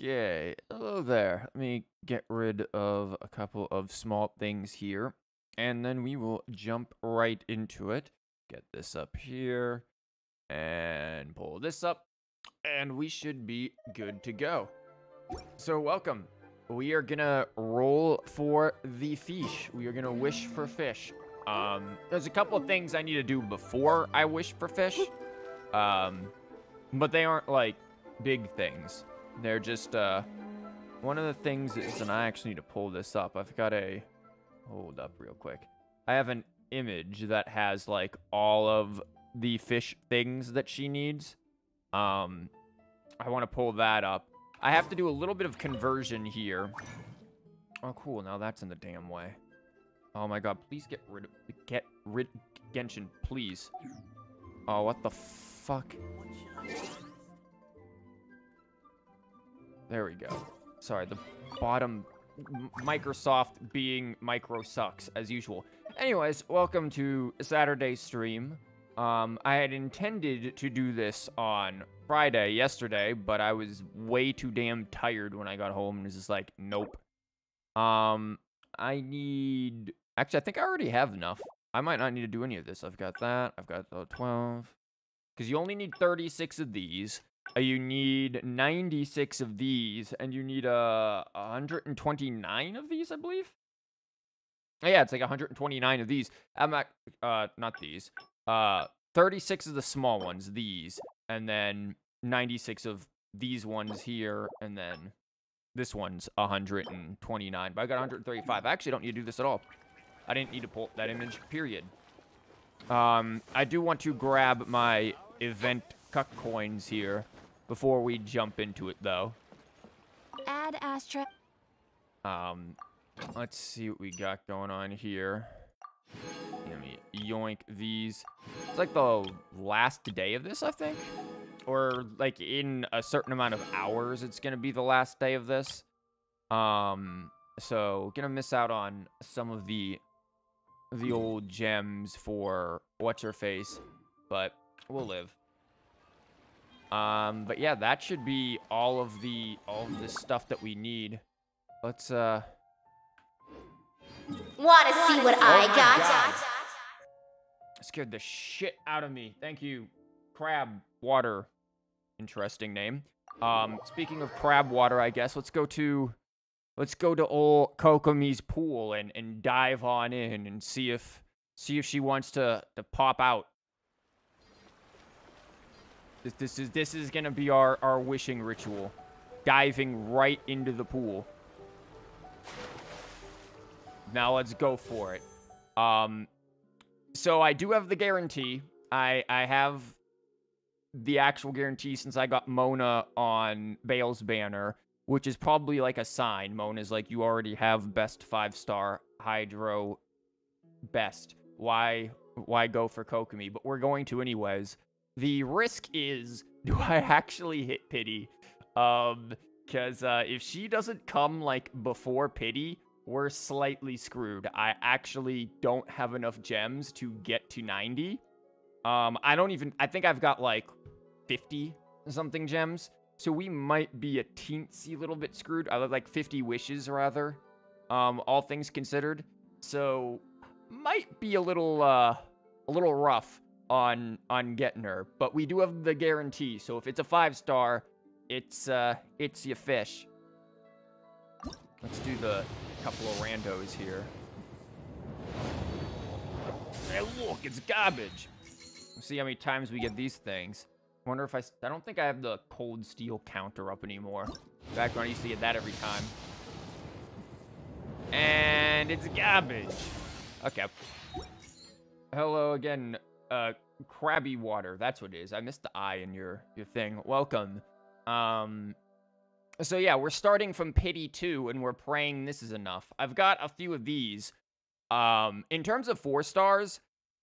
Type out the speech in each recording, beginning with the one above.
Okay, hello there. Let me get rid of a couple of small things here, and then we will jump right into it. Get this up here, and pull this up, and we should be good to go. So welcome. We are gonna roll for the fish. We are gonna wish for fish. There's a couple of things I need to do before I wish for fish. But they aren't like big things. They're just one of the things is, and I actually need to pull this up. I've got a hold up real quick. I have an image that has like all of the fish things that she needs. I want to pull that up. I have to do a little bit of conversion here. Oh, cool. Now that's in the damn way. Oh my god, please get rid Genshin, please. Oh, what the fuck? There we go. Sorry, the bottom Microsoft being micro sucks as usual. Anyways, welcome to Saturday's stream. I had intended to do this on Friday, yesterday, but I was way too damn tired when I got home and was just like, nope. I need... Actually, I think I already have enough. I might not need to do any of this. I've got that. I've got the 12. Because you only need 36 of these. You need 96 of these. And you need 129 of these, I believe. Yeah, it's like 129 of these. I'm not these. 36 of the small ones, these. And then 96 of these ones here. And then this one's 129. But I got 135. I actually don't need to do this at all. I didn't need to pull that image, period. I do want to grab my event cuck coins here before we jump into it, though. Add Astra. Let's see what we got going on here. Let me yoink these. It's like the last day of this, I think. Or, like, in a certain amount of hours, it's gonna be the last day of this. So, gonna miss out on some of the old gems for what's-her-face, but we'll live. But yeah, that should be all of this stuff that we need. Let's Wanna see what I got? God. Scared the shit out of me. Thank you, Crab Water. Interesting name. Speaking of crab water, I guess let's go to old Kokomi's pool and dive on in and see if she wants to pop out. This is gonna be our wishing ritual. Diving right into the pool. Now let's go for it. So I do have the guarantee. I have the actual guarantee since I got Mona on Bale's banner, which is probably like a sign. Mona's like, you already have best 5-star Hydro best. Why go for Kokomi? But we're going to anyways. The risk is, do I actually hit Pity? Because if she doesn't come like before Pity, we're slightly screwed. I actually don't have enough gems to get to 90. I think I've got like 50 something gems. So we might be a teensy little bit screwed. I like 50 wishes, rather. All things considered. So, might be a little rough on getting her. But we do have the guarantee. So if it's a 5-star, it's your fish. Let's do the couple of randos here. Hey, look, it's garbage. Let's see how many times we get these things. I wonder if I don't think I have the cold steel counter up anymore. Back when I used to get that every time. And it's garbage. Okay. Hello again, Crabby Water. That's what it is. I missed the I in your thing. Welcome. So yeah, we're starting from Pity 2, and we're praying this is enough. I've got a few of these. In terms of 4 stars,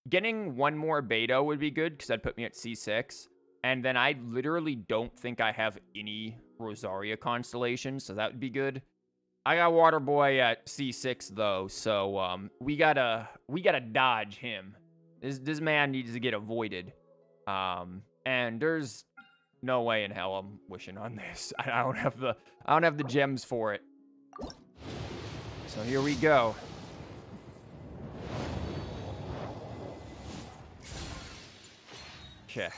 getting one more beta would be good, because that'd put me at C6. And then I literally don't think I have any Rosaria constellations, so that would be good. I got Water Boy at C6 though, so we gotta dodge him. This man needs to get avoided. And there's No way in hell I'm wishing on this. I don't have the gems for it. So here we go. Okay.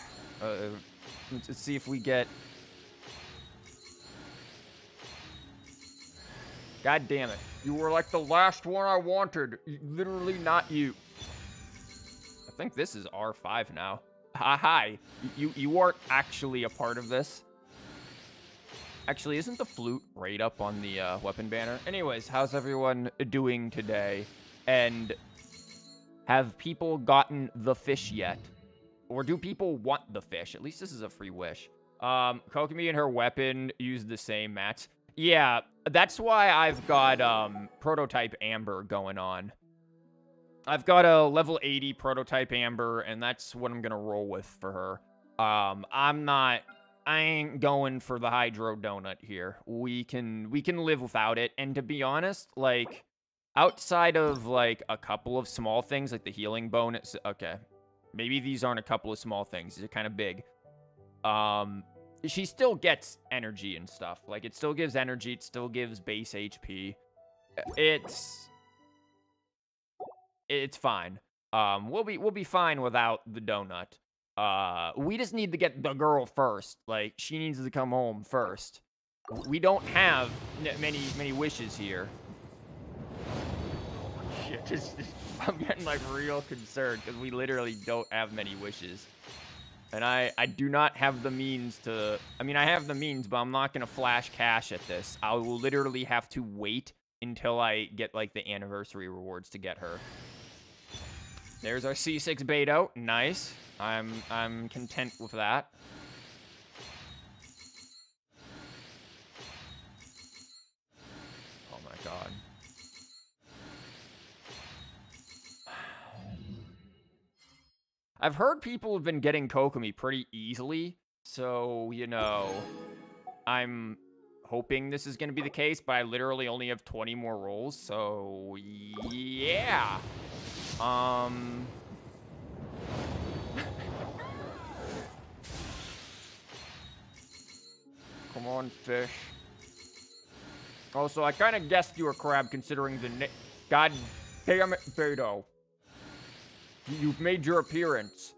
Let's see if we get... God damn it. You were like the last one I wanted. Literally not you. I think this is R5 now. Hi. You aren't actually a part of this. Actually, isn't the flute right up on the weapon banner? Anyways, how's everyone doing today? And have people gotten the fish yet? Or do people want the fish? At least this is a free wish. Kokomi and her weapon use the same mats. Yeah, that's why I've got prototype Amber going on. I've got a level 80 prototype Amber, and that's what I'm gonna roll with for her. I ain't going for the Hydro Donut here. We can live without it. And to be honest, like, outside of like a couple of small things like the healing bonus, okay, maybe these aren't a couple of small things. These are kind of big. She still gets energy and stuff. Like, it still gives energy. It still gives base HP. It's fine. We'll be fine without the donut. We just need to get the girl first. Like, she needs to come home first. We don't have many wishes here. Shit, I'm getting like real concerned because we literally don't have many wishes. And I do not have the means to... I mean, I have the means, but I'm not going to flash cash at this. I will literally have to wait until I get, like, the anniversary rewards to get her. There's our C6 Beto. Nice. I'm content with that. Oh, my God. I've heard people have been getting Kokomi pretty easily, so, you know, I'm hoping this is going to be the case, but I literally only have 20 more rolls, so, yeah. Come on, fish. Also, I kind of guessed you were crab, considering the God damn it, Beto. You've made your appearance.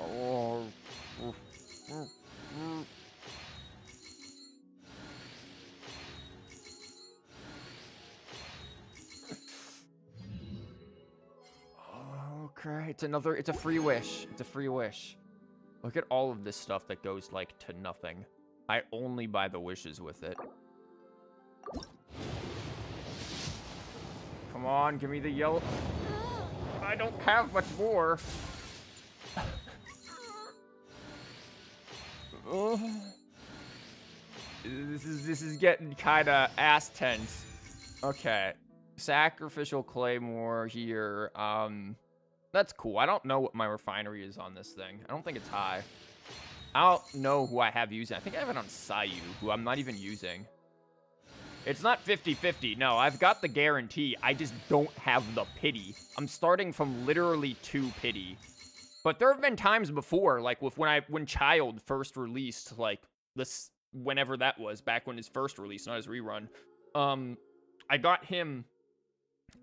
Oh. Okay, it's a free wish. It's a free wish. Look at all of this stuff that goes, like, to nothing. I only buy the wishes with it. Come on, give me the yellow. I don't have much more. This is getting kind of ass tense. Okay, sacrificial claymore here. That's cool. I don't know what my refinery is on this thing. I don't think it's high. I don't know who I have using. I think I have it on Sayu, who I'm not even using. It's not 50-50. No, I've got the guarantee. I just don't have the pity. I'm starting from literally 2 pity. But there have been times before, like with when Child first released, like this, whenever that was, back when his first release, not his rerun. I got him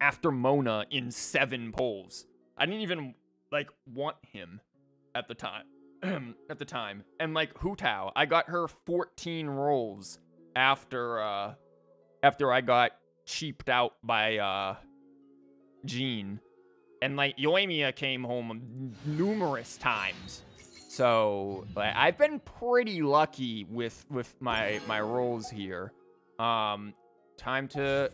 after Mona in 7 pulls. I didn't even like want him at the time. And like Hu Tao, I got her 14 rolls after I got cheaped out by Jean. And like Yoimiya came home numerous times. So like, I've been pretty lucky with my rolls here. Time to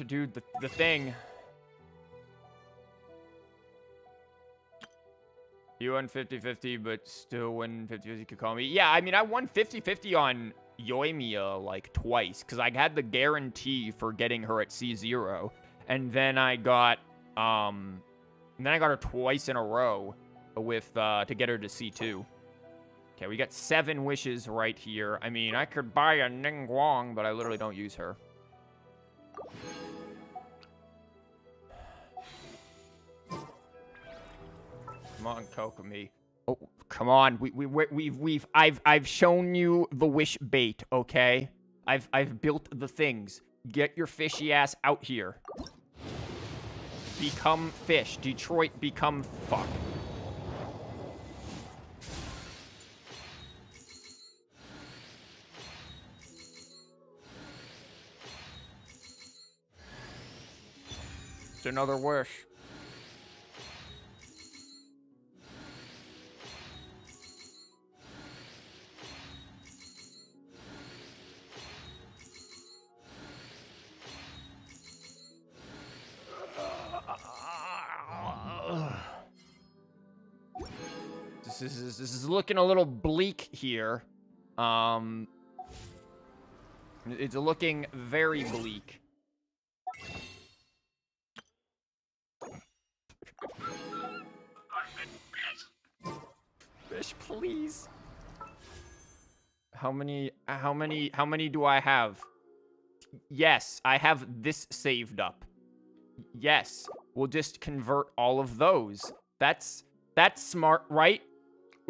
do the thing. You won 50-50, but still win 50-50 Kokomi. Yeah, I mean, I won 50-50 on Yoimiya, like, twice, because I had the guarantee for getting her at C0, and then I got her twice in a row with, to get her to C2. Okay, we got 7 wishes right here. I mean, I could buy a Ningguang, but I literally don't use her. Come on, Kokomi. Oh, come on. I've shown you the wish bait, okay? I've built the things. Get your fishy ass out here. Become fish. Detroit, become fuck. It's another wish. This is looking a little bleak here. It's looking very bleak. Fish, please. How many do I have? Yes, I have this saved up. Yes, we'll just convert all of those. That's smart, right?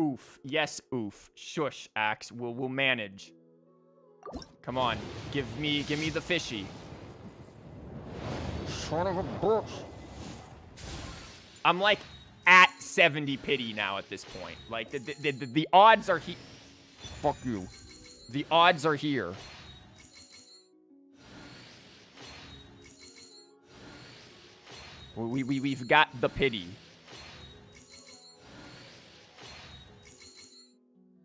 Oof. Yes, oof. Shush, Axe. We'll manage. Come on. Give me the fishy. Son of a bitch. I'm like at 70 pity now at this point. Like the odds are here. Fuck you. The odds are here. We've got the pity.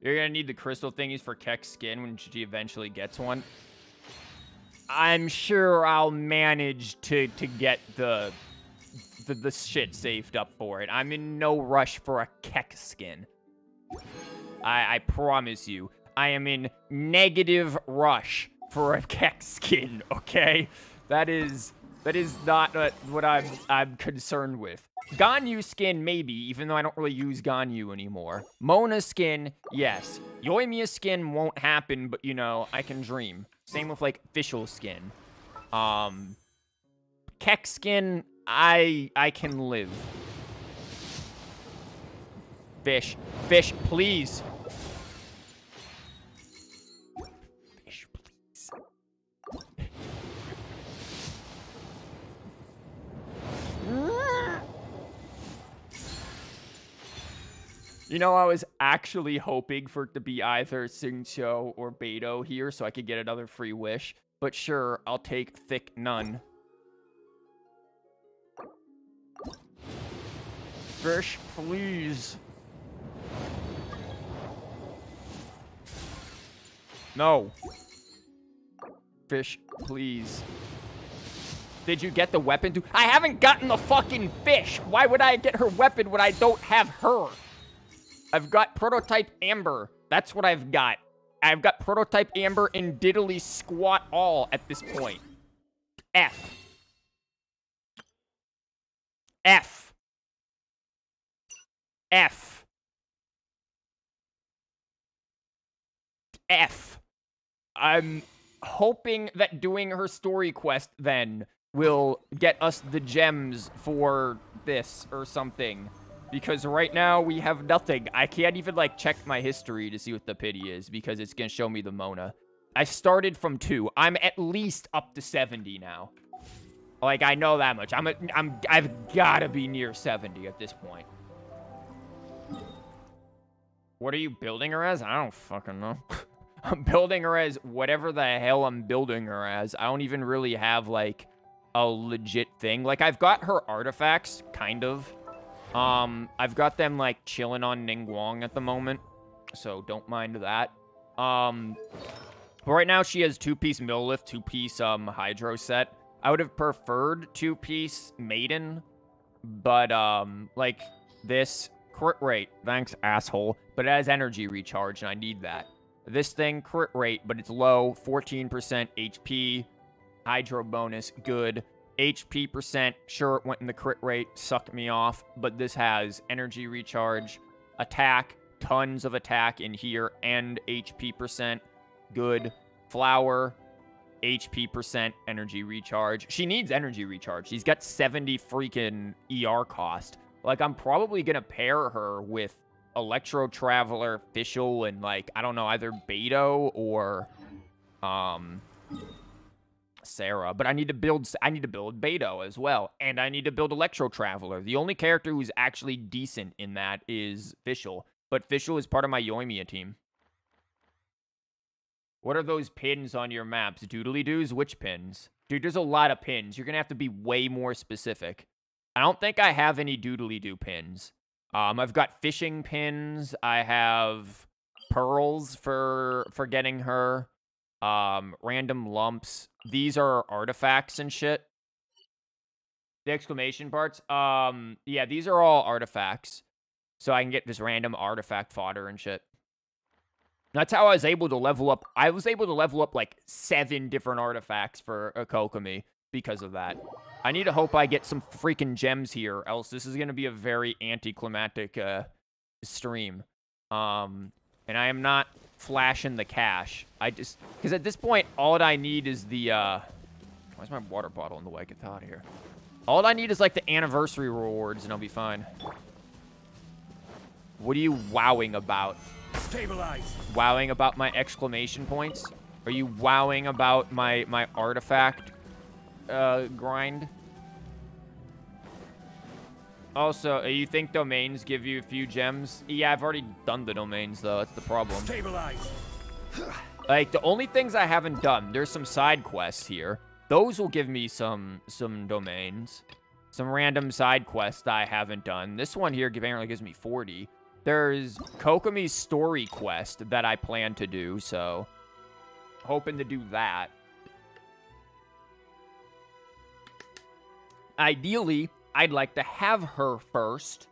You're gonna need the crystal thingies for Kek's skin when she eventually gets one. I'm sure I'll manage to get the shit saved up for it. I'm in no rush for a Kek skin. I promise you. I am in negative rush for a Kek skin, okay? That is not what I'm concerned with. Ganyu skin, maybe, even though I don't really use Ganyu anymore. Mona skin, yes. Yoimiya skin won't happen, but, you know, I can dream. Same with, like, Fischl skin. Kek skin, I can live. Fish, please. Fish, please. You know, I was actually hoping for it to be either Xingqiu or Beidou here so I could get another free wish. But sure, I'll take thick none. Fish, please. No. Fish, please. Did you get the weapon too? I haven't gotten the fucking fish. Why would I get her weapon when I don't have her? I've got Prototype Amber. That's what I've got. I've got Prototype Amber and diddly squat all at this point. F. F. F. F. I'm hoping that doing her story quest then will get us the gems for this or something. Because right now, we have nothing. I can't even, like, check my history to see what the pity is, because it's gonna show me the Mona. I started from 2. I'm at least up to 70 now. Like, I know that much. I've gotta be near 70 at this point. What are you building her as? I don't fucking know. I'm building her as whatever the hell I'm building her as. I don't even really have, like, a legit thing. Like, I've got her artifacts, kind of. I've got them, like, chilling on Ningguang at the moment, so don't mind that. But right now she has 2-piece Millilith, 2-piece, Hydro set. I would have preferred 2-piece Maiden, but, like, this crit rate, thanks, asshole, but it has energy recharge, and I need that. This thing, crit rate, but it's low, 14% HP, Hydro bonus, good. HP percent, sure, it went in the crit rate, sucked me off, but this has energy recharge, attack, tons of attack in here, and HP percent, good. Flower, HP percent, energy recharge. She needs energy recharge. She's got 70 freaking ER cost. Like, I'm probably gonna pair her with Electro Traveler, Fischl, and, like, I don't know, either Beto or, Sarah. But I need to build Beto as well, and I need to build Electro Traveler. The only character who's actually decent in that is Fischl, but Fischl is part of my Yoimiya team. What are those pins on your maps? Doodly-doos? Which pins? Dude, there's a lot of pins. You're gonna have to be way more specific. I don't think I have any doodly-doo pins. I've got fishing pins. I have pearls for getting her. Random lumps. These are artifacts and shit. The exclamation parts? Yeah, these are all artifacts. So I can get this random artifact fodder and shit. That's how I was able to level up. I was able to level up like 7 different artifacts for a Kokomi because of that. I need to hope I get some freaking gems here, else this is going to be a very anticlimactic stream. And I am not flashing the cash. Because at this point, all I need is the, why's my water bottle in the way? Get out of here. All I need is like the anniversary rewards and I'll be fine. What are you wowing about? Stabilize. Wowing about my exclamation points? Are you wowing about my artifact grind? Also, you think domains give you a few gems? Yeah, I've already done the domains though. That's the problem. Stabilize. Like the only things I haven't done, there's some side quests here. Those will give me some domains. Some random side quests I haven't done. This one here apparently gives me 40. There's Kokomi's story quest that I plan to do, so hoping to do that. Ideally, I'd like to have her first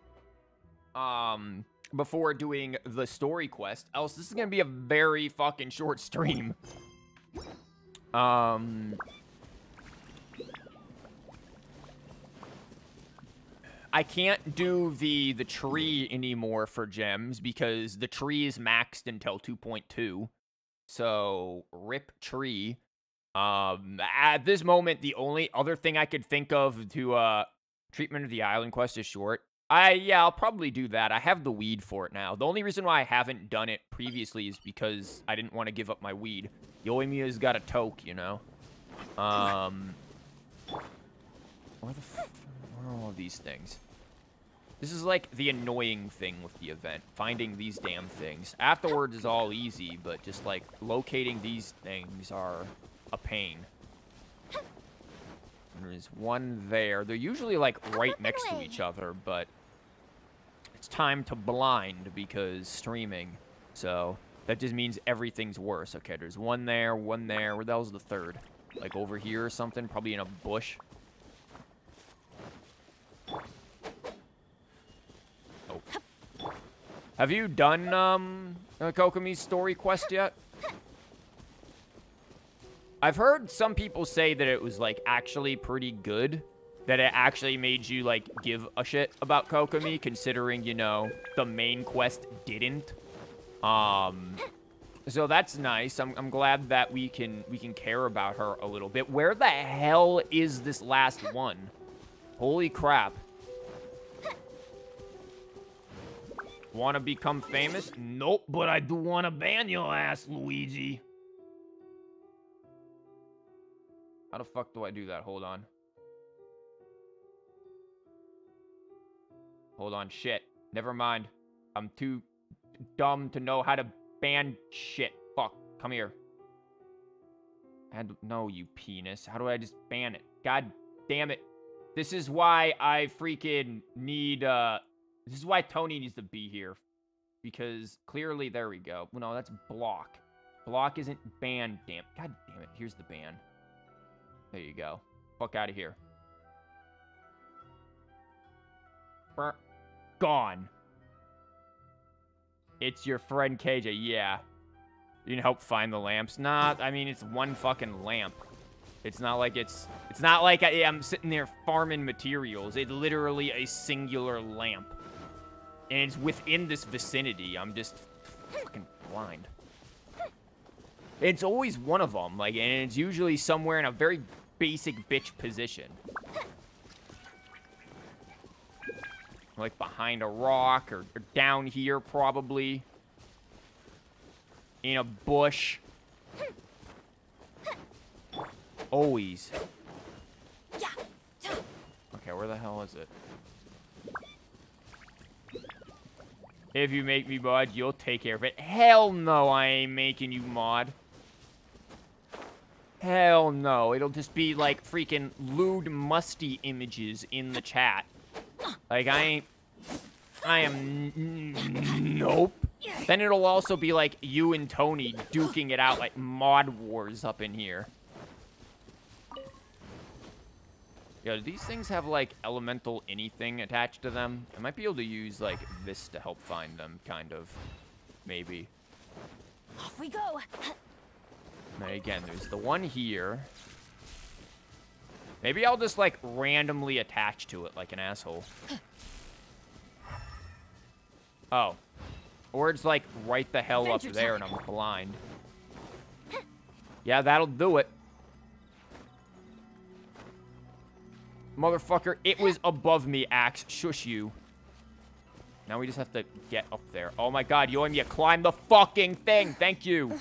before doing the story quest, else this is going to be a very fucking short stream. I can't do the tree anymore for gems because the tree is maxed until 2.2. So, rip tree. At this moment, the only other thing I could think of to, treatment of the island quest is short. Yeah, I'll probably do that. I have the weed for it now. The only reason why I haven't done it previously is because I didn't want to give up my weed. Yoimiya's got a toke, you know? Where are all these things? This is like the annoying thing with the event, finding these damn things. Afterwards is all easy, but just like locating these things are a pain. There's one there. They're usually like right next to each other, but it's time to blind because streaming. So that just means everything's worse. Okay, there's one there, one there. Where the hell's the third? Like over here or something? Probably in a bush. Oh. Have you done Kokomi's story quest yet? I've heard some people say that it was, like, actually pretty good. That it actually made you, like, give a shit about Kokomi, considering, you know, the main quest didn't. So that's nice. I'm glad that we can care about her a little bit. Where the hell is this last one? Holy crap. Want to become famous? Nope, but I do want to ban your ass, Luigi. How the fuck do I do that? Hold on. Hold on, shit. Never mind. I'm too dumb to know how to ban shit. Fuck. Come here. No, you penis. How do I just ban it? God damn it. This is why I freaking need, this is why Tony needs to be here. Because clearly, there we go. No, that's block. Block isn't ban, damn. God damn it. Here's the ban. There you go. Fuck out of here. Gone. It's your friend KJ. Yeah. You can help find the lamps. Nah, I mean, it's one fucking lamp. It's not like it's not like I'm sitting there farming materials. It's literally a singular lamp. And it's within this vicinity. I'm just fucking blind. It's always one of them, like, and it's usually somewhere in a very basic bitch position. Like behind a rock or down here, probably. In a bush. Always. Okay, where the hell is it? If you make me mod, you'll take care of it. Hell no, I ain't making you mod. Hell no. It'll just be like freaking lewd, musty images in the chat. Like, I am... Nope. Then it'll also be like you and Tony duking it out like mod wars up in here. Yo, do these things have like elemental anything attached to them? I might be able to use like this to help find them, kind of. Maybe. Off we go. And again, there's the one here. Maybe I'll just like randomly attach to it like an asshole. Oh. Or it's like right the hell up there and I'm blind. Yeah, that'll do it. Motherfucker, it was above me, Axe. Shush you. Now we just have to get up there. Oh my god, you want me to climb the fucking thing. Thank you.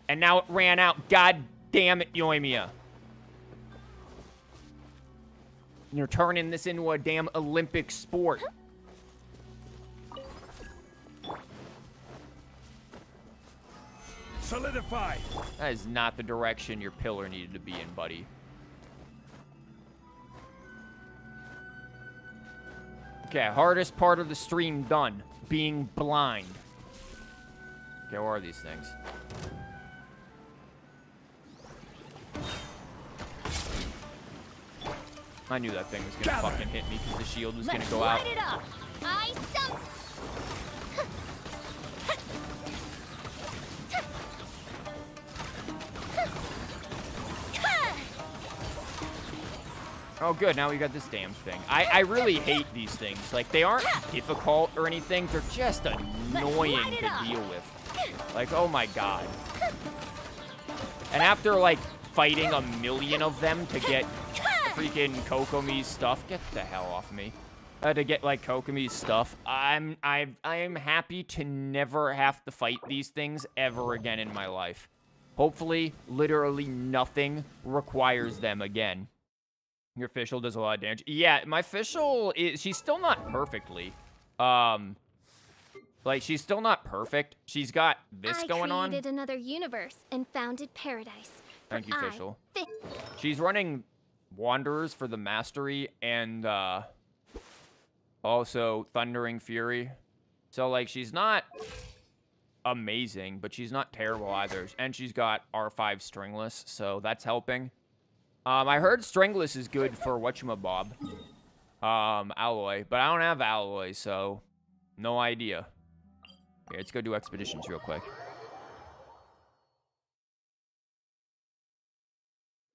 And now it ran out. God damn it, Yoimiya. You're turning this into a damn Olympic sport. Solidify. That is not the direction your pillar needed to be in, buddy. Okay, hardest part of the stream done. Being blind. Okay, where are these things? I knew that thing was gonna fucking hit me because the shield was gonna go out. Light it up. Oh, good. Now we got this damn thing. I really hate these things. Like, they aren't difficult or anything. They're just annoying to deal with. Like, oh my god. And after, like, fighting a million of them to get freaking Kokomi's stuff, get the hell off me. To get, like, Kokomi's stuff, I am happy to never have to fight these things ever again in my life. Hopefully, literally nothing requires them again. Your Fischl does a lot of damage. Yeah, my Fischl is... She's still not perfectly. Like, she's still not perfect. She's got this going on. I created another universe and founded paradise. Thank you, Fischl. She's running Wanderers for the Mastery and, also Thundering Fury. So, like, she's not amazing, but she's not terrible either. And she's got R5 Stringless, so that's helping. I heard Stringless is good for whatchamabob. Alloy. But I don't have Alloy, so no idea. Okay, let's go do expeditions real quick.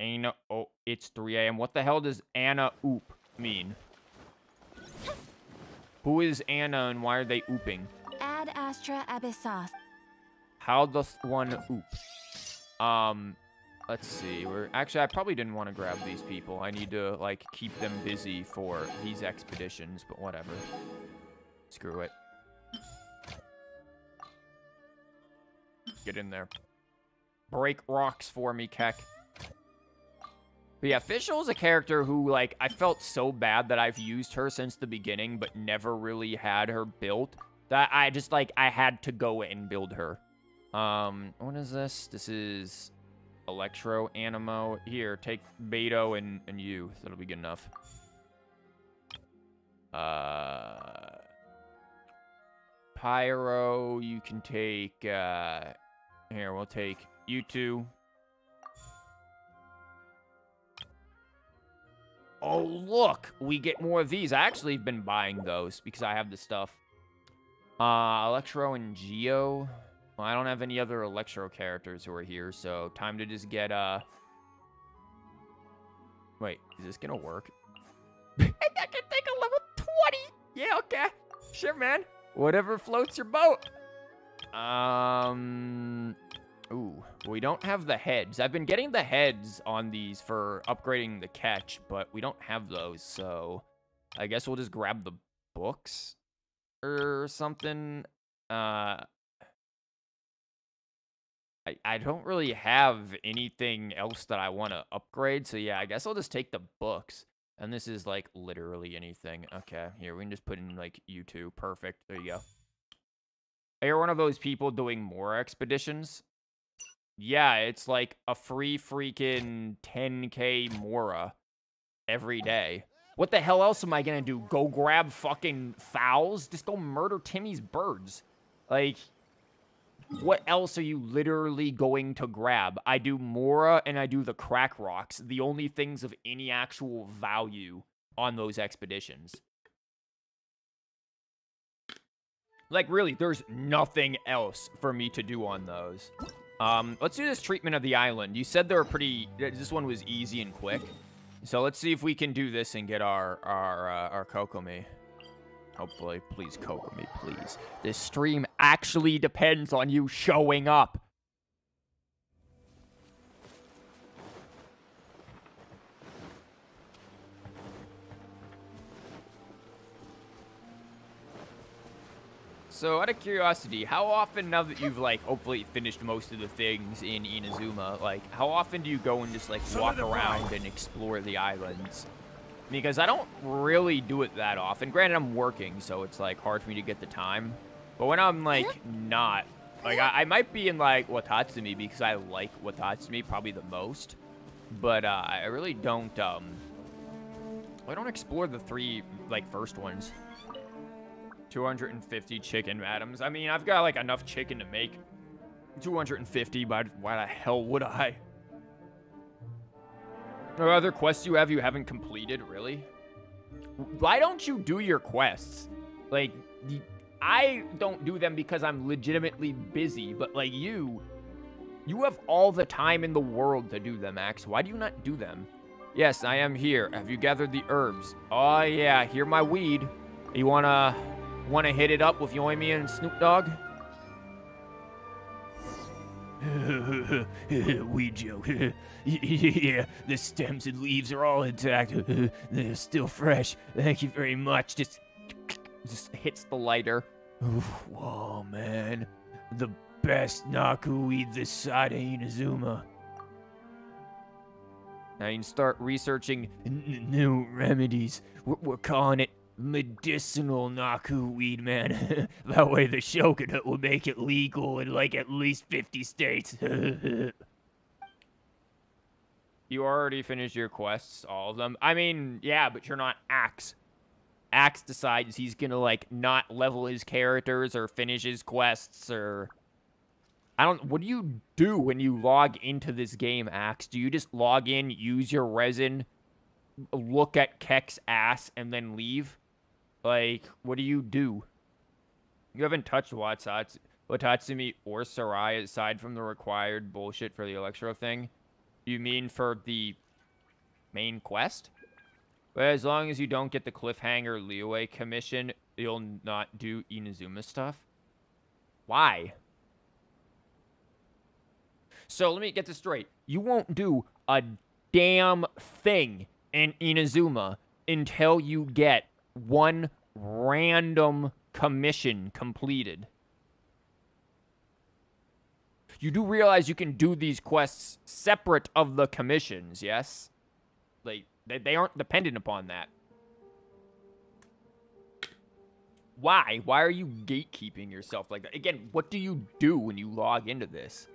Anna, oh, it's 3 a.m. What the hell does Anna oop mean? Who is Anna and why are they ooping? Ad Astra Abyssos. How does one oop? Let's see. Actually, I probably didn't want to grab these people. I need to, like, keep them busy for these expeditions, but whatever. Screw it. Get in there. Break rocks for me, Keck. But yeah, Fischl is a character who, like, I felt so bad that I've used her since the beginning, but never really had her built. That I just, like, I had to go and build her. What is this? This is... Electro, Animo. Here, take Beto and you. That'll be good enough. Pyro, you can take, here, we'll take you two. Oh, look! We get more of these. I actually have been buying those because I have the stuff. Electro and Geo. Well, I don't have any other Electro characters who are here, so time to just get, Wait, is this gonna work? I can take a level 20! Yeah, okay. Sure, man. Whatever floats your boat. Ooh, we don't have the heads. I've been getting the heads on these for upgrading the catch, but we don't have those, so... I guess we'll just grab the books or something. I don't really have anything else that I want to upgrade, so yeah, I guess I'll just take the books. And this is, like, literally anything. Okay, here, we can just put in, like, U2. Perfect. There you go. You're one of those people doing more expeditions? Yeah, it's like a free freaking 10K Mora every day. What the hell else am I gonna do? Go grab fucking fowls? Just go murder Timmy's birds. Like, what else are you literally going to grab? I do Mora and I do the crack rocks. The only things of any actual value on those expeditions. Like, really, there's nothing else for me to do on those. Let's do this treatment of the island. You said they were pretty... This one was easy and quick. So let's see if we can do this and get our Kokomi. Hopefully. Please, Kokomi, please. This stream actually depends on you showing up. So, out of curiosity, how often, now that you've, like, hopefully finished most of the things in Inazuma, like, how often do you go and just, like, walk around and explore the islands? Because I don't really do it that often. Granted, I'm working, so it's, like, hard for me to get the time. But when I'm, like, not, like, I might be in, like, Watatsumi because I like Watatsumi probably the most. But, I really don't, I don't explore the three, like, first ones. 250 chicken, madams. I mean, I've got, like, enough chicken to make 250, but why the hell would I? Are there other quests you haven't completed, really? Why don't you do your quests? Like, I don't do them because I'm legitimately busy, but, like, you have all the time in the world to do them, Axe. Why do you not do them? Yes, I am here. Have you gathered the herbs? Oh, yeah, here my weed. You wanna hit it up with Yoimi and Snoop Dogg? Weed joke. Yeah, the stems and leaves are all intact. They're still fresh. Thank you very much. Just hits the lighter. Whoa, man. The best Naku weed this side of Inazuma. Now you can start researching new remedies. We're calling it medicinal Naku weed, man. That way the Shogunate will make it legal in, like, at least 50 states. You already finished your quests, all of them? I mean, yeah, but you're not Axe. Axe decides he's gonna, like, not level his characters or finish his quests or... what do you do when you log into this game, Axe? Do you just log in, use your resin, look at Kek's ass, and then leave? Like, what do? You haven't touched Watatsumi or Sarai aside from the required bullshit for the Electro thing? You mean for the main quest? But as long as you don't get the cliffhanger Liyue commission, you'll not do Inazuma stuff? Why? So, let me get this straight. You won't do a damn thing in Inazuma until you get one random commission completed. You do realize you can do these quests separate of the commissions, yes? Like, they aren't dependent upon that. Why? Why are you gatekeeping yourself like that? Again, what do you do when you log into this?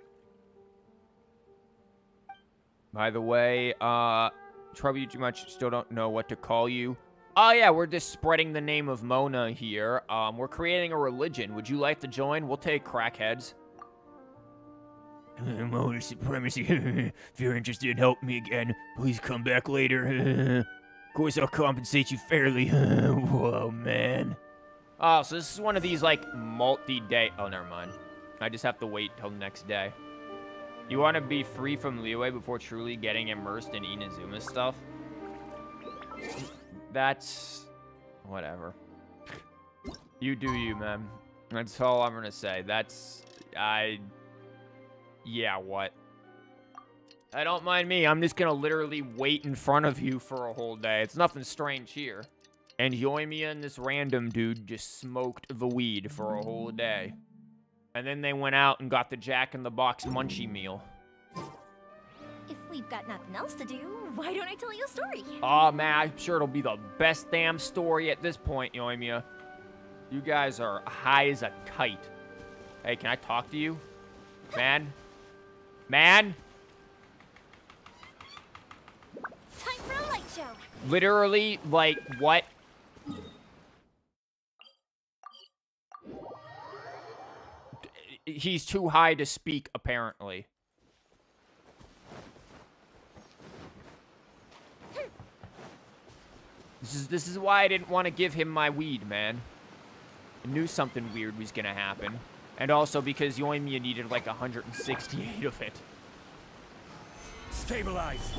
By the way, trouble you too much, still don't know what to call you. Oh yeah, we're just spreading the name of Mona here. We're creating a religion. Would you like to join? We'll take crackheads. Mona supremacy. If you're interested, help me again. Please come back later. Of course, I'll compensate you fairly. Whoa, man. Oh, so this is one of these, like, multi-day... Oh, never mind. I just have to wait till the next day. You want to be free from Liyue before truly getting immersed in Inazuma stuff? That's... whatever. You do you, man. That's all I'm gonna say. That's... yeah, what? I don't mind me. I'm just gonna literally wait in front of you for a whole day. It's nothing strange here. And Yoimiya and this random dude just smoked the weed for a whole day. And then they went out and got the Jack in the Box munchie meal. If we've got nothing else to do, why don't I tell you a story? Oh man, I'm sure it'll be the best damn story at this point, Yoimiya. You guys are high as a kite. Hey, can I talk to you? Man? Man? Time for a light show. Literally, like, what? He's too high to speak, apparently. This is why I didn't want to give him my weed, man. I knew something weird was gonna happen. And also because Yoimiya needed like 168 of it. Stabilize.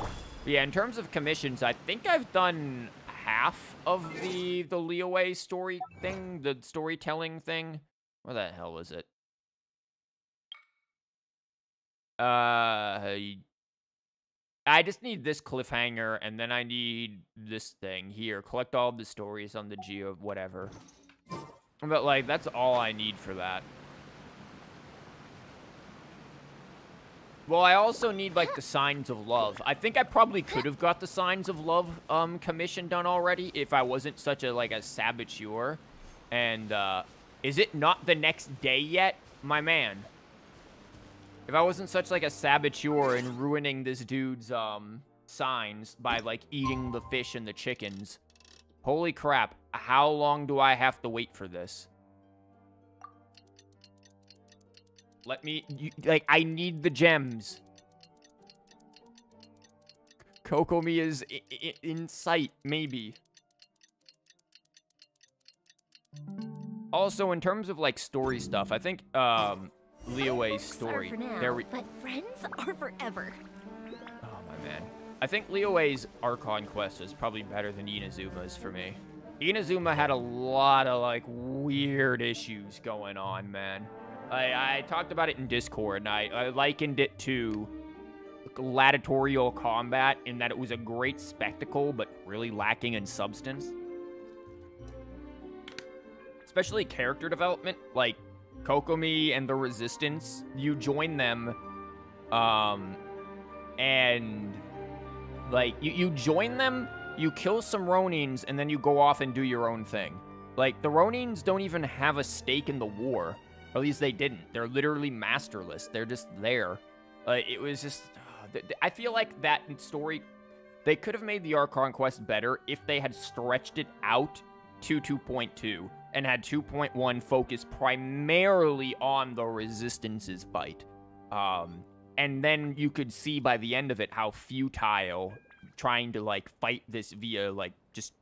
Yeah, in terms of commissions, I think I've done half of the Leeway story thing, the storytelling thing. Where the hell is it? I just need this cliffhanger, and then I need this thing here. Collect all the stories on the Geo, whatever. But, like, that's all I need for that. Well, I also need, like, the Signs of Love. I think I probably could have got the Signs of Love commission done already if I wasn't such a, like, a saboteur. And, is it not the next day yet? My man. If I wasn't such, like, a saboteur and ruining this dude's, signs by, like, eating the fish and the chickens. Holy crap. How long do I have to wait for this? Let me, like, I need the gems. Kokomi is in sight, maybe. Also, in terms of, like, story stuff, I think, Leeway's story. But friends are forever. Oh, my man. I think Leeway's Archon quest is probably better than Inazuma's for me. Inazuma had a lot of, like, weird issues going on, man. I talked about it in Discord, and I likened it to gladiatorial combat in that it was a great spectacle, but really lacking in substance. Especially character development, like Kokomi and the Resistance. You join them, and, like, you join them, you kill some Ronins, and then you go off and do your own thing. Like, the Ronins don't even have a stake in the war. Or at least they didn't. They're literally masterless. They're just there. It was just... I feel like that story... They could have made the Archon quest better if they had stretched it out to 2.2 and had 2.1 focus primarily on the Resistance's fight. And then you could see by the end of it how futile trying to, like, fight this via, like, just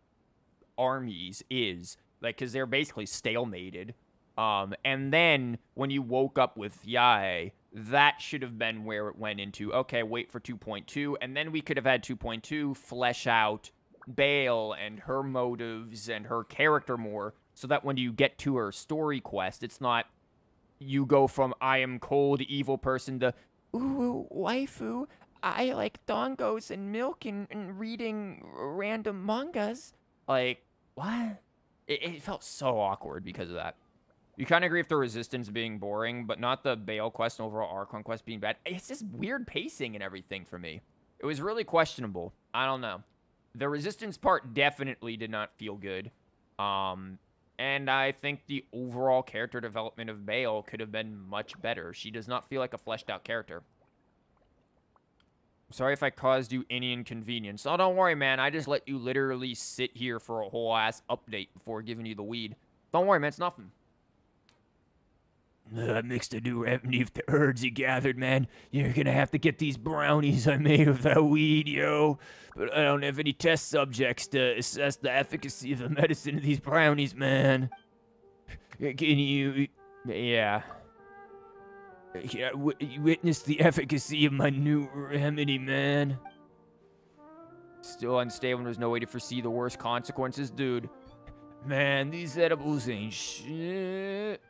armies is. Like, because they're basically stalemated. And then when you woke up with Yae, that should have been where it went into, okay, wait for 2.2, and then we could have had 2.2 flesh out Bale and her motives and her character more, so that when you get to her story quest, it's not you go from I am cold, evil person to, ooh, waifu, I like dongos and milk and reading random mangas. Like, what? It felt so awkward because of that. You kind of agree with the Resistance being boring, but not the Bale quest and overall Archon quest being bad. It's just weird pacing and everything for me. It was really questionable. I don't know. The Resistance part definitely did not feel good. And I think the overall character development of Bale could have been much better. She does not feel like a fleshed out character. Sorry if I caused you any inconvenience. Oh, don't worry, man. I just let you literally sit here for a whole ass update before giving you the weed. Don't worry, man. It's nothing. I mixed a new remedy with the herbs you gathered, man. You're gonna have to get these brownies I made with that weed, yo. But I don't have any test subjects to assess the efficacy of the medicine of these brownies, man. Can you... Yeah. Can I witness the efficacy of my new remedy, man? Still unstable and there's no way to foresee the worst consequences, dude. Man, these edibles ain't shit.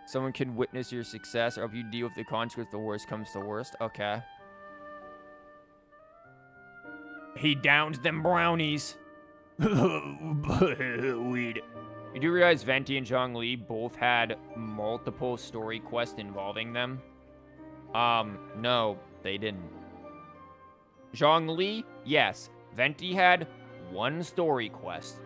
Someone can witness your success or help you deal with the consequence if the worst comes to worst. Okay. He downed them brownies. Weed. You do realize Venti and Zhongli both had multiple story quests involving them? No, they didn't. Zhongli, yes. Venti had one story quest.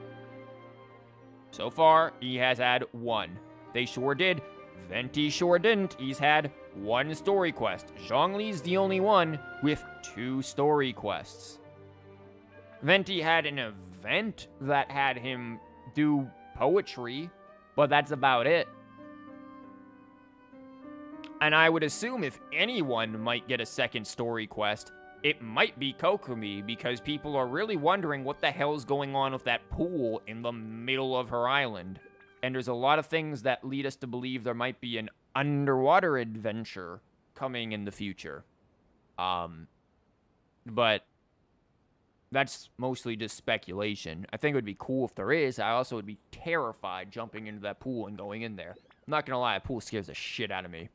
So far, he has had one. They sure did. Venti sure didn't. He's had one story quest. Zhongli's the only one with 2 story quests. Venti had an event that had him do poetry, but that's about it. And I would assume if anyone might get a second story quest, it might be Kokomi, because people are really wondering what the hell's going on with that pool in the middle of her island. And there's a lot of things that lead us to believe there might be an underwater adventure coming in the future. But that's mostly just speculation. I think it would be cool if there is. I also would be terrified jumping into that pool and going in there. I'm not gonna lie, a pool scares the shit out of me.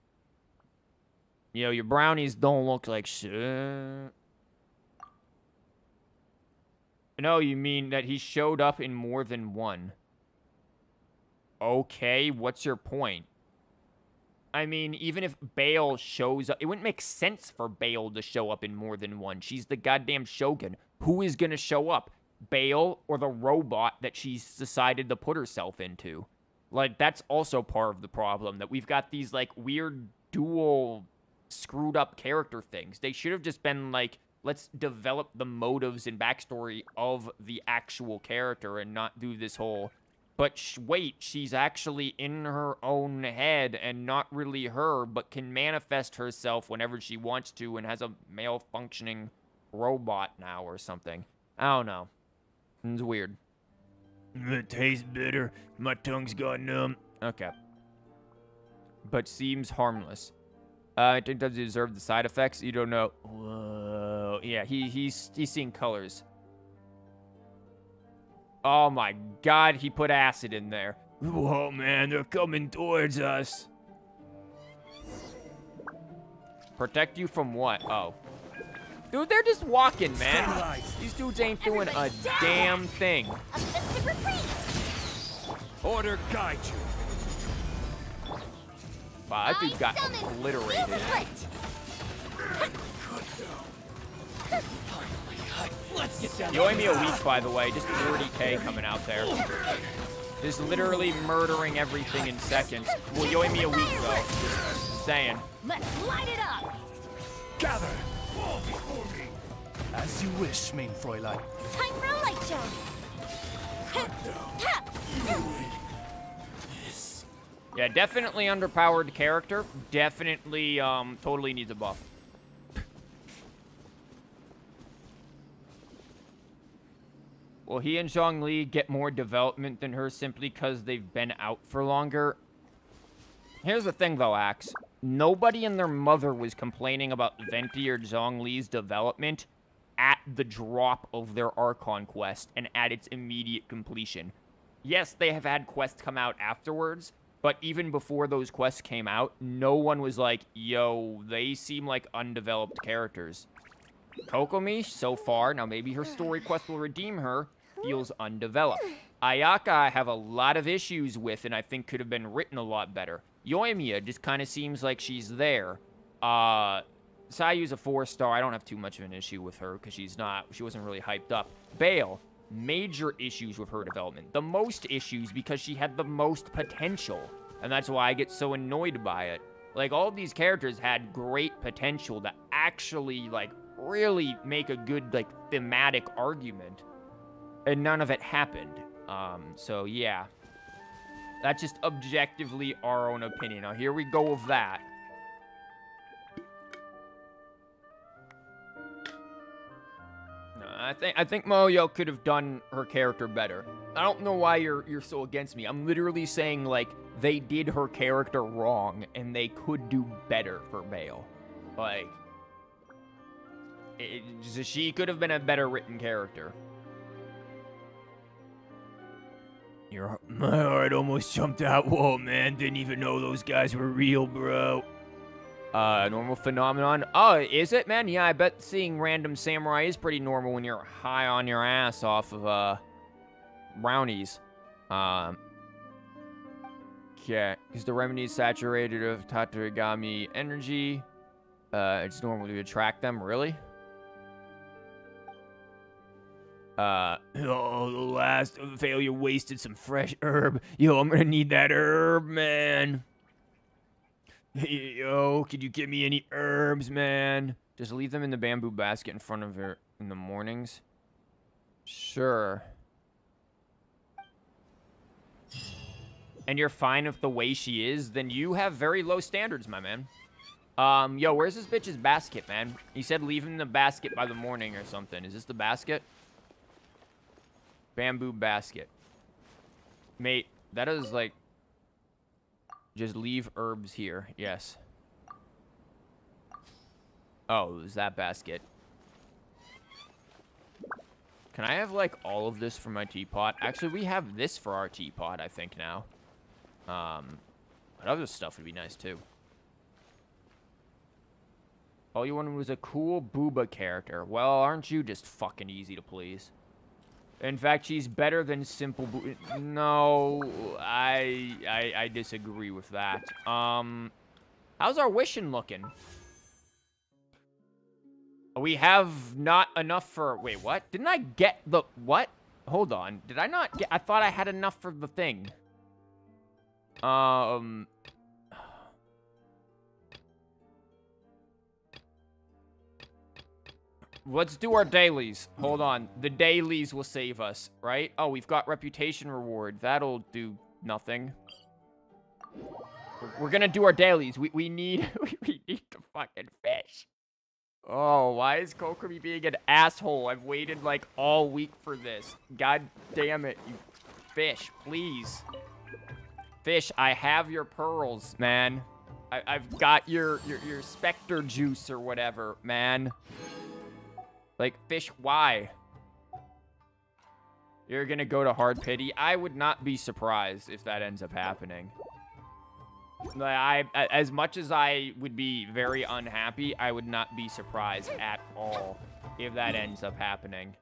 You know, your brownies don't look like shit. No, you mean that he showed up in more than one. Okay, what's your point? I mean, even if Bale shows up, it wouldn't make sense for Bale to show up in more than one. She's the goddamn Shogun. Who is gonna show up? Bale or the robot that she's decided to put herself into? Like, that's also part of the problem, that we've got these, like, weird dual screwed up character things. They should have just been like, let's develop the motives and backstory of the actual character and not do this whole, but wait, she's actually in her own head and not really her, but can manifest herself whenever she wants to and has a malfunctioning robot now or something. I don't know. It's weird. It tastes bitter. My tongue's gone numb. Okay. But seems harmless. I think does he deserve the side effects? You don't know. Whoa. Yeah, he's seeing colors. Oh my god, he put acid in there. Whoa, man, they're coming towards us. Protect you from what? Oh. Dude, they're just walking, man. These dudes ain't doing a damn thing. Order guide you. Wow, that dude got obliterated. You owe me a week, by the way. Just 40k coming out there. Just literally murdering everything in seconds. Well, you owe me a week, though. Just saying. Let's light it up. Gather. Fall before me. As you wish, main Fräulein. Time for a light show. Yeah, definitely underpowered character. Definitely, totally needs a buff. Will he and Zhongli get more development than her simply because they've been out for longer? Here's the thing, though, Axe. Nobody and their mother was complaining about Venti or Zhongli's development at the drop of their Archon quest and at its immediate completion. Yes, they have had quests come out afterwards, but even before those quests came out, no one was like, yo, they seem like undeveloped characters. Kokomi, so far, now maybe her story quest will redeem her, feels undeveloped. Ayaka I have a lot of issues with and I think could have been written a lot better. Yoimiya just kind of seems like she's there. Sayu's a 4-star. I don't have too much of an issue with her because she wasn't really hyped up. Bale, major issues with her development. The most issues because she had the most potential. And that's why I get so annoyed by it. Like, all of these characters had great potential to actually, like, really make a good, like, thematic argument. And none of it happened. So, yeah. That's just objectively our own opinion. Now, here we go with that. I think Moyo could have done her character better. I don't know why you're so against me. I'm literally saying, like, they did her character wrong, and they could do better for Bale. Like, she could have been a better written character. My heart almost jumped out. Whoa, man. Didn't even know those guys were real, bro. Normal phenomenon. Oh, is it, man? Yeah, I bet seeing random samurai is pretty normal when you're high on your ass off of, brownies. Okay, because the remedy is saturated with Tatarigami energy. It's normal to attract them, really? Oh, the last failure wasted some fresh herb. Yo, I'm gonna need that herb, man. Yo, could you give me any herbs, man? Just leave them in the bamboo basket in front of her in the mornings. Sure. And you're fine with the way she is, then you have very low standards, my man. Yo, where's this bitch's basket, man? He said leave him in the basket by the morning or something. Is this the basket? Bamboo basket. Mate, that is like... Just leave herbs here. Yes. Oh, it was that basket. Can I have, like, all of this for my teapot? Actually, we have this for our teapot, I think, now. But other stuff would be nice, too. All you wanted was a cool Booba character. Well, aren't you just fucking easy to please? In fact, she's better than simple No, I disagree with that. How's our wishing looking? We have not enough for... Wait, what? Didn't I get the... What? Hold on. Did I not get... I thought I had enough for the thing. Let's do our dailies. Hold on. The dailies will save us, right? Oh, we've got reputation reward. That'll do nothing. We're gonna do our dailies. We need... we need to fucking fish. Oh, why is Kokomi being an asshole? I've waited, like, all week for this. God damn it, you fish, please. Fish, I have your pearls, man. I've got your specter juice or whatever, man. Like, fish, why? You're gonna go to hard pity? I would not be surprised if that ends up happening. Like, as much as I would be very unhappy, I would not be surprised at all if that ends up happening.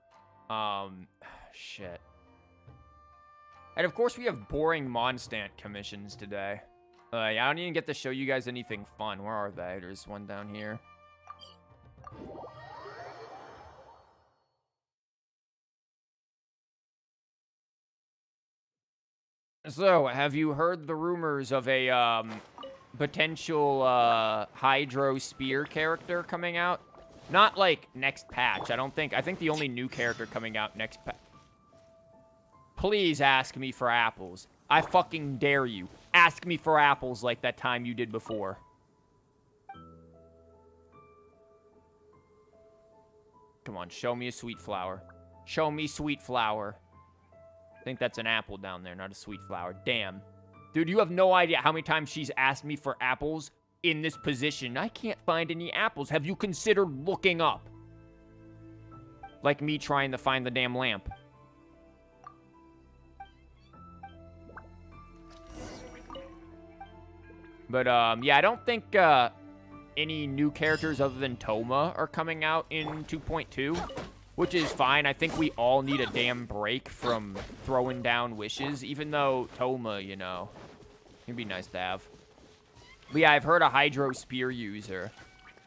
Shit. And of course, we have boring Monstant commissions today. I don't even get to show you guys anything fun. Where are they? There's one down here. So, have you heard the rumors of a, potential, Hydro Spear character coming out? Not, like, next patch, I don't think. I think the only new character coming out next patch. Please ask me for apples. I fucking dare you. Ask me for apples like that time you did before. Come on, show me a sweet flower. Show me sweet flower. I think that's an apple down there, not a sweet flower. Damn. Dude, you have no idea how many times she's asked me for apples in this position. I can't find any apples. Have you considered looking up? Like me trying to find the damn lamp. But, yeah, I don't think, any new characters other than Toma are coming out in 2.2. Which is fine. I think we all need a damn break from throwing down wishes. Even though Toma, you know, it'd be nice to have. But yeah, I've heard a Hydro Spear user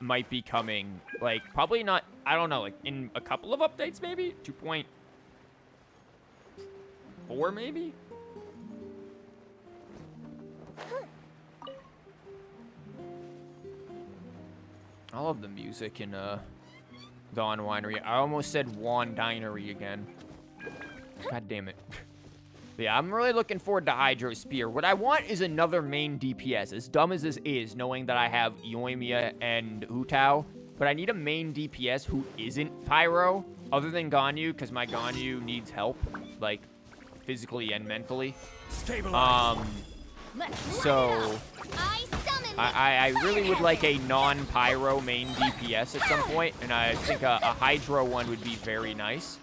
might be coming. Like, probably not, I don't know, like in a couple of updates maybe? 2.4 maybe? I love the music in, Dawn Winery. I almost said Juan Dinery again. God damn it. But yeah, I'm really looking forward to Hydro Spear. What I want is another main DPS. As dumb as this is, knowing that I have Yoimiya and Hutao. But I need a main DPS who isn't Pyro, other than Ganyu, because my Ganyu needs help, like, physically and mentally. So... I really would like a non-Pyro main DPS at some point, and I think a Hydro one would be very nice.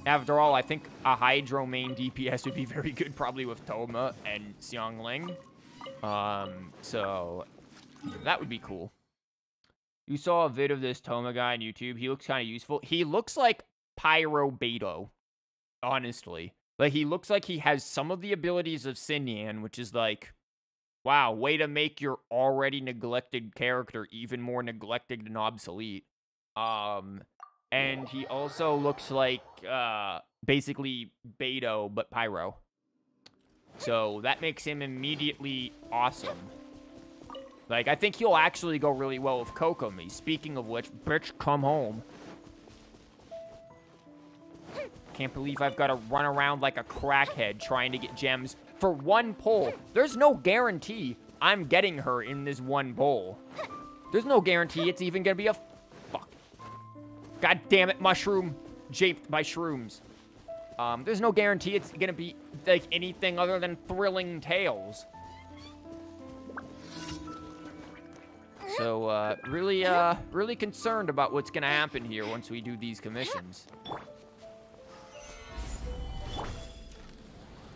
After all, I think a Hydro main DPS would be very good, probably with Toma and Xiangling. So that would be cool. You saw a vid of this Toma guy on YouTube. He looks kind of useful. He looks like Pyro Beto, honestly. Like, he looks like he has some of the abilities of Sinyan, which is like, wow, way to make your already neglected character even more neglected and obsolete. And he also looks like, basically Beto, but Pyro. So that makes him immediately awesome. Like, I think he'll actually go really well with Kokomi. Speaking of which, bitch, come home. Can't believe I've got to run around like a crackhead trying to get gems for one pull. There's no guarantee I'm getting her in this one pull. There's no guarantee it's even gonna be a... Fuck. God damn it, mushroom. Japed by shrooms. There's no guarantee it's gonna be, like, anything other than thrilling tales. So, really concerned about what's gonna happen here once we do these commissions.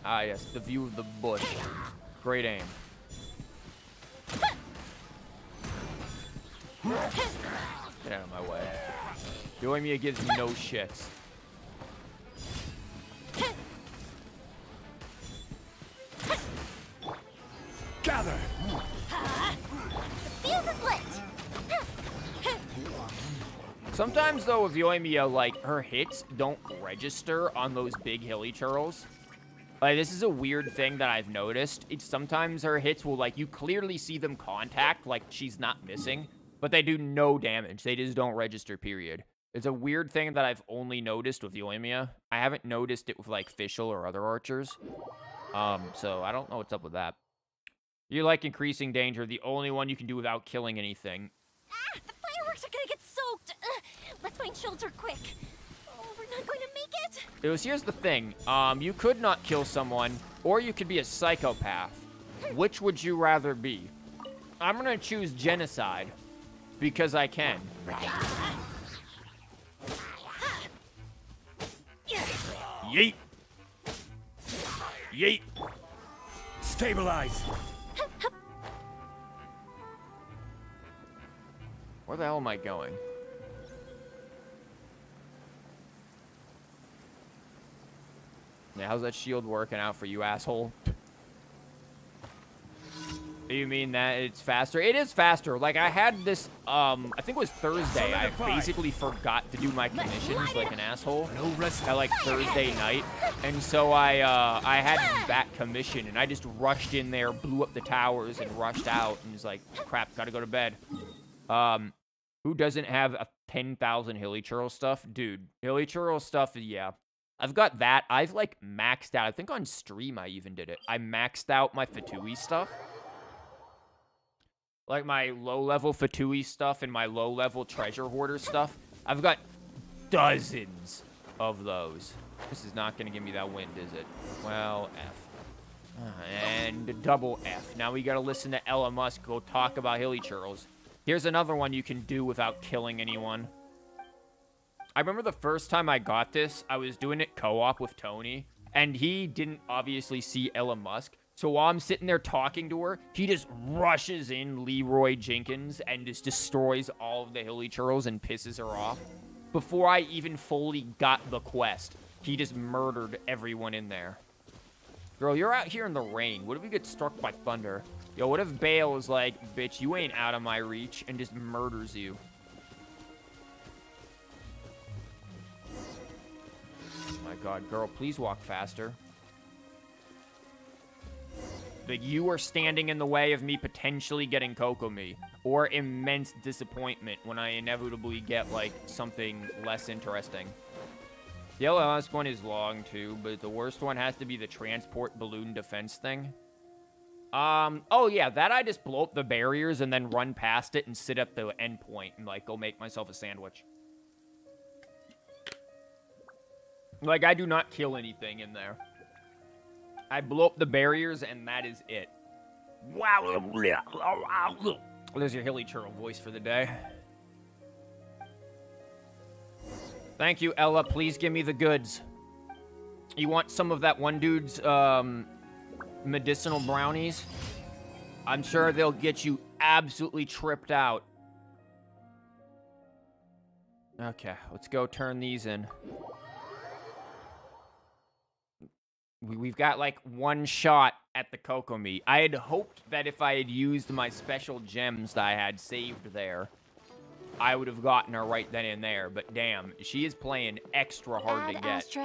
Ah, yes, the view of the bush. Great aim. Get out of my way. Yoimiya gives me no shits. Gather! The fuse is lit! Sometimes, though, with Yoimiya, like, her hits don't register on those big hilly churls. Like, this is a weird thing that I've noticed. It's sometimes her hits will, like, you clearly see them contact, like, she's not missing, but they do no damage. They just don't register, period. It's a weird thing that I've only noticed with Yoimiya. I haven't noticed it with, like, Fischl or other archers. So I don't know what's up with that. You like increasing danger, the only one you can do without killing anything. Ah, the fireworks are gonna get soaked! Let's find shelter quick. Oh, we're not going to make it! Here's the thing. You could not kill someone, or you could be a psychopath. Which would you rather be? I'm gonna choose genocide, because I can. Yeet! Yeet! Stabilize! Where the hell am I going? Yeah, how's that shield working out for you, asshole? You mean that it's faster? It is faster. Like, I had this, I think it was Thursday. I basically forgot to do my commissions like an asshole. No rest. At, like, Thursday night. And so I had that commission, and I just rushed in there, blew up the towers, and rushed out, and was like, crap, gotta go to bed. Who doesn't have a 10,000 Hilly Churl stuff? Dude, Hilly Churl stuff, yeah. I've got that. I've, like, maxed out. I think on stream I even did it. I maxed out my Fatui stuff. Like, my low-level Fatui stuff and my low-level treasure hoarder stuff. I've got dozens of those. This is not going to give me that wind, is it? Well, F. And double F. Now we got to listen to Ella Musk go talk about Hilly Churls. Here's another one you can do without killing anyone. I remember the first time I got this, I was doing it co-op with Tony, and he didn't obviously see Ella Musk. So while I'm sitting there talking to her, he just rushes in Leroy Jenkins and just destroys all of the Hilly Churls and pisses her off. Before I even fully got the quest, he just murdered everyone in there. Girl, you're out here in the rain. What if we get struck by thunder? Yo, what if Bale is like, bitch, you ain't out of my reach, and just murders you? Oh my god, girl, please walk faster. Like, you are standing in the way of me potentially getting Kokomi, or immense disappointment when I inevitably get, like, something less interesting. The last one is long, too, but the worst one has to be the transport balloon defense thing. Oh, yeah, that I just blow up the barriers and then run past it and sit at the end point and, like, go make myself a sandwich. Like, I do not kill anything in there. I blow up the barriers, and that is it. Wow. There's your Hilly Churl voice for the day. Thank you, Ella. Please give me the goods. You want some of that one dude's medicinal brownies? I'm sure they'll get you absolutely tripped out. Okay, let's go turn these in. We've got, like, one shot at the Kokomi. I had hoped that if I had used my special gems that I had saved there, I would have gotten her right then and there. But damn, she is playing extra hard to get.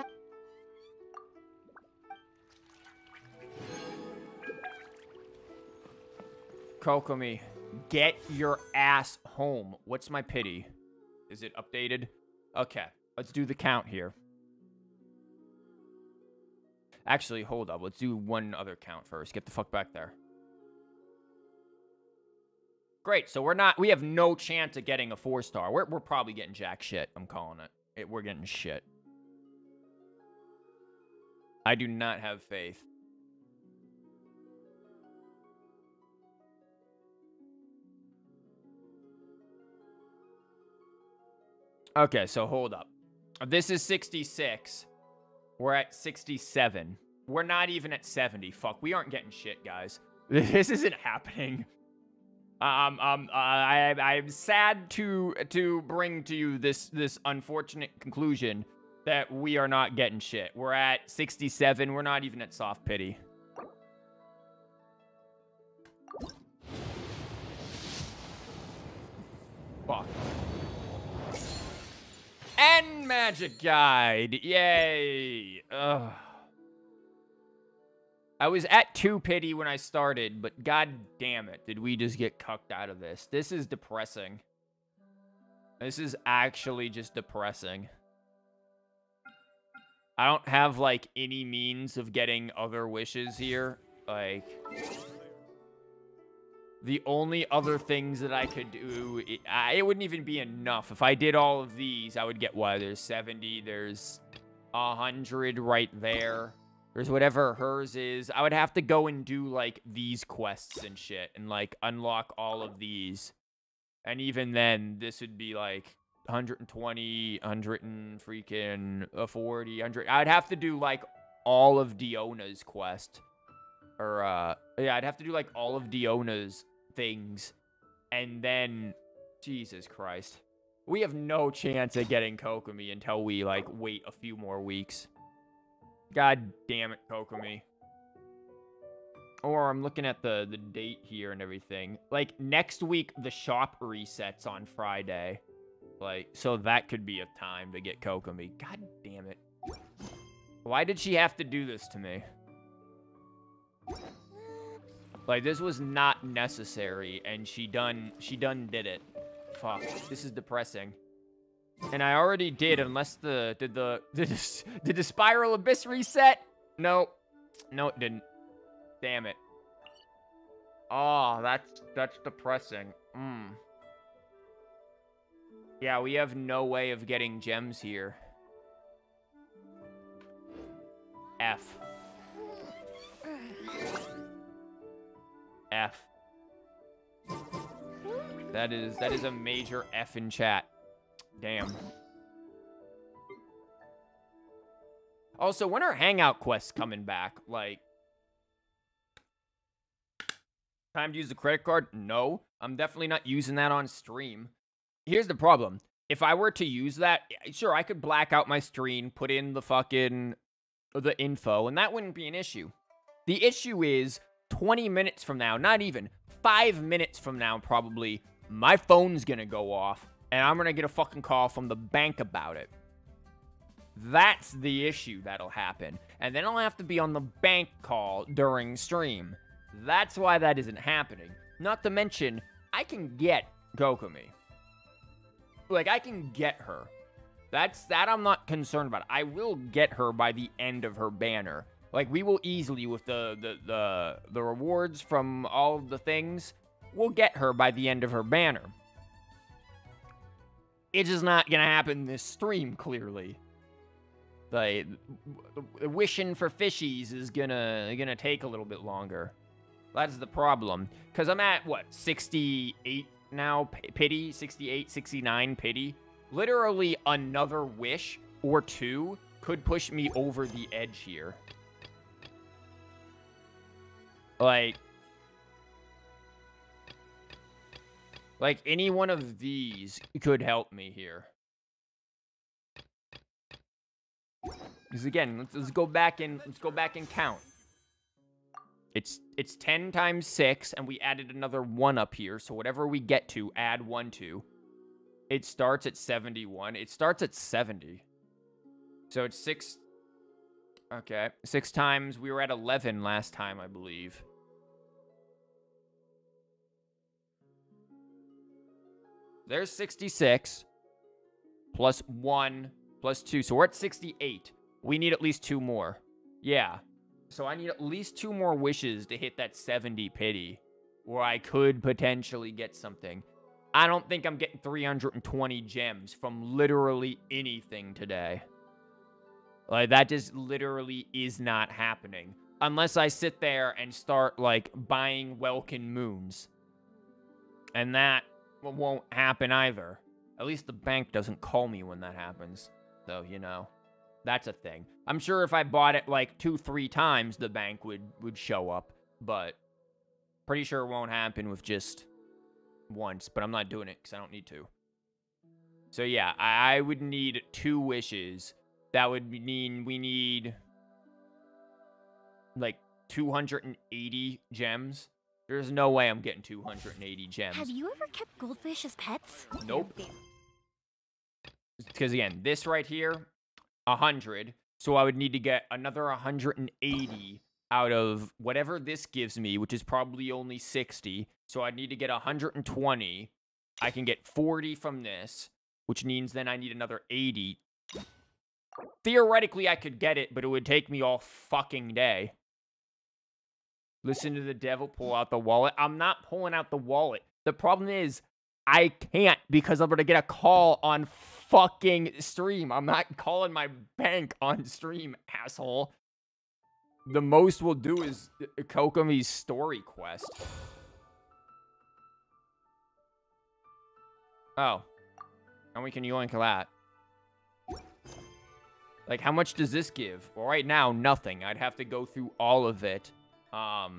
Kokomi, get your ass home. What's my pity? Is it updated? Okay, let's do the count here. Actually, hold up. Let's do one other count first. Get the fuck back there. Great, so we have no chance of getting a 4-star. We're probably getting jack shit. I'm calling it. We're getting shit. I do not have faith. Okay, so hold up. This is 66. We're at 67. We're not even at 70. Fuck, we aren't getting shit, guys. This isn't happening. I'm sad to bring to you this unfortunate conclusion that we are not getting shit. We're at 67. We're not even at soft pity. Fuck. And magic guide. Yay. Ugh. I was at 2 pity when I started, but god damn it, did we just get cucked out of this. This is depressing. This is actually just depressing. I don't have, like, any means of getting other wishes here. Like, the only other things that I could do, it wouldn't even be enough. If I did all of these, I would get, what, there's 70, there's 100 right there. There's whatever hers is. I would have to go and do, like, these quests and shit. And, like, unlock all of these. And even then, this would be, like, 120, 100 and freaking 40, 100. I'd have to do, like, all of Diona's quest. Or, yeah, I'd have to do, like, all of Diona's things. And then, Jesus Christ. We have no chance of getting Kokomi until we, like, wait a few more weeks. God damn it, Kokomi. Or I'm looking at the date here and everything. Like, next week, the shop resets on Friday. Like, so that could be a time to get Kokomi. God damn it. Why did she have to do this to me? Like, this was not necessary, and she done did it. Fuck, this is depressing. And I already did, unless did the Spiral Abyss reset? No. No, it didn't. Damn it. Oh, that's depressing. Yeah, we have no way of getting gems here. F. F. That is a major F in chat. Damn. Also, when are Hangout quests coming back? Like, time to use the credit card? No. I'm definitely not using that on stream. Here's the problem. If I were to use that, sure, I could black out my screen, put in the info, and that wouldn't be an issue. The issue is 20 minutes from now, not even, 5 minutes from now probably, my phone's gonna go off, and I'm gonna get a fucking call from the bank about it. That's the issue that'll happen. And then I'll have to be on the bank call during stream. That's why that isn't happening. Not to mention, I can get Kokomi. Like, I can get her. That I'm not concerned about. I will get her by the end of her banner. Like, we will easily, with the rewards from all of the things, we'll get her by the end of her banner. It's just not gonna happen this stream, clearly. Like, wishing for Fishies is gonna take a little bit longer. That's the problem. Because I'm at, what, 68 now, pity? 68, 69 pity? Literally another wish or two could push me over the edge here. Like, any one of these could help me here. Because again, let's go back and count. It's 10 times 6, and we added another 1 up here. So whatever we get to, add 1 to. It starts at 71. It starts at 70. So it's 6. Okay, 6 times. We were at 11 last time, I believe. There's 66. Plus 1, plus 2. So we're at 68. We need at least 2 more. Yeah. So I need at least 2 more wishes to hit that 70 pity, where I could potentially get something. I don't think I'm getting 320 gems from literally anything today. Like, that just literally is not happening. Unless I sit there and start, like, buying Welkin Moons. And that won't happen either. At least the bank doesn't call me when that happens. So, you know, that's a thing. I'm sure if I bought it, like, 2-3 times, the bank would show up. But pretty sure it won't happen with just once. But I'm not doing it because I don't need to. So, yeah, I would need 2 wishes. That would mean we need, like, 280 gems. There's no way I'm getting 280 gems. Have you ever kept goldfish as pets? Nope. Because, again, this right here, 100. So I would need to get another 180 out of whatever this gives me, which is probably only 60. So I'd need to get 120. I can get 40 from this, which means then I need another 80. Theoretically, I could get it, but it would take me all fucking day. Listen to the devil pull out the wallet. I'm not pulling out the wallet. The problem is, I can't because I'm going to get a call on fucking stream. I'm not calling my bank on stream, asshole. The most we'll do is Kokomi's story quest. Oh. And we can yoink that. Like, how much does this give? Well, right now, nothing. I'd have to go through all of it, to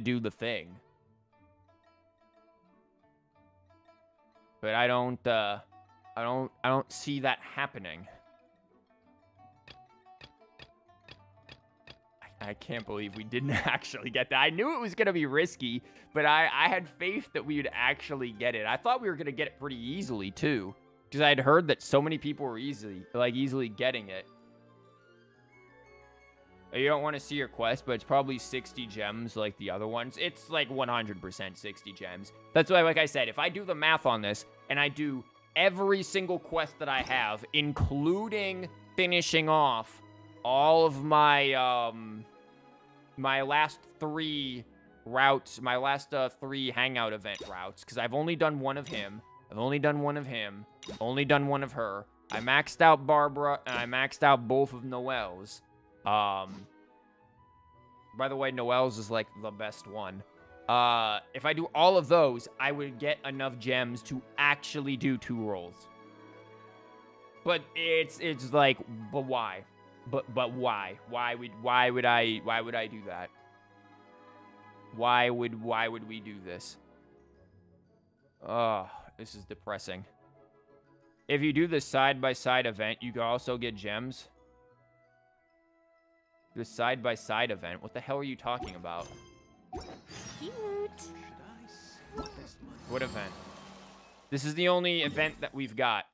do the thing. But I don't see that happening. I can't believe we didn't actually get that. I knew it was going to be risky, but I had faith that we would actually get it. I thought we were going to get it pretty easily, too. Because I had heard that so many people were easily getting it. You don't want to see your quest, but it's probably 60 gems like the other ones. It's like 100% 60 gems. That's why, like I said, if I do the math on this, and I do every single quest that I have, including finishing off all of my, my last 3 routes, my last 3 hangout event routes, because I've only done one of him. I've only done one of him, only done one of her. I maxed out Barbara, and I maxed out both of Noelle's. By the way, Noelle's is, like, the best one. If I do all of those, I would get enough gems to actually do 2 rolls. But it's like, but why? But why? Why would I do that? Why would we do this? Oh, this is depressing. If you do the side-by-side event, you can also get gems. The side-by-side event? What the hell are you talking about? Cute. What event? This is the only event that we've got.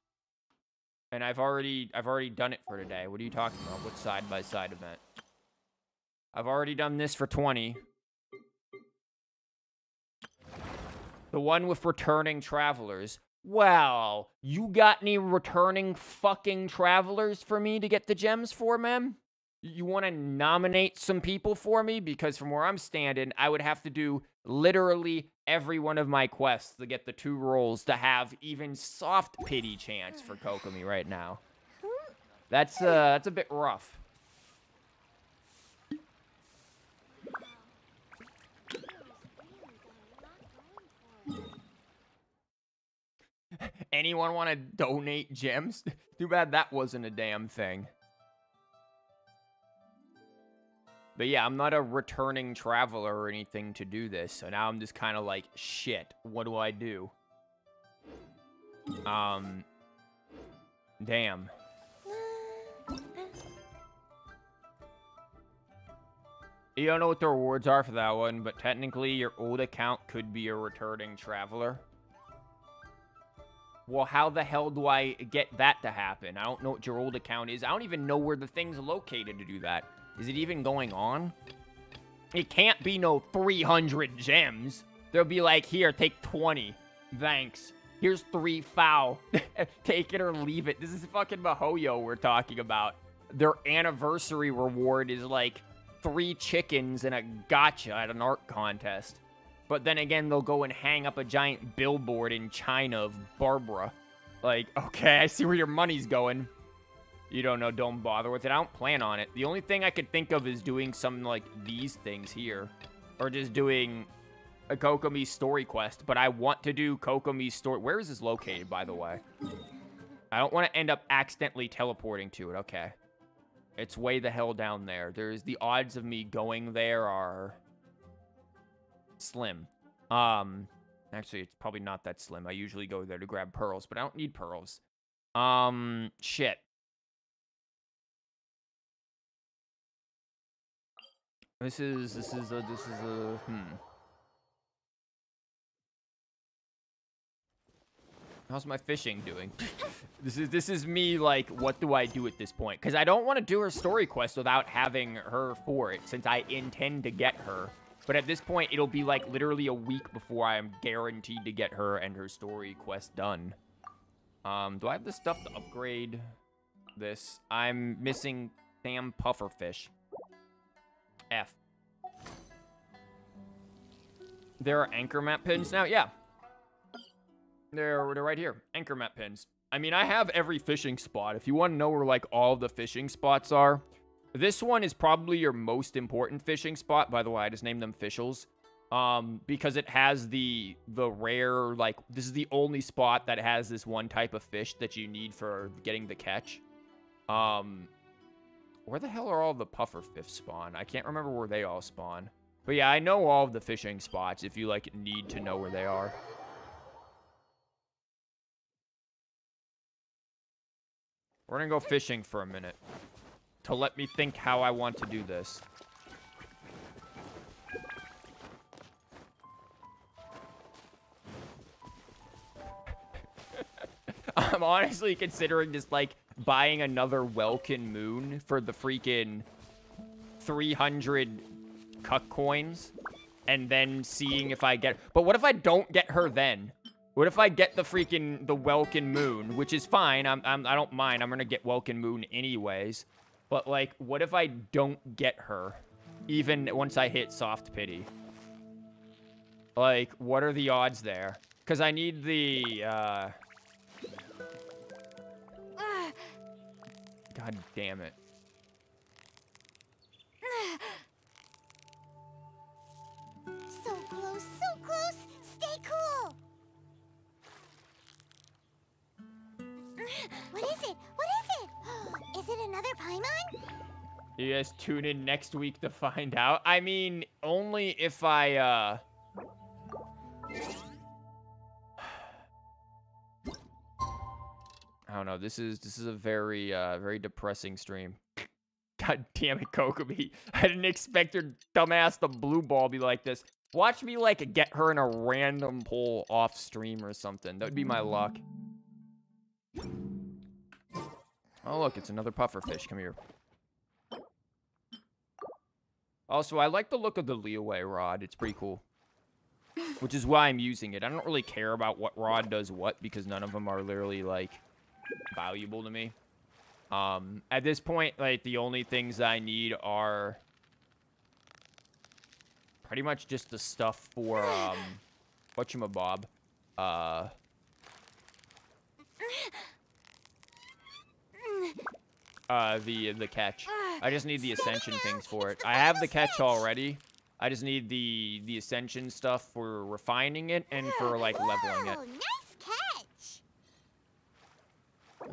And I've already done it for today. What are you talking about? What side-by-side event? I've already done this for 20. The one with returning travelers. Well, you got any returning fucking travelers for me to get the gems for, man? You want to nominate some people for me? Because from where I'm standing, I would have to do literally every one of my quests to get the 2 rolls to have even soft pity chance for Kokomi right now. That's a bit rough. Anyone want to donate gems? Too bad that wasn't a damn thing. But yeah, I'm not a returning traveler or anything to do this. So now I'm just kind of like, shit, what do I do? Damn. You don't know what the rewards are for that one, but technically your old account could be a returning traveler. Well, how the hell do I get that to happen? I don't know what your old account is. I don't even know where the thing's located to do that. Is it even going on? It can't be no 300 gems. They'll be like, here, take 20. Thanks. Here's 3 foul. Take it or leave it. This is fucking Mahoyo we're talking about. Their anniversary reward is like 3 chickens and a gacha at an art contest. But then again, they'll go and hang up a giant billboard in China of Barbara. Like, okay, I see where your money's going. You don't know, don't bother with it. I don't plan on it. The only thing I could think of is doing something like these things here. Or just doing a Kokomi story quest. But I want to do Kokomi's story. Where is this located, by the way? I don't want to end up accidentally teleporting to it. Okay. It's way the hell down there. The odds of me going there are slim. Actually, it's probably not that slim. I usually go there to grab pearls, but I don't need pearls. Shit. This is a How's my fishing doing? This is me, like, what do I do at this point? Because I don't want to do her story quest without having her for it, since I intend to get her. But at this point, it'll be, like, literally a week before I am guaranteed to get her and her story quest done. Do I have the stuff to upgrade this? I'm missing Sam Pufferfish. F. There are anchor map pins now? Yeah. They're right here. Anchor map pins. I mean, I have every fishing spot. If you want to know where, like, all the fishing spots are, this one is probably your most important fishing spot. By the way, I just named them Fishels. Because it has the rare, like, this is the only spot that has this one type of fish that you need for getting the catch. Where the hell are all the pufferfish spawn? I can't remember where they all spawn. But yeah, I know all of the fishing spots if you, like, need to know where they are. We're gonna go fishing for a minute to let me think how I want to do this. I'm honestly considering just, like, buying another Welkin Moon for the freaking 300 cuck coins and then seeing if I get... But what if I don't get her then? What if I get the Welkin Moon, which is fine. I don't mind. I'm gonna get Welkin Moon anyways. But, like, what if I don't get her even once I hit Soft Pity? Like, what are the odds there? Because I need the, God damn it. So close, so close. Stay cool. What is it? What is it? Is it another Paimon? You guys tune in next week to find out. I mean, only if I, I don't know. This is a very very depressing stream. God damn it, Kokomi. I didn't expect your dumbass the blue ball be like this. Watch me, like, get her in a random poll off stream or something. That would be my luck. Oh, look, it's another pufferfish. Come here. Also, I like the look of the leeway rod. It's pretty cool. Which is why I'm using it. I don't really care about what rod does what, because none of them are literally, like, valuable to me. At this point, like, the only things I need are pretty much just the stuff for, whatchamabob, the catch. I just need the ascension things for it. I have the catch already. I just need the ascension stuff for refining it and for, like, leveling it. Nice catch.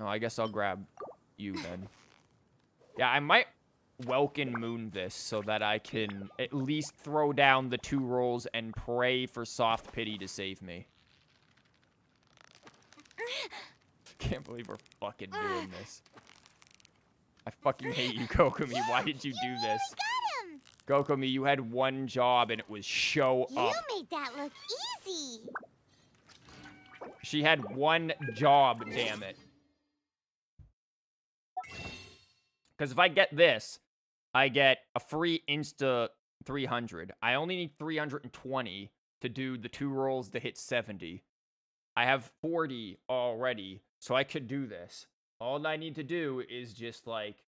Oh, I guess I'll grab you then. Yeah, I might Welkin Moon this so that I can at least throw down the 2 rolls and pray for Soft Pity to save me. Can't believe we're fucking doing this. I fucking hate you, Kokomi. Why did you do this? Got him. Kokomi, you had one job, and it was show You up. made that look easy. She had one job, damn it. Because if I get this, I get a free Insta 300. I only need 320 to do the 2 rolls to hit 70. I have 40 already, so I could do this. All I need to do is just, like,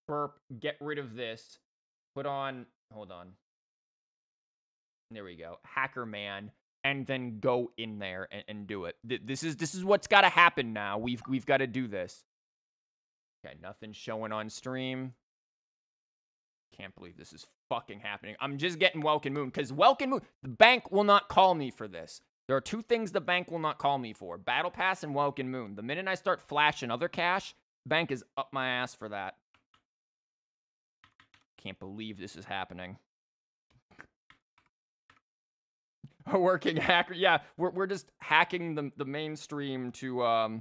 burp, get rid of this, put on, hold on. There we go, Hacker Man, and then go in there and do it. This is what's got to happen now. We've got to do this. Okay, nothing showing on stream. Can't believe this is fucking happening. I'm just getting Welkin Moon, because Welkin Moon, the bank will not call me for this. There are 2 things the bank will not call me for. Battle Pass and Welkin Moon. The minute I start flashing other cash, bank is up my ass for that. Can't believe this is happening. A working hacker. Yeah, we're just hacking the mainstream to, I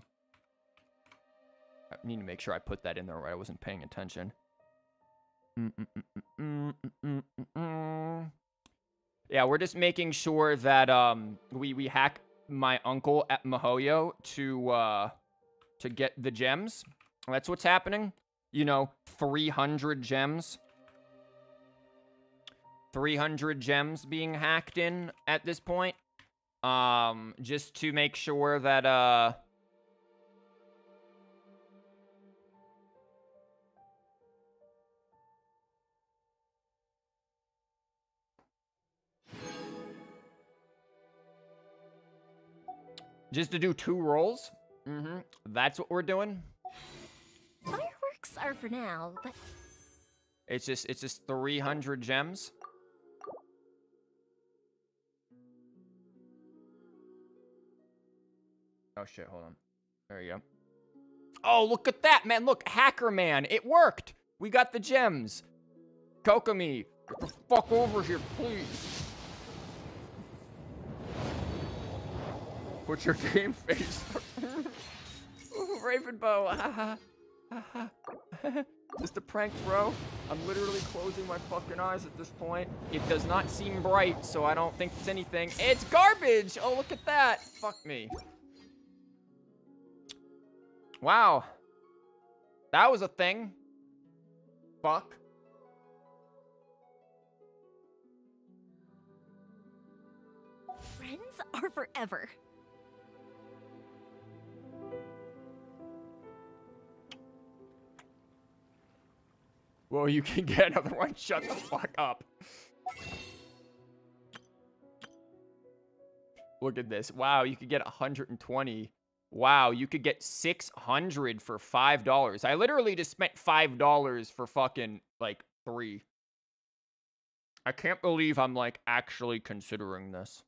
need to make sure I put that in there right. I wasn't paying attention. Yeah, we're just making sure that we hack my uncle at Mihoyo to get the gems. That's what's happening. You know, 300 gems. 300 gems being hacked in at this point. Just to make sure that just to do 2 rolls. That's what we're doing. Fireworks are for now, but It's just 300 gems. Oh shit, hold on. There you go. Oh, look at that, man. Look, Hacker Man. It worked. We got the gems. Kokomi, get the fuck over here, please. Put your game face. Ooh, Ravenbow. Just a prank, bro. I'm literally closing my fucking eyes at this point. It does not seem bright, so I don't think it's anything. It's garbage! Oh, look at that. Fuck me. Wow. That was a thing. Fuck. friends are forever. Well, you can get another one. Shut the fuck up. Look at this. Wow, you could get 120. Wow, you could get 600 for $5. I literally just spent $5 for fucking, like, 3. I can't believe I'm, like, actually considering this.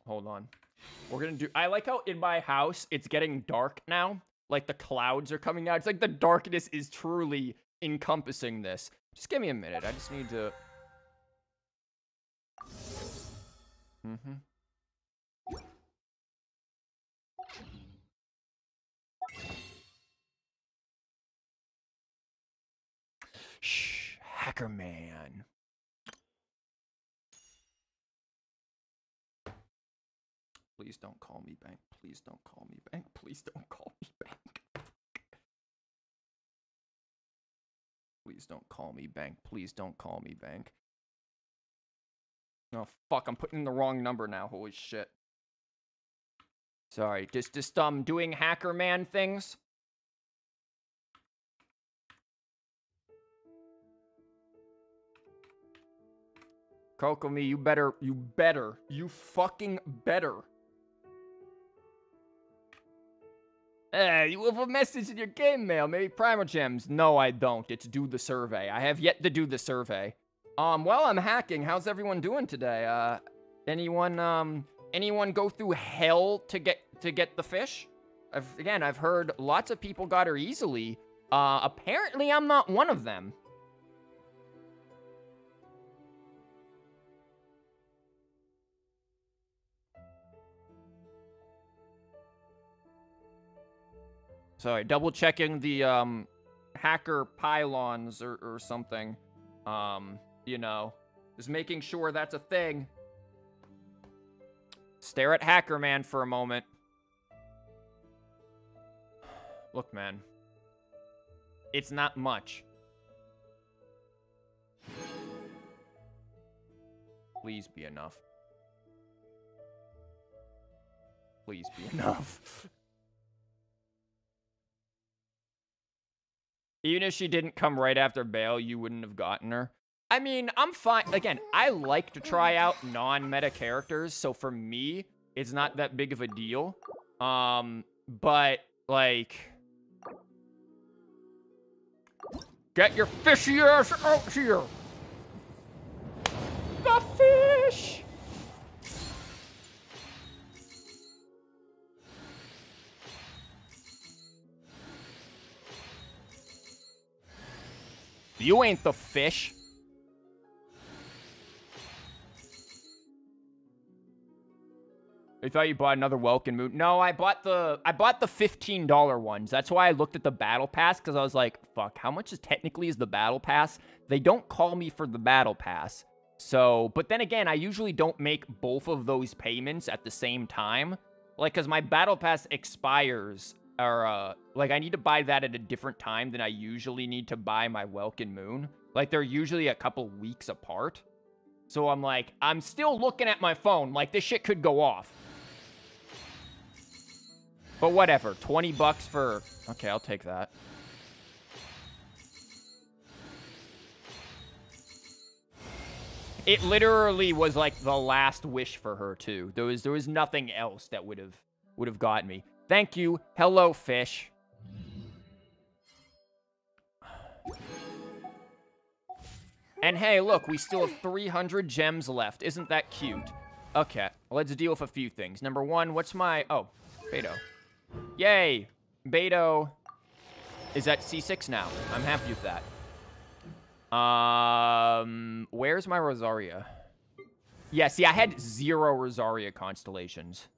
Hold on. We're gonna do... I like how in my house, it's getting dark now. Like, the clouds are coming out. It's like the darkness is truly encompassing this. Just give me a minute. I just need to... Shh. Hacker Man. Please don't call me bank. Please don't call me bank. Please don't call me bank. Please don't call me bank. Please don't call me bank. Oh, fuck. I'm putting in the wrong number now. Holy shit. Sorry. Just doing Hacker Man things. Kokomi, you fucking better. You have a message in your game mail. Maybe Primer Gems. No, I don't. It's do the survey. I have yet to do the survey. Well, I'm hacking. How's everyone doing today? Anyone go through hell to get the fish? I've heard lots of people got her easily. Apparently I'm not one of them. Sorry, double checking the hacker pylons or something. You know, just making sure that's a thing. Stare at Hacker Man for a moment. Look, man. It's not much. Please be enough. Please be enough. Even if she didn't come right after bail, you wouldn't have gotten her. I mean, I'm fine. Again, I like to try out non-meta characters, so for me, it's not that big of a deal. But, like... Get your fishy ass out here! The fish! You ain't the fish. I thought you bought another Welkin Moon. No, I bought the $15 ones. That's why I looked at the battle pass, because I was like, fuck, how much is technically is the battle pass? They don't call me for the battle pass. So, but then again, I usually don't make both of those payments at the same time. Like, because my battle pass expires, or, like, I need to buy that at a different time than I usually need to buy my Welkin Moon. Like, they're usually a couple weeks apart. So I'm like, I'm still looking at my phone. Like, this shit could go off. But whatever, 20 bucks for... Okay, I'll take that. It literally was like the last wish for her too. There was nothing else that would have got me. Thank you. Hello, fish. And hey, look, we still have 300 gems left. Isn't that cute? Okay, let's deal with a few things. Number one, what's my... Oh, Beto. Yay! Beto is at C6 now. I'm happy with that. Where's my Rosaria? Yeah, see, I had 0 Rosaria constellations.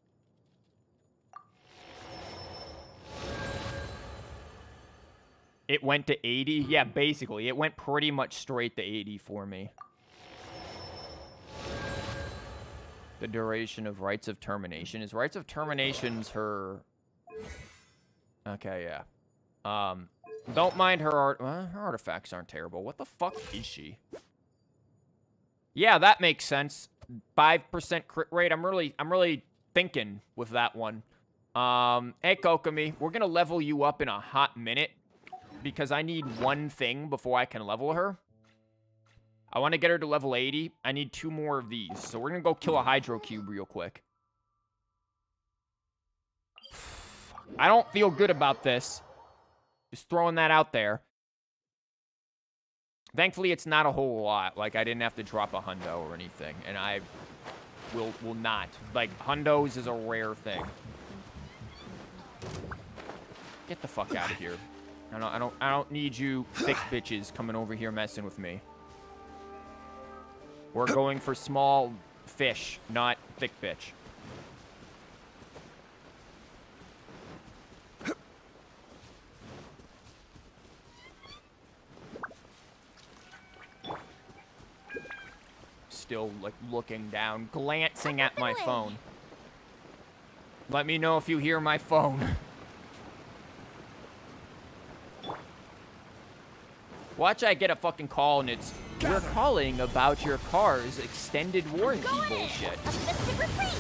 It went to 80? Yeah, basically. It went pretty much straight to 80 for me. The duration of Rights of Termination. Is Rights of Termination's her... Okay, yeah. Don't mind her art... Well, her artifacts aren't terrible. What the fuck is she? Yeah, that makes sense. 5% crit rate. I'm really thinking with that one. Hey, Kokomi. We're gonna level you up in a hot minute. Because I need one thing before I can level her. I want to get her to level 80. I need 2 more of these. So we're going to go kill a Hydro Cube real quick. I don't feel good about this. Just throwing that out there. Thankfully, it's not a whole lot. Like, I didn't have to drop a hundo or anything. And I will not. Like, hundos is a rare thing. Get the fuck out of here. I don't need you thick bitches coming over here messing with me. We're going for small fish, not thick bitch. Still, like, looking down, glancing at my phone. Let me know if you hear my phone. Watch I get a fucking call and it's, we're calling about your car's extended warranty bullshit. A mystic retreat.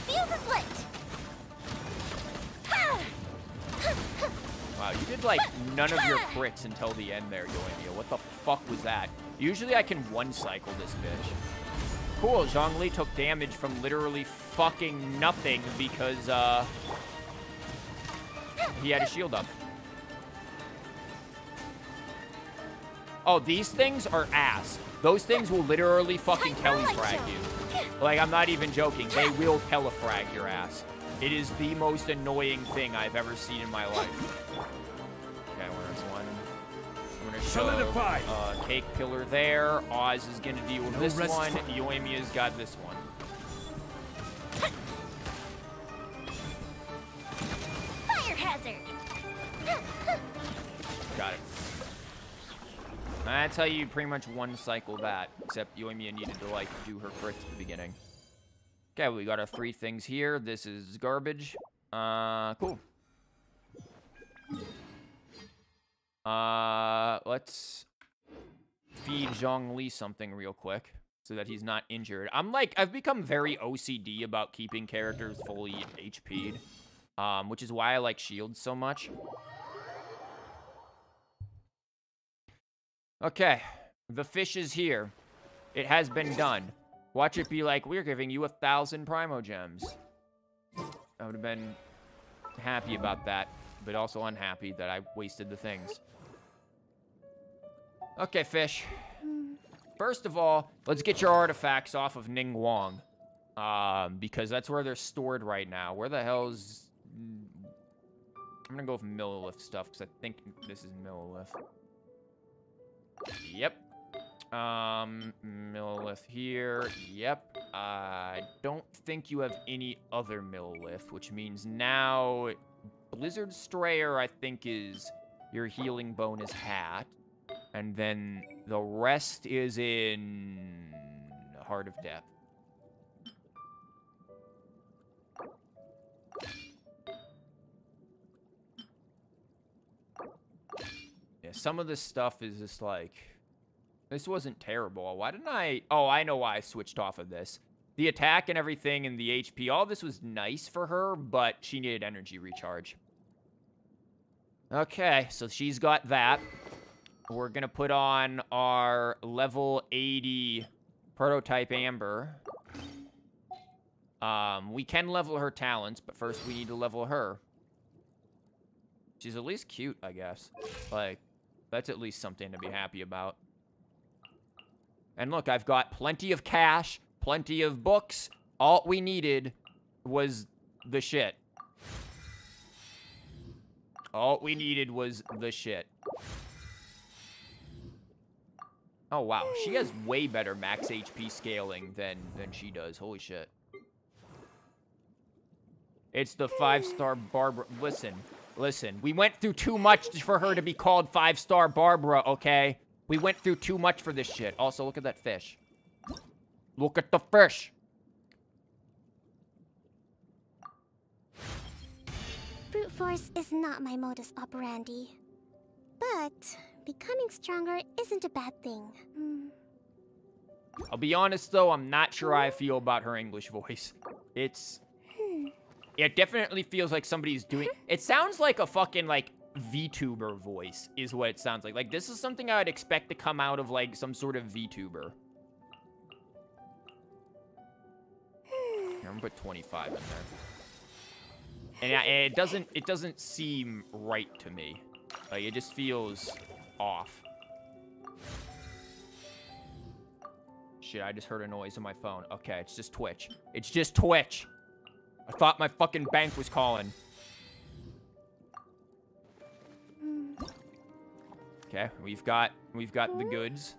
Fuse is lit. Wow, you did like none of your crits until the end there, Yoemia. What the fuck was that? Usually I can one-cycle this bitch. Cool, Zhongli took damage from literally fucking nothing because, he had a shield up. Oh, these things are ass. Those things will literally fucking telefrag you. Like, I'm not even joking. They will telefrag your ass. It is the most annoying thing I've ever seen in my life. Okay, where's one? I'm gonna show Cake Pillar there. Oz is gonna deal with this one. Yoemia's got this one. Fire hazard. That's how you pretty much one-cycle that, except Yoimiya needed to, like, do her crits at the beginning. Okay, we got our 3 things here. This is garbage. Cool. Let's feed Zhongli something real quick so that he's not injured. I've become very OCD about keeping characters fully HP'd, which is why I like shields so much. Okay, the fish is here. It has been done. Watch it be like, we're giving you 1,000 Primo Gems. I would have been happy about that, but also unhappy that I wasted the things. Okay, fish. First of all, let's get your artifacts off of Ningguang. Because that's where they're stored right now. Where the hell's... I'm gonna go with Millilith stuff, because I think this is Millilith. Yep. Millilith here. Yep. I don't think you have any other Millilith, which means now Blizzard Strayer, I think, is your healing bonus hat. And then the rest is in Heart of Death. Yeah, some of this stuff is just like, this wasn't terrible. Why didn't I? Oh, I know why I switched off of this. The attack and everything and the HP, all this was nice for her, but she needed energy recharge. Okay, so she's got that. We're going to put on our level 80 prototype Amber. We can level her talents, but first we need to level her. She's at least cute, I guess. Like, that's at least something to be happy about. And look, I've got plenty of cash, plenty of books. All we needed was the shit. All we needed was the shit. Oh, wow. She has way better max HP scaling than she does. Holy shit. It's the 5-star Barbara. Listen. We went through too much for her to be called 5-star Barbara, okay? We went through too much for this shit. Also, look at that fish. Look at the fish. Brute force is not my modus operandi. But becoming stronger isn't a bad thing. I'll be honest, though, I'm not sure how I feel about her English voice. It definitely feels like somebody's doing... It sounds like a fucking, like, VTuber voice is what it sounds like. Like, this is something I would expect to come out of, like, some sort of VTuber. I'm gonna put 25 in there. And it doesn't seem right to me. Like, it just feels off. Shit, I just heard a noise on my phone. Okay, it's just Twitch. It's just Twitch. I thought my fucking bank was calling. Okay, we've got the goods.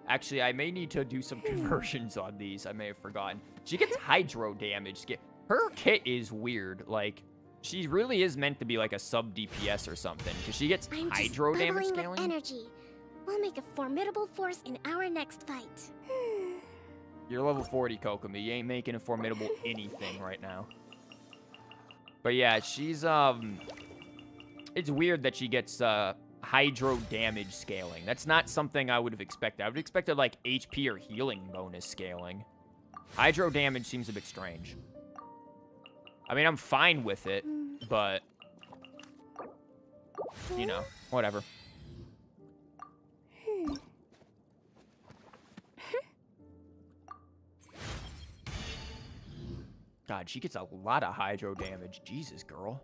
Actually, I may need to do some conversions on these. I may have forgotten. She gets hydro damage. Her kit is weird. Like, she really is meant to be like a sub DPS or something, because she gets hydro damage scaling. Energy. We'll make a formidable force in our next fight. You're level 40, Kokomi. You ain't making a formidable anything right now. But yeah, she's it's weird that she gets hydro damage scaling. That's not something I would have expected. I would have expected like HP or healing bonus scaling. Hydro damage seems a bit strange. I mean, I'm fine with it, but you know, whatever. God, she gets a lot of hydro damage. Jesus, girl.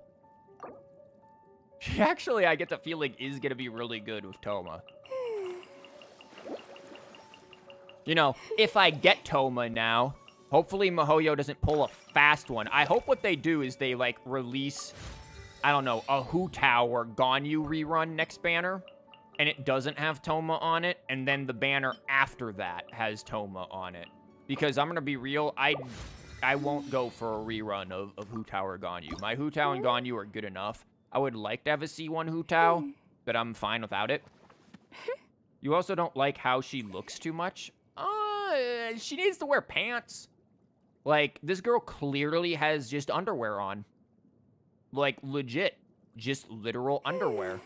She actually, I get the feeling, is going to be really good with Toma. You know, if I get Toma now, hopefully Mihoyo doesn't pull a fast one. I hope what they do is they, like, release, I don't know, a Hu Tao or Ganyu rerun next banner, and it doesn't have Toma on it, and then the banner after that has Toma on it. Because I'm going to be real, I won't go for a rerun of Hu Tao or Ganyu. My Hu Tao and Ganyu are good enough. I would like to have a C1 Hu Tao, but I'm fine without it. You also don't like how she looks too much? She needs to wear pants. Like, this girl clearly has just underwear on. Like, legit. Just literal underwear.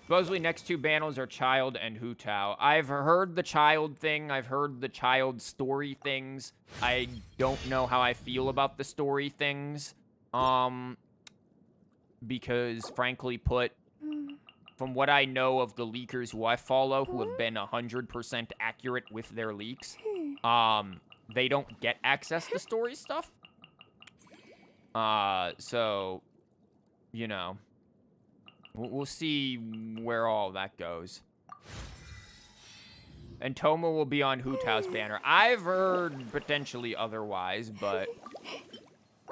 Supposedly next two banners are Child and Hu Tao. I've heard the Child thing. I've heard the Child story things. I don't know how I feel about the story things. Because, frankly put, from what I know of the leakers who I follow, who have been 100% accurate with their leaks, they don't get access to story stuff. So, you know, we'll see where all that goes. And Toma will be on Hu Tao's banner. I've heard potentially otherwise, but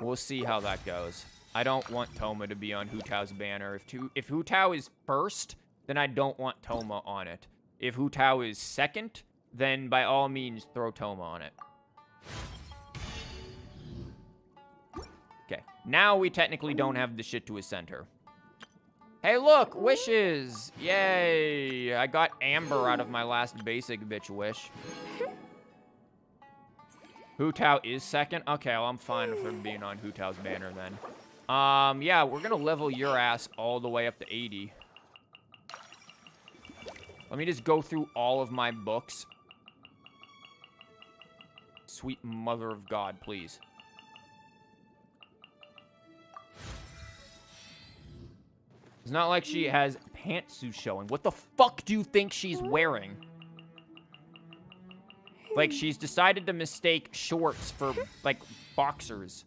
we'll see how that goes. I don't want Toma to be on Hu Tao's banner. If Hu Tao is first, then I don't want Toma on it. If Hu Tao is second, then by all means throw Toma on it. Okay, now we technically don't have the shit to ascend her. Hey, look, wishes! Yay! I got Amber out of my last basic bitch wish. Hu Tao is second? Okay, well, I'm fine with her being on Hu Tao's banner then. Yeah, we're gonna level your ass all the way up to 80. Let me just go through all of my books. Sweet mother of God, please. It's not like she has pantsuits showing. What the fuck do you think she's wearing? Like, she's decided to mistake shorts for, like, boxers.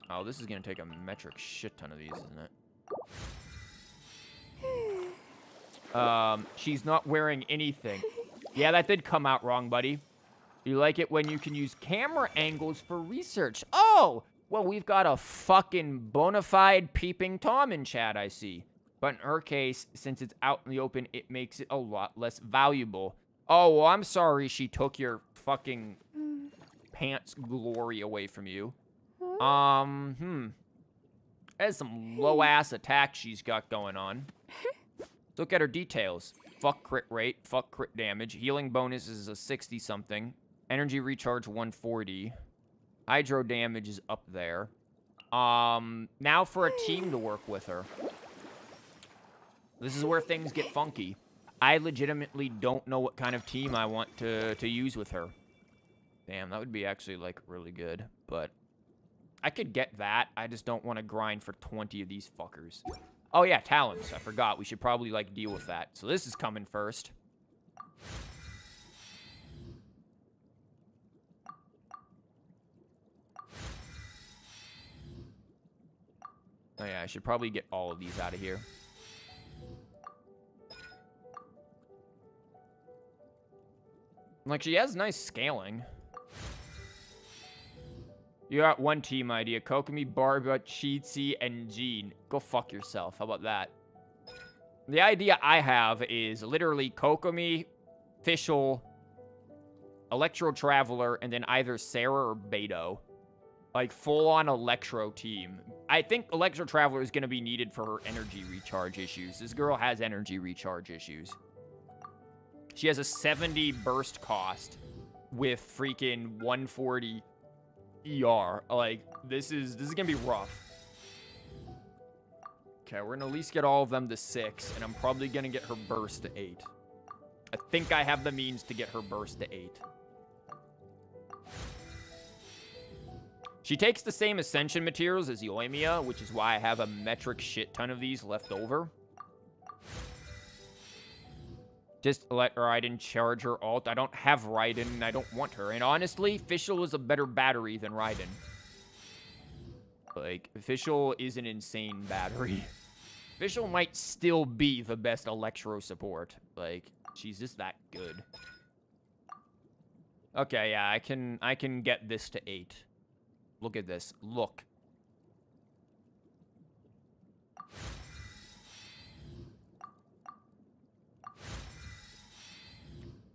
Oh, this is gonna take a metric shit ton of these, isn't it? She's not wearing anything. Yeah, that did come out wrong, buddy. You like it when you can use camera angles for research. Oh! Well, we've got a fucking bona fide peeping Tom in chat, I see. But in her case, since it's out in the open, it makes it a lot less valuable. Oh, well, I'm sorry she took your fucking pants glory away from you. That's some low-ass attack she's got going on. Look at her details. Fuck crit rate, fuck crit damage. Healing bonus is a 60-something. Energy recharge 140. Hydro damage is up there. Now for a team to work with her. This is where things get funky. I legitimately don't know what kind of team I want to use with her. Damn, that would be actually, like, really good. But I could get that. I just don't want to grind for 20 of these fuckers. Oh, yeah, talents. I forgot. We should probably, like, deal with that. So this is coming first. Oh, yeah, I should probably get all of these out of here. Like, she has nice scaling. You got one team idea. Kokomi, Barba, Cheatsy, and Jean. Go fuck yourself. How about that? The idea I have is literally Kokomi, Fischl, Electro Traveler, and then either Sarah or Beto. Like, full-on Electro team. I think Electro Traveler is going to be needed for her energy recharge issues. This girl has energy recharge issues. She has a 70 burst cost with freaking 140 ER. Like, this is going to be rough. Okay, we're going to at least get all of them to 6, and I'm probably going to get her burst to 8. I think I have the means to get her burst to 8. She takes the same ascension materials as Yoimiya, which is why I have a metric shit ton of these left over. Just let Raiden charge her ult. I don't have Raiden, and I don't want her. And honestly, Fischl is a better battery than Raiden. Like, Fischl is an insane battery. Fischl might still be the best Electro support. Like, she's just that good. Okay, yeah, I can get this to 8. Look at this. Look.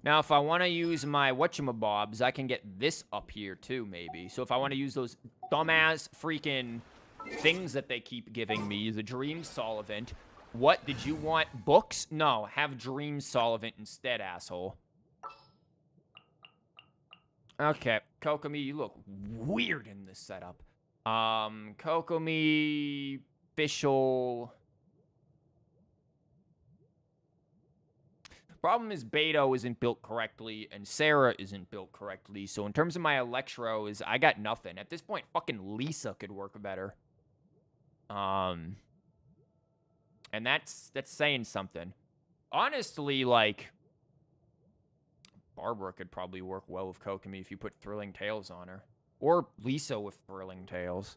Now, if I want to use my whatchamabobs, I can get this up here, too, maybe. So if I want to use those dumbass freaking things that they keep giving me, the Dream Solvent. What? Did you want books? No, have Dream Solvent instead, asshole. Okay, Kokomi, you look weird in this setup. Kokomi, Fischl. Problem is Beto isn't built correctly, and Sarah isn't built correctly. So in terms of my Electros, I got nothing. At this point, fucking Lisa could work better. And that's saying something. Honestly, like, Barbara could probably work well with Kokomi if you put Thrilling Tales on her. Or Lisa with Thrilling Tales.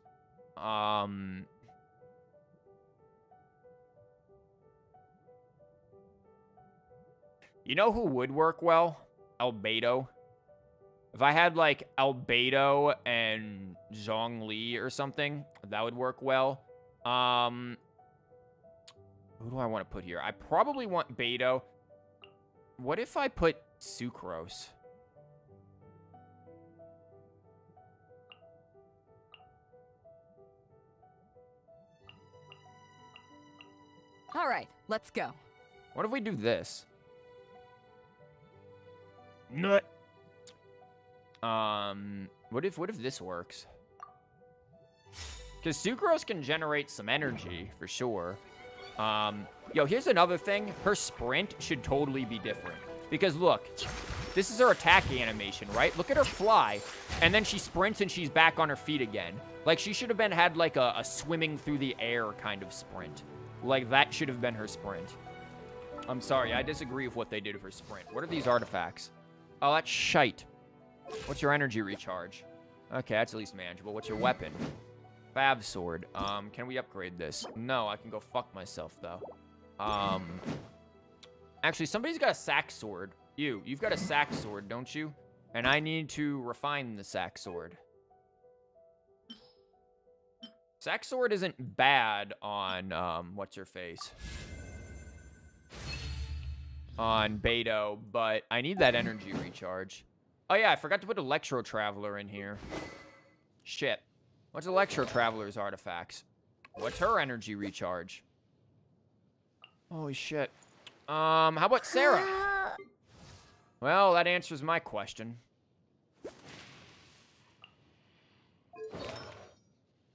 You know who would work well? Albedo. If I had, like, Albedo and Zhongli or something, that would work well. Who do I want to put here? I probably want Beto. What if I put Sucrose? All right, let's go. What if we do this? Nut. What if this works? Because Sucrose can generate some energy, for sure. Yo, here's another thing. Her sprint should totally be different. Because, look, this is her attack animation, right? Look at her fly. And then she sprints and she's back on her feet again. Like, she should have had, like, a swimming through the air kind of sprint. Like, that should have been her sprint. I'm sorry, I disagree with what they did with her sprint. What are these artifacts? Oh, that's shite. What's your energy recharge? Okay, that's at least manageable. What's your weapon? Fab sword. Can we upgrade this? No, I can go fuck myself, though. Actually, somebody's got a sack sword. You've got a sack sword, don't you? And I need to refine the sack sword. Sack sword isn't bad on, what's-her-face? On Beto, but I need that energy recharge. Oh, yeah, I forgot to put Electro Traveler in here. Shit. What's Electro Traveler's artifacts? What's her energy recharge? Holy shit. How about Sarah? Well, that answers my question.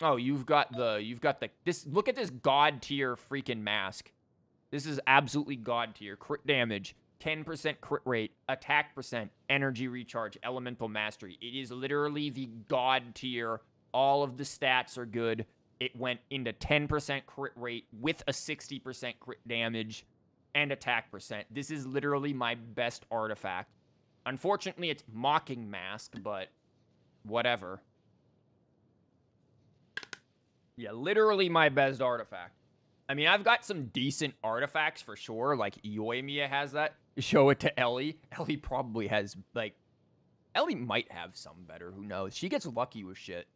Oh, you've got this, look at this god tier freaking mask. This is absolutely god tier. Crit damage, 10% crit rate, attack percent, energy recharge, elemental mastery. It is literally the god tier. All of the stats are good. It went into 10% crit rate with a 60% crit damage and attack percent. This is literally my best artifact. Unfortunately, it's Mocking Mask, but whatever. Yeah, literally my best artifact. I mean, I've got some decent artifacts for sure. Like, Yoimiya has that. Show it to Ellie. Ellie probably has, like... Ellie might have some better. Who knows? She gets lucky with shit.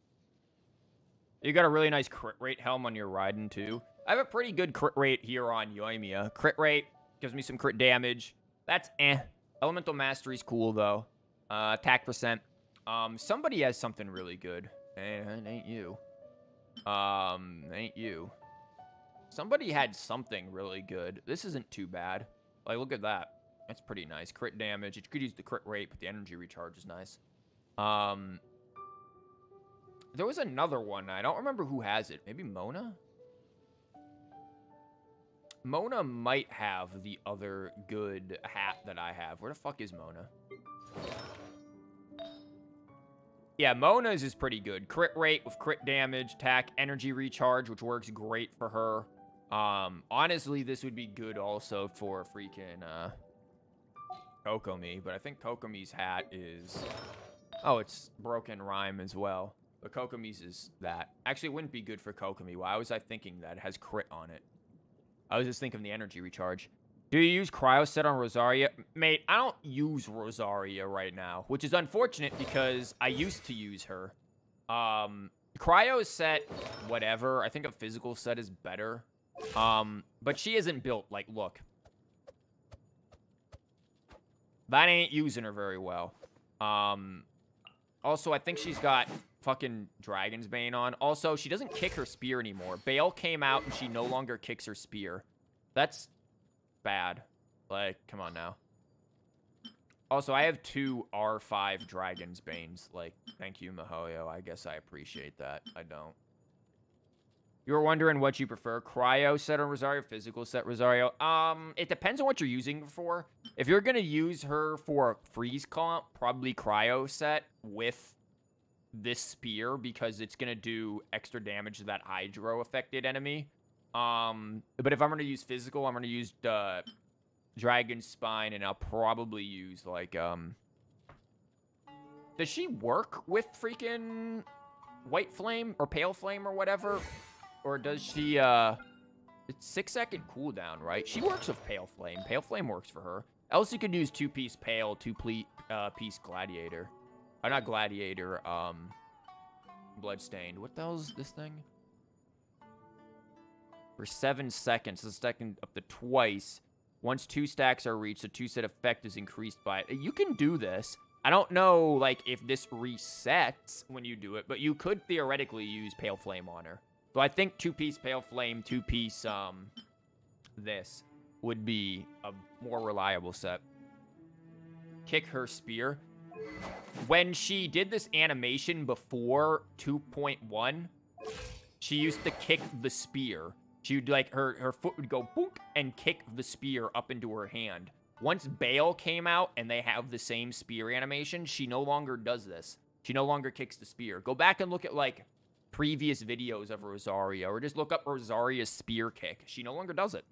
You got a really nice crit rate helm on your Raiden, too. I have a pretty good crit rate here on Yoimiya. Crit rate gives me some crit damage. That's eh. Elemental Mastery's cool, though. Attack percent. Somebody has something really good. It ain't you. Ain't you. Somebody had something really good. This isn't too bad. Like, look at that. That's pretty nice. Crit damage. It could use the crit rate, but the energy recharge is nice. There was another one. I don't remember who has it. Maybe Mona? Mona might have the other good hat that I have. Where the fuck is Mona? Yeah, Mona's is pretty good. Crit rate with crit damage, attack, energy recharge, which works great for her. Honestly, this would be good also for freaking, Kokomi. But I think Kokomi's hat is... Oh, it's Broken Rhyme as well. But Kokomi's is that. Actually, it wouldn't be good for Kokomi. Why was I thinking that? It has crit on it. I was just thinking of the energy recharge. Do you use Cryo Set on Rosaria? Mate, I don't use Rosaria right now, which is unfortunate because I used to use her. Cryo Set, whatever. I think a physical set is better. But she isn't built. Like, look. That ain't using her very well. Also, I think she's got fucking Dragon's Bane on. Also, she doesn't kick her spear anymore. Bale came out and she no longer kicks her spear. That's bad. Like, come on now. Also, I have 2 R5 Dragon's Banes. Like, thank you, Mihoyo. I guess I appreciate that. I don't. You were wondering what you prefer, cryo set on Rosario, physical set Rosario. It depends on what you're using her for. If you're gonna use her for a freeze comp, probably cryo set with this spear because it's gonna do extra damage to that hydro affected enemy. But if I'm gonna use physical, I'm gonna use Dragon Spine, and I'll probably use like Does she work with freaking White Flame or Pale Flame or whatever? Or does she, it's 6-second cooldown, right? She works with Pale Flame. Pale Flame works for her. Else you could use 2-piece Pale, 2-piece Gladiator. Not Gladiator, Bloodstained. What the hell is this thing? For 7 seconds, the second up to twice. Once 2 stacks are reached, the 2-set effect is increased by it. You can do this. I don't know, like, if this resets when you do it, but you could theoretically use Pale Flame on her. So I think 2-piece Pale Flame, 2-piece, this would be a more reliable set. Kick her spear. When she did this animation before 2.1, she used to kick the spear. She would, like, her foot would go boop and kick the spear up into her hand. Once Bale came out and they have the same spear animation, she no longer does this. She no longer kicks the spear. Go back and look at, like, previous videos of Rosaria, or just look up Rosaria's spear kick. She no longer does it.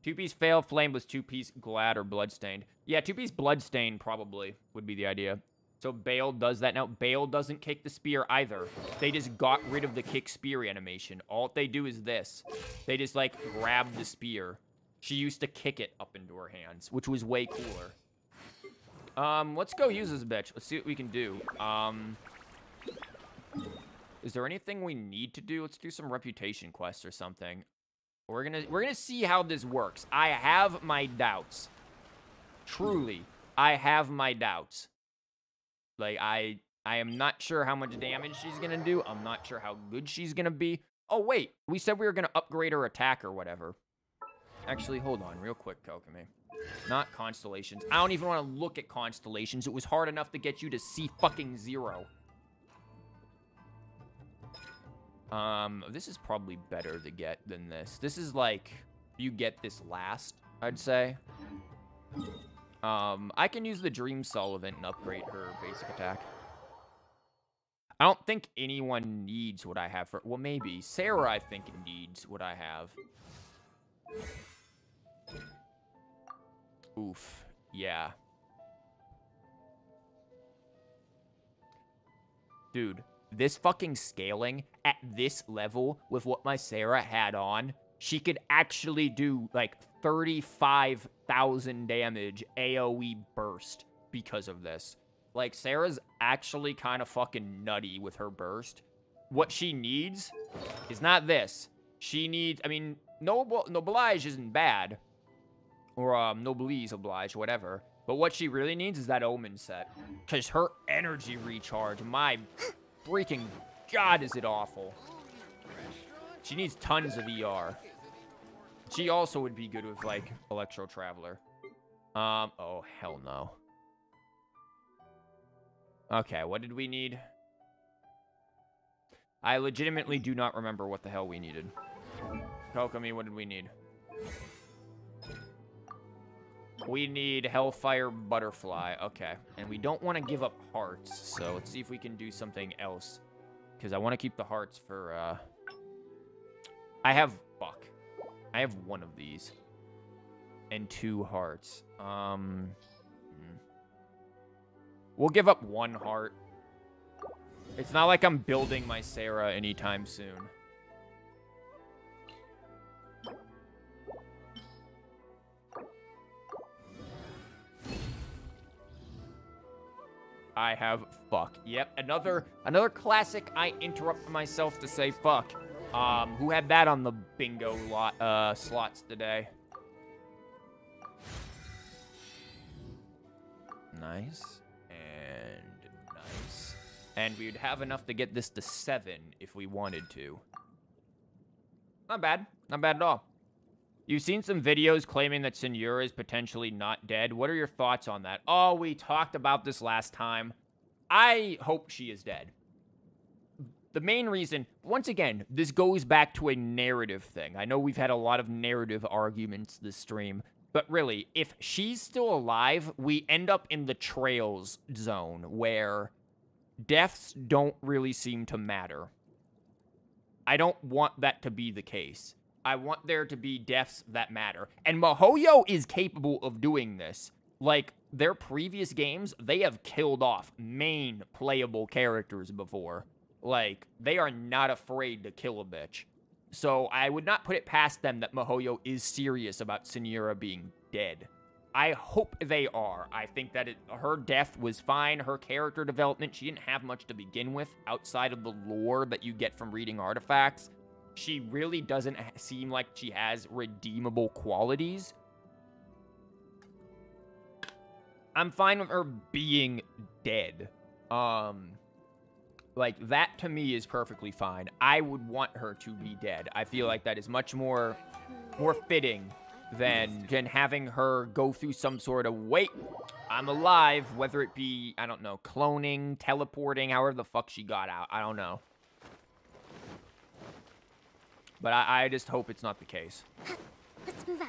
2-piece Pale Flame was 2-piece Glad or Bloodstained. Yeah, 2-piece Bloodstained probably would be the idea. So Bale does that now. Bale doesn't kick the spear either. They just got rid of the kick spear animation. All they do is this. They just, like, grab the spear. She used to kick it up into her hands, which was way cooler. Let's go use this bitch. Let's see what we can do. Is there anything we need to do? Let's do some reputation quests or something. We're gonna see how this works. I have my doubts. Truly, I have my doubts. Like, I am not sure how much damage she's gonna do. I'm not sure how good she's gonna be. Oh, wait. We said we were gonna upgrade her attack or whatever. Actually, hold on real quick, Kokomi. Not constellations. I don't even want to look at constellations. It was hard enough to get you to see fucking 0. This is probably better to get than this. This is like, you get this last, I'd say. I can use the Dream Sullivan and upgrade her basic attack. I don't think anyone needs what I have for... Well, maybe. Sarah, I think, needs what I have. Oof. Yeah. Dude, this fucking scaling at this level with what my Sarah had on, she could actually do, like, 35,000 damage AoE burst because of this. Like, Sarah's actually kind of fucking nutty with her burst. What she needs is not this. She needs, I mean, Noblage isn't bad. Or, Noblesse Oblige, whatever. But what she really needs is that Omen set. Because her energy recharge, my freaking god, is it awful. She needs tons of ER. She also would be good with, like, Electro Traveler. Oh, hell no. Okay, what did we need? I legitimately do not remember what the hell we needed. Kokomi, what did we need? We need Hellfire Butterfly. Okay. And we don't want to give up hearts. So let's see if we can do something else. Because I want to keep the hearts for, I have... Fuck. I have one of these. And 2 hearts. We'll give up 1 heart. It's not like I'm building my Sarah anytime soon. I have fuck. Yep, another classic I interrupt myself to say fuck. Who had that on the bingo slots today? Nice. And nice. And we would have enough to get this to 7 if we wanted to. Not bad. Not bad at all. You've seen some videos claiming that Senora is potentially not dead. What are your thoughts on that? Oh, we talked about this last time. I hope she is dead. The main reason, once again, this goes back to a narrative thing. I know we've had a lot of narrative arguments this stream, but really, if she's still alive, we end up in the Trails zone, where deaths don't really seem to matter. I don't want that to be the case. I want there to be deaths that matter. And MiHoYo is capable of doing this. Like, their previous games, they have killed off main playable characters before. Like, they are not afraid to kill a bitch. So I would not put it past them that MiHoYo is serious about Senora being dead. I hope they are. I think that her death was fine. Her character development, she didn't have much to begin with outside of the lore that you get from reading artifacts. She really doesn't seem like she has redeemable qualities. I'm fine with her being dead. Like, that to me is perfectly fine. I would want her to be dead. I feel like that is much more fitting than having her go through some sort of, wait, I'm alive, whether it be, I don't know, cloning, teleporting, however the fuck she got out. I don't know. But I just hope it's not the case. Let's move out.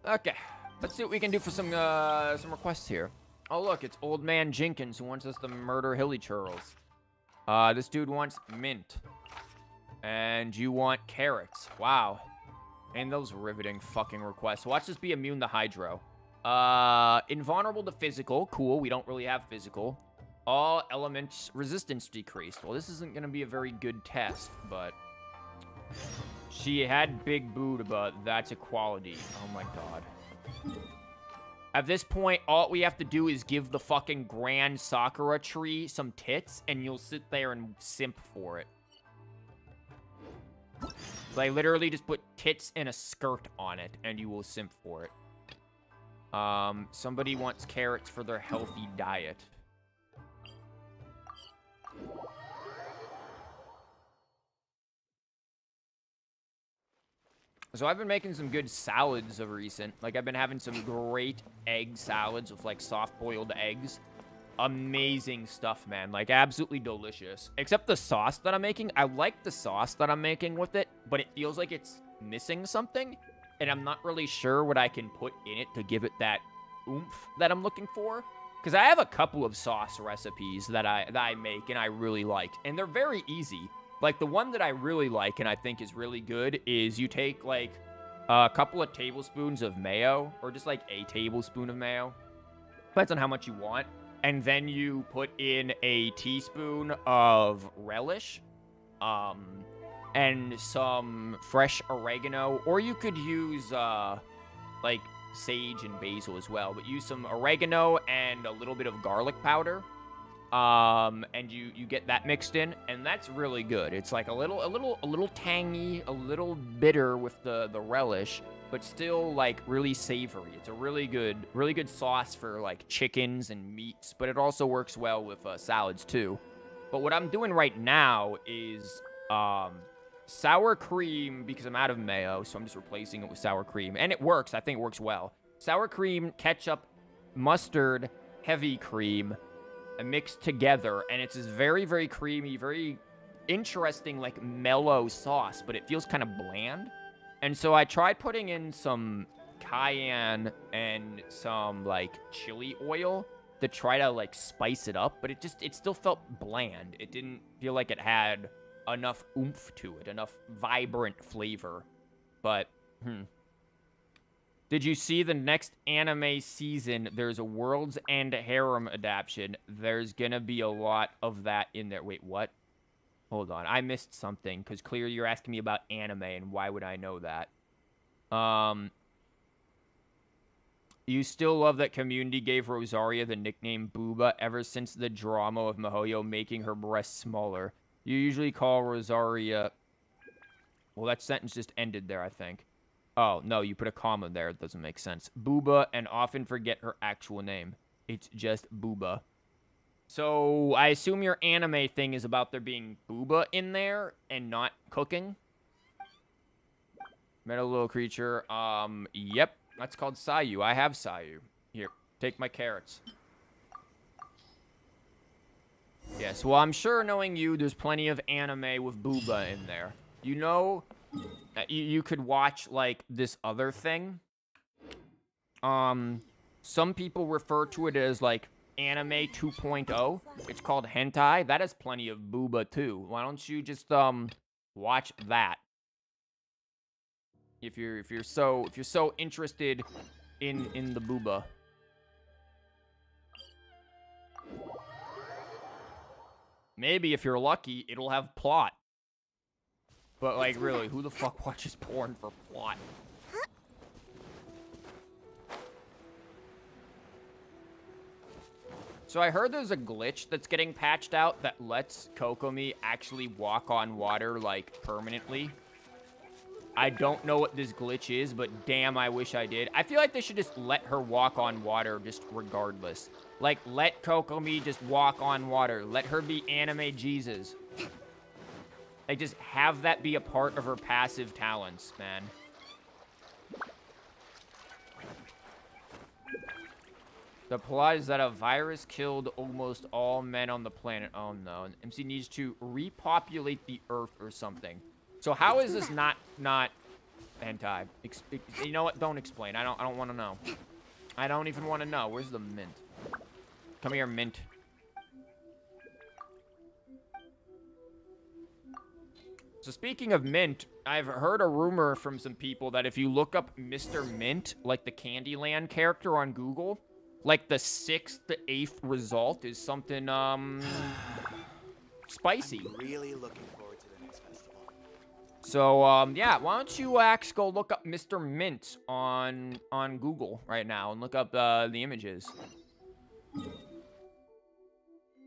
Okay. Let's see what we can do for some requests here. Oh, look, it's Old Man Jenkins who wants us to murder Hilly Churls. This dude wants mint. And you want carrots. Wow. And those riveting fucking requests. Watch this be immune to hydro. Invulnerable to physical. Cool, we don't really have physical. All elements resistance decreased. Well, this isn't going to be a very good test, but... She had big boob, but that's a quality. Oh my god. At this point, all we have to do is give the fucking Grand Sakura tree some tits, and you'll sit there and simp for it. Like, literally just put tits and a skirt on it, and you will simp for it. Somebody wants carrots for their healthy diet. So I've been making some good salads of recent. Like, I've been having some great egg salads with, like, soft-boiled eggs. Amazing stuff, man. Like, absolutely delicious. Except the sauce that I'm making. I like the sauce that I'm making with it, but it feels like it's missing something. And I'm not really sure what I can put in it to give it that oomph that I'm looking for. Because I have a couple of sauce recipes that I make and I really like. And they're very easy. Like, the one that I really like and I think is really good is you take, like, a couple of tablespoons of mayo, or just, like, a tablespoon of mayo. Depends on how much you want. And then you put in a teaspoon of relish, and some fresh oregano, or you could use, like, sage and basil as well, but use some oregano and a little bit of garlic powder. And you get that mixed in, and that's really good. It's like a little tangy, a little bitter with the relish, but still like really savory. It's a really good sauce for like chickens and meats, but it also works well with salads too. But what I'm doing right now is sour cream, because I'm out of mayo, so I'm just replacing it with sour cream, and it works. I think it works well. Sour cream, ketchup, mustard, heavy cream, mixed together, and it's this very, very creamy, very interesting, like, mellow sauce, but it feels kind of bland. And so I tried putting in some cayenne and some, like, chili oil to try to, like, spice it up, but it still felt bland. It didn't feel like it had enough oomph to it, enough vibrant flavor. But, Did you see the next anime season? There's a World's End harem adaptation. There's gonna be a lot of that in there. Wait, what? Hold on. I missed something, because clearly you're asking me about anime, and why would I know that? You still love that Community gave Rosaria the nickname Booba ever since the drama of MiHoYo making her breasts smaller. You usually call Rosaria... Well, that sentence just ended there, I think. Oh, no, you put a comma there. It doesn't make sense. Booba, and often forget her actual name. It's just Booba. So, I assume your anime thing is about there being Booba in there and not cooking? Met a little creature. Yep. That's called Sayu. I have Sayu. Here, take my carrots. Yes, well, I'm sure knowing you, there's plenty of anime with Booba in there. You know, you could watch, like, this other thing. Some people refer to it as, like, anime 2.0. It's called hentai. That has plenty of Booba, too. Why don't you just, watch that? If you're so interested in the Booba. Maybe if you're lucky, it'll have plot. But, like, really, who the fuck watches porn for plot? So I heard there's a glitch that's getting patched out that lets Kokomi actually walk on water, like, permanently. I don't know what this glitch is, but damn, I wish I did. I feel like they should just let her walk on water just regardless. Like, let Kokomi just walk on water. Let her be anime Jesus. Like, just have that be a part of her passive talents, man. The plot is that a virus killed almost all men on the planet. Oh, no. And MC needs to repopulate the Earth or something. So how is this not hentai? You know what? Don't explain. I don't want to know. I don't even want to know. Where's the mint? Come here, mint. So speaking of mint, I've heard a rumor from some people that if you look up Mr. Mint, like the Candyland character on Google, like the 6th to 8th result is something spicy. I'm really looking forward to the next festival. So, yeah, why don't you, Axe, go look up Mr. Mint on Google right now and look up the images.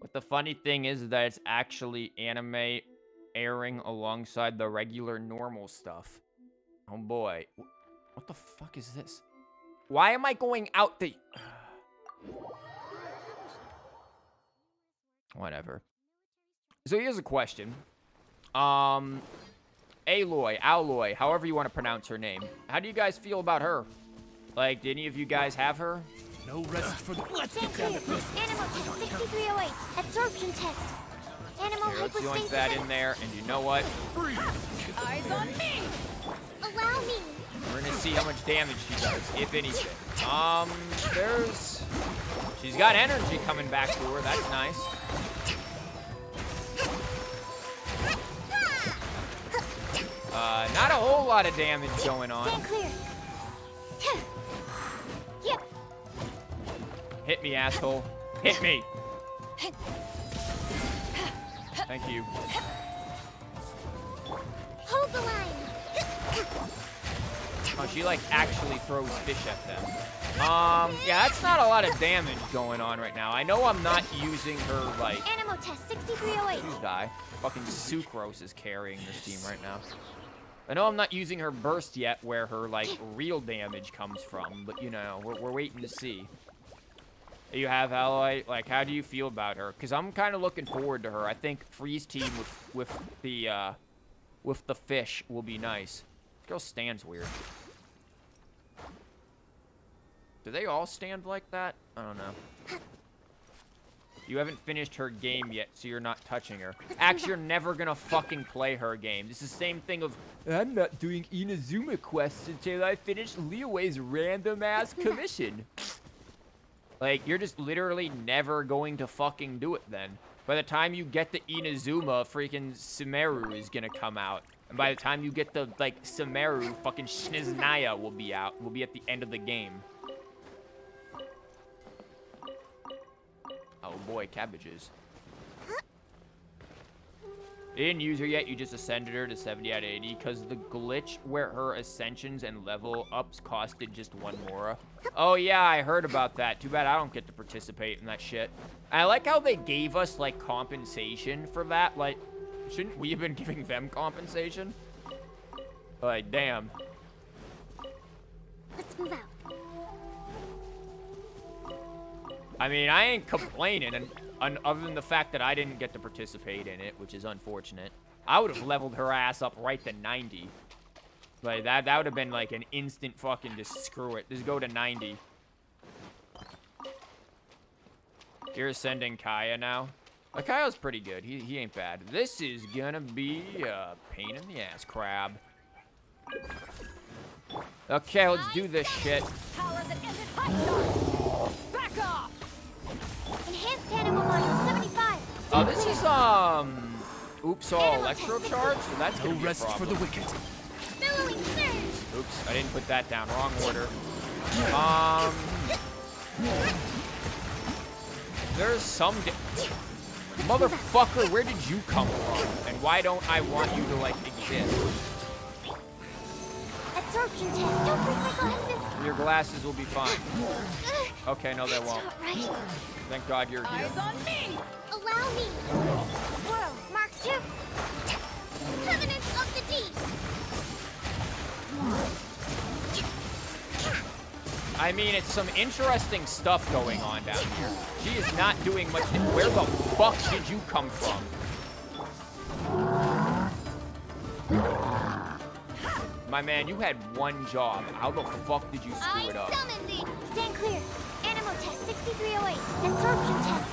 But the funny thing is that it's actually anime airing alongside the regular normal stuff. Oh, boy. What the fuck is this? Why am I going out the... Whatever. So here's a question. Aloy, however you want to pronounce her name. How do you guys feel about her? Like, did any of you guys have her? No rest for the... Let's Stand get down clear. to business. Animal test 6308. Absorption test. Animal Here, let's yoink hypostasis. that in there, and you know what? Eyes on me! Allow me. We're gonna see how much damage she does, if anything. She's got energy coming back to her. That's nice. Not a whole lot of damage going on. Stand clear. Yep. Hit me, asshole. Hit me. Thank you. Hold the line. Oh, she, like, actually throws fish at them. Yeah, that's not a lot of damage going on right now. I know I'm not using her, like... Animal test 6308. Please die. Fucking Sucrose is carrying this team right now. I know I'm not using her burst yet, where her, like, real damage comes from. But, you know, we're waiting to see. You have Aloy. Like, how do you feel about her? Because I'm kind of looking forward to her. I think Freeze team with the fish will be nice. This girl stands weird. Do they all stand like that? I don't know. You haven't finished her game yet, so you're not touching her. Actually, you're never gonna fucking play her game. This is the same thing of, I'm not doing Inazuma quests until I finish Liyue's random-ass commission. Like, you're just literally never going to fucking do it then. By the time you get to Inazuma, freaking Sumeru is gonna come out. And by the time you get to, like, Sumeru, fucking Shniznaya will be out. Will be at the end of the game. Oh boy, cabbages. You didn't use her yet, you just ascended her to 70 out of 80 because the glitch where her ascensions and level ups costed just 1 Mora. Oh yeah, I heard about that. Too bad I don't get to participate in that shit. I like how they gave us, like, compensation for that. Like, shouldn't we have been giving them compensation? Like, damn. Let's move out. I mean, I ain't complaining, and other than the fact that I didn't get to participate in it, which is unfortunate. I would have leveled her ass up right to 90. Like, that would have been like an instant fucking just screw it. Just go to 90. You're sending Kaya now. Kaya's pretty good. He ain't bad. This is gonna be a pain in the ass, crab. Okay, let's do this shit. Power that ended high start. Back off. Enhanced animal module 75. Oh, this is, oops, all electro charge? So that's No gonna be a rest for problem. the wicked. Billowing surge. Oops, I didn't put that down. Wrong order. There's some... Motherfucker, where did you come from? And why don't I want you to, like, exist? Absorption test. Don't break my glasses. Your glasses will be fine. Okay, no, they That's won't. not right. Thank God you're here. Eyes on me. Allow me. Swirl. Mark 2. Covenant of the Deep. I mean, it's some interesting stuff going on down here. She is not doing much. Where the fuck did you come from? My man, you had one job. How the fuck did you screw it up? I summon thee. Stand clear. Animal test 6308. Absorption test.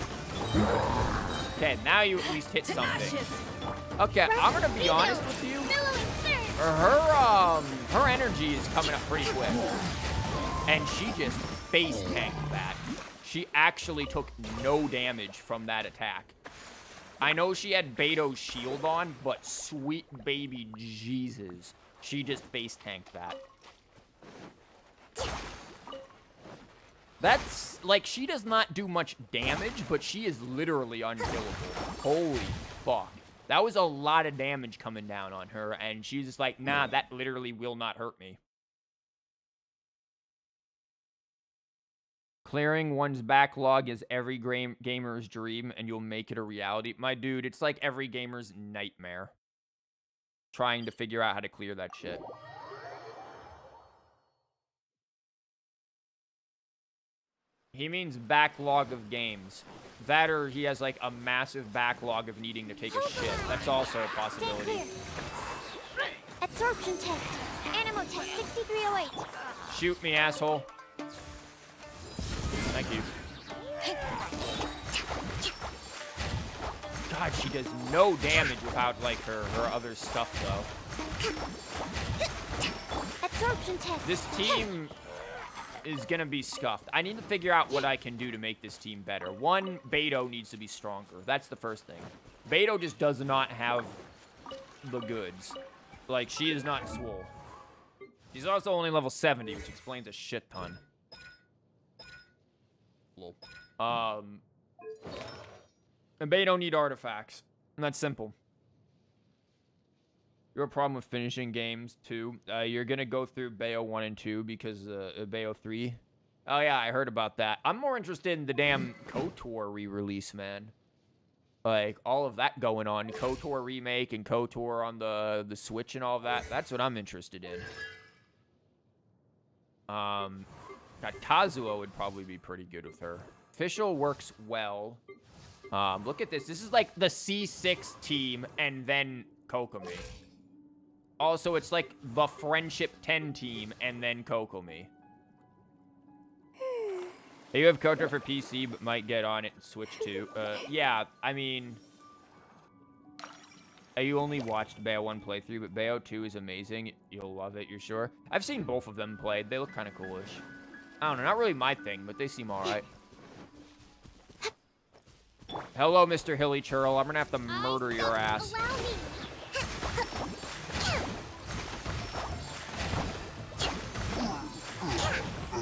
Okay, now you at least hit To something. ashes. Okay, I'm gonna be honest with you. Billowing surge. Her energy is coming up pretty quick. And she just face tanked that. She actually took no damage from that attack. I know she had Beto's shield on, but sweet baby Jesus. She just face tanked that. That's, like, she does not do much damage, but she is literally unkillable. Holy fuck. That was a lot of damage coming down on her, and she's just like, nah, that literally will not hurt me. Clearing one's backlog is every gamer's dream, and you'll make it a reality. My dude, it's like every gamer's nightmare. Trying to figure out how to clear that shit. He means backlog of games. That or he has like a massive backlog of needing to take a shit. That's also a Stand possibility. clear. Absorption test. Animal test 6308. Shoot me, asshole. Thank you. God, she does no damage without, like, her other stuff, though. Absorption test. This team is gonna be scuffed. I need to figure out what I can do to make this team better. One, Beto needs to be stronger. That's the first thing. Beto just does not have the goods. Like, she is not swole. She's also only level 70, which explains a shit ton. Lol. And Beto need artifacts. And that's simple. You have a problem with finishing games, too. You're going to go through Bayo 1 and 2 because Bayo 3. Oh, yeah, I heard about that. I'm more interested in the damn KOTOR re-release, man. Like, all of that going on. KOTOR remake and KOTOR on the Switch and all of that. That's what I'm interested in. Kazuo would probably be pretty good with her. Official works well. Look at this. This is like the C6 team and then Kokomi. Also, it's like the Friendship 10 team and then Kokomi. You have KOTOR for PC, but might get on it and switch to. Yeah, I mean... You only watched Bayo 1 playthrough, but Bayo 2 is amazing. You'll love it, you're sure? I've seen both of them played. They look kind of coolish. I don't know, not really my thing, but they seem alright. Hello, Mr. Hilly Churl. I'm gonna have to murder your ass. Allow me.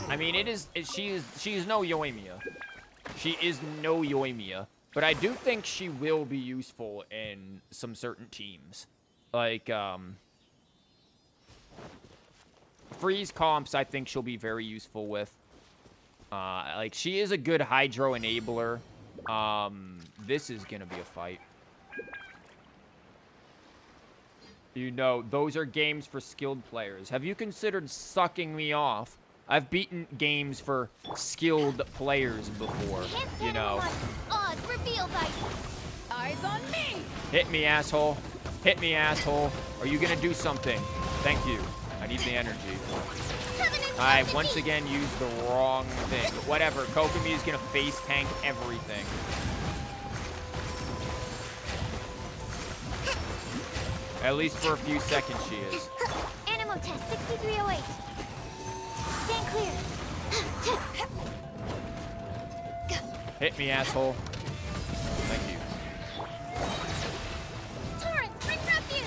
I mean, she is no Yoimiya. She is no Yoimiya. But I do think she will be useful in some certain teams. Like, freeze comps, I think she'll be very useful with. Like, she is a good hydro enabler. This is gonna be a fight. You know, those are games for skilled players. Have you considered sucking me off I've beaten games for skilled players before, you know. Odds reveal thy Eyes on me! Hit me, asshole. Hit me, asshole. Are you gonna do something? Thank you. I need the energy. I once again used the wrong thing. Whatever, Kokomi is gonna face tank everything. At least for a few seconds she is. Animo test 6308. Stand clear. Hit me, asshole. Thank you. Torrent, bring refuge.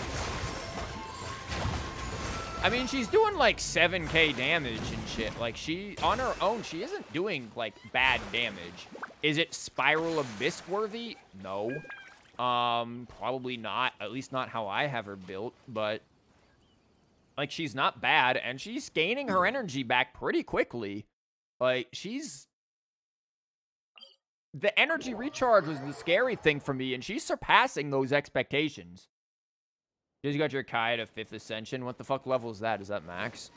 I mean, she's doing like 7k damage and shit. Like, she, on her own, she isn't doing like bad damage. Is it Spiral Abyss worthy? No. Probably not. At least not how I have her built, but like, she's not bad, and she's gaining her energy back pretty quickly. Like, the energy recharge was the scary thing for me, and she's surpassing those expectations. You just got your Kai to 5th Ascension. What the fuck level is that? Is that max?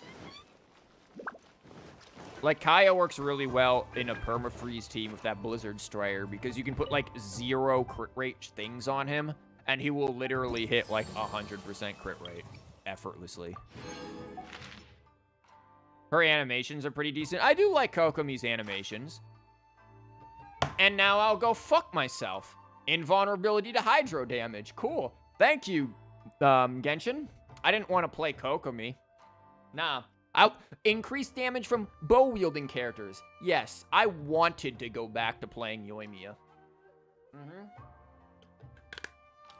Like, Kaya works really well in a perma-freeze team with that Blizzard Strider, because you can put, like, 0 crit rate things on him, and he will literally hit, like, 100% crit rate effortlessly. Her animations are pretty decent. I do like Kokomi's animations. And now I'll go fuck myself. Invulnerability to hydro damage. Cool. Thank you, Genshin. I didn't want to play Kokomi. Nah. I'll increase damage from bow-wielding characters. Yes, I wanted to go back to playing Yoimiya.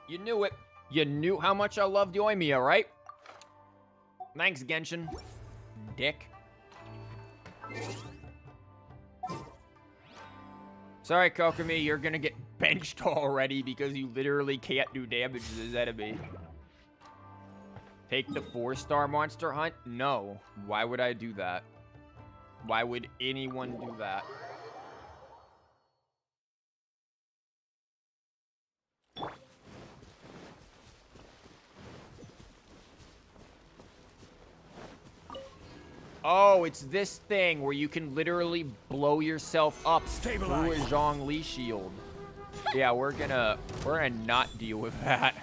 You knew it. You knew how much I loved Yoimiya, right? Thanks, Genshin. Dick. Sorry, Kokomi, you're gonna get benched already because you literally can't do damage to this enemy. Take the 4-star monster hunt? No. Why would I do that? Why would anyone do that? Oh, it's this thing where you can literally blow yourself up through a Zhongli shield. Yeah, we're gonna not deal with that.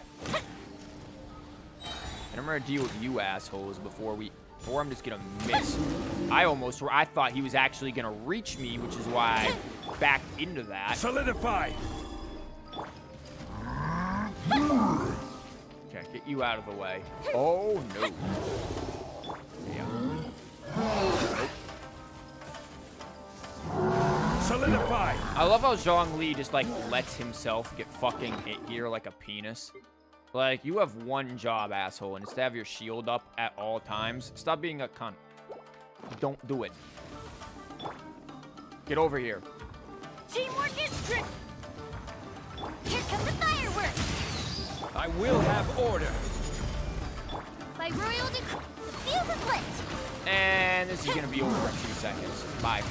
And I'm gonna deal with you assholes before I'm just gonna miss. I thought he was actually gonna reach me, which is why I backed into that. Solidify. Okay, get you out of the way. Oh no. Yeah. Nope. Solidify. I love how Zhongli just like lets himself get fucking hit here like a penis. Like, you have one job, asshole, and it's to have your shield up at all times. Stop being a cunt. Don't do it. Get over here. Teamwork is strict. Here come the fireworks. I will have order. By royal decree, the fuse is lit. And this is gonna be over in 2 seconds. Bye.